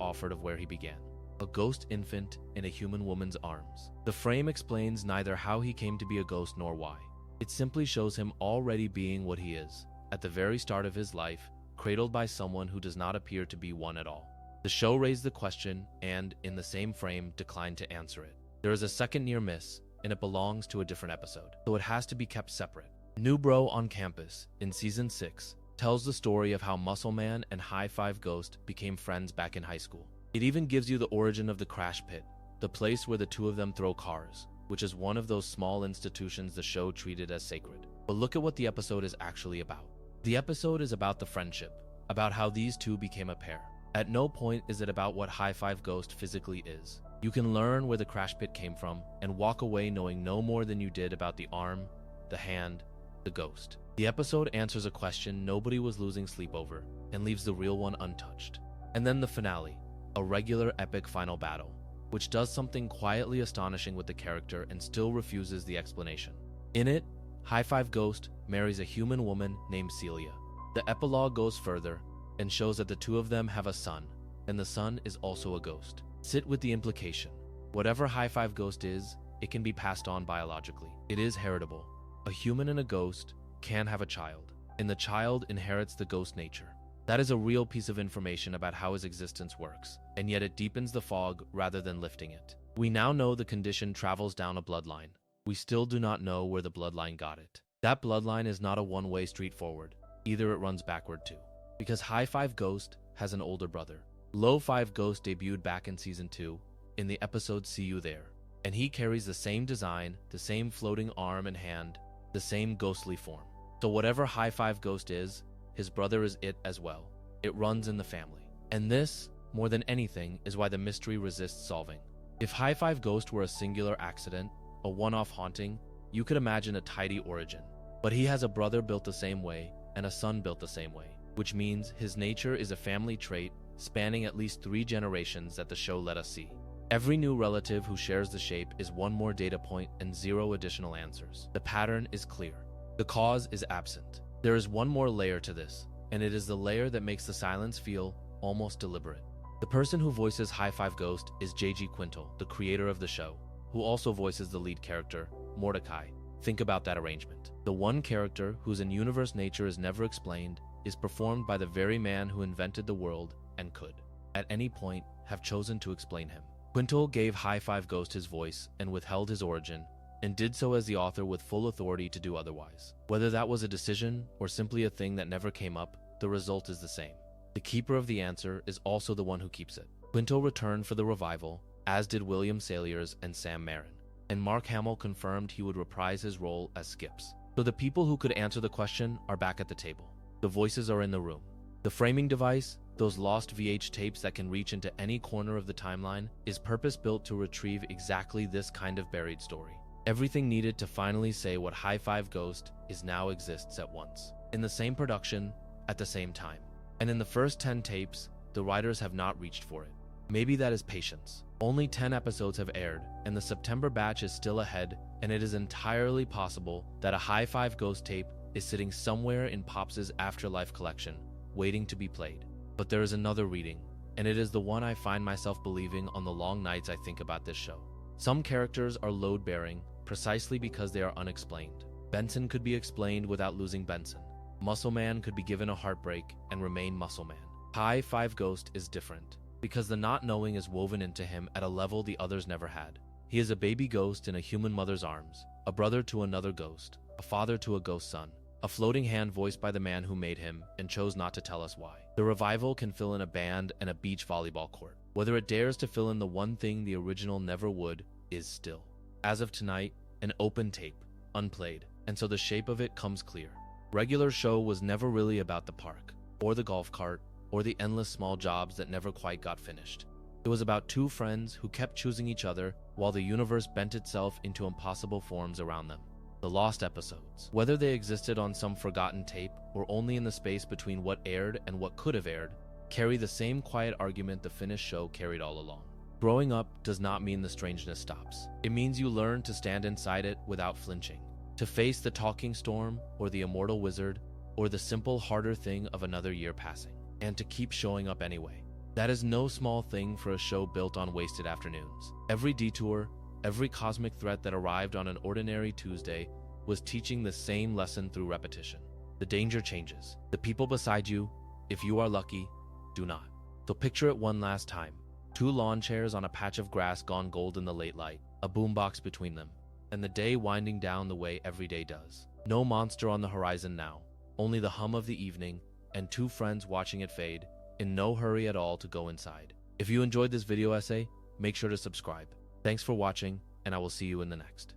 offered of where he began. A ghost infant in a human woman's arms. The frame explains neither how he came to be a ghost nor why. It simply shows him already being what he is, at the very start of his life, cradled by someone who does not appear to be one at all. The show raised the question and, in the same frame, declined to answer it. There is a second near miss, and it belongs to a different episode, so it has to be kept separate. New Bro on Campus, in Season 6, tells the story of how Muscle Man and High Five Ghost became friends back in high school. It even gives you the origin of the Crash Pit, the place where the two of them throw cars, which is one of those small institutions the show treated as sacred. But look at what the episode is actually about. The episode is about the friendship, about how these two became a pair. At no point is it about what High Five Ghost physically is. You can learn where the Crash Pit came from and walk away knowing no more than you did about the arm, the hand, the ghost. The episode answers a question nobody was losing sleep over and leaves the real one untouched. And then the finale, a regular epic final battle, which does something quietly astonishing with the character and still refuses the explanation. In it, High Five Ghost marries a human woman named Celia. The epilogue goes further and shows that the two of them have a son, and the son is also a ghost. Sit with the implication. Whatever High Five Ghost is, it can be passed on biologically. It is heritable. A human and a ghost can have a child, and the child inherits the ghost nature. That is a real piece of information about how his existence works, and yet it deepens the fog rather than lifting it. We now know the condition travels down a bloodline. We still do not know where the bloodline got it. That bloodline is not a one-way street forward. Either it runs backward too. Because High Five Ghost has an older brother. Low Five Ghost debuted back in Season 2, in the episode See You There, and he carries the same design, the same floating arm and hand, the same ghostly form. So whatever High Five Ghost is, his brother is it as well. It runs in the family. And this, more than anything, is why the mystery resists solving. If High Five Ghost were a singular accident, a one-off haunting, you could imagine a tidy origin. But he has a brother built the same way and a son built the same way, which means his nature is a family trait spanning at least 3 generations that the show let us see. Every new relative who shares the shape is one more data point and 0 additional answers. The pattern is clear. The cause is absent. There is one more layer to this, and it is the layer that makes the silence feel almost deliberate. The person who voices High Five Ghost is J.G. Quintel, the creator of the show, who also voices the lead character, Mordecai. Think about that arrangement. The one character whose in-universe nature is never explained is performed by the very man who invented the world and could, at any point, have chosen to explain him. Quintel gave High Five Ghost his voice and withheld his origin, and did so as the author with full authority to do otherwise. Whether that was a decision or simply a thing that never came up, the result is the same. The keeper of the answer is also the one who keeps it. Quintel returned for the revival, as did William Salyers and Sam Marin, and Mark Hamill confirmed he would reprise his role as Skips. So the people who could answer the question are back at the table. The voices are in the room. The framing device, those lost VH tapes that can reach into any corner of the timeline, is purpose-built to retrieve exactly this kind of buried story. Everything needed to finally say what High Five Ghost is now exists at once, in the same production, at the same time. And in the first 10 tapes, the writers have not reached for it. Maybe that is patience. Only 10 episodes have aired, and the September batch is still ahead, and it is entirely possible that a High Five Ghost tape is sitting somewhere in Pops' Afterlife collection, waiting to be played. But there is another reading, and it is the one I find myself believing on the long nights I think about this show. Some characters are load-bearing precisely because they are unexplained. Benson could be explained without losing Benson. Muscle Man could be given a heartbreak and remain Muscle Man. High Five Ghost is different, because the not knowing is woven into him at a level the others never had. He is a baby ghost in a human mother's arms, a brother to another ghost, a father to a ghost son, a floating hand voiced by the man who made him and chose not to tell us why. The revival can fill in a band and a beach volleyball court. Whether it dares to fill in the one thing the original never would is still, as of tonight, an open tape, unplayed, and so the shape of it comes clear. Regular show was never really about the park, or the golf cart, or the endless small jobs that never quite got finished. It was about 2 friends who kept choosing each other while the universe bent itself into impossible forms around them. The lost episodes. Whether they existed on some forgotten tape or only in the space between what aired and what could have aired, carry the same quiet argument the finished show carried all along. Growing up does not mean the strangeness stops. It means you learn to stand inside it without flinching, to face the talking storm or the immortal wizard or the simple harder thing of another year passing, and to keep showing up anyway. That is no small thing for a show built on wasted afternoons. Every detour, every cosmic threat that arrived on an ordinary Tuesday was teaching the same lesson through repetition. The danger changes. The people beside you, if you are lucky, do not. So picture it one last time. 2 lawn chairs on a patch of grass gone gold in the late light, a boombox between them, and the day winding down the way every day does. No monster on the horizon now, only the hum of the evening and 2 friends watching it fade, in no hurry at all to go inside. If you enjoyed this video essay, make sure to subscribe. Thanks for watching, and I will see you in the next.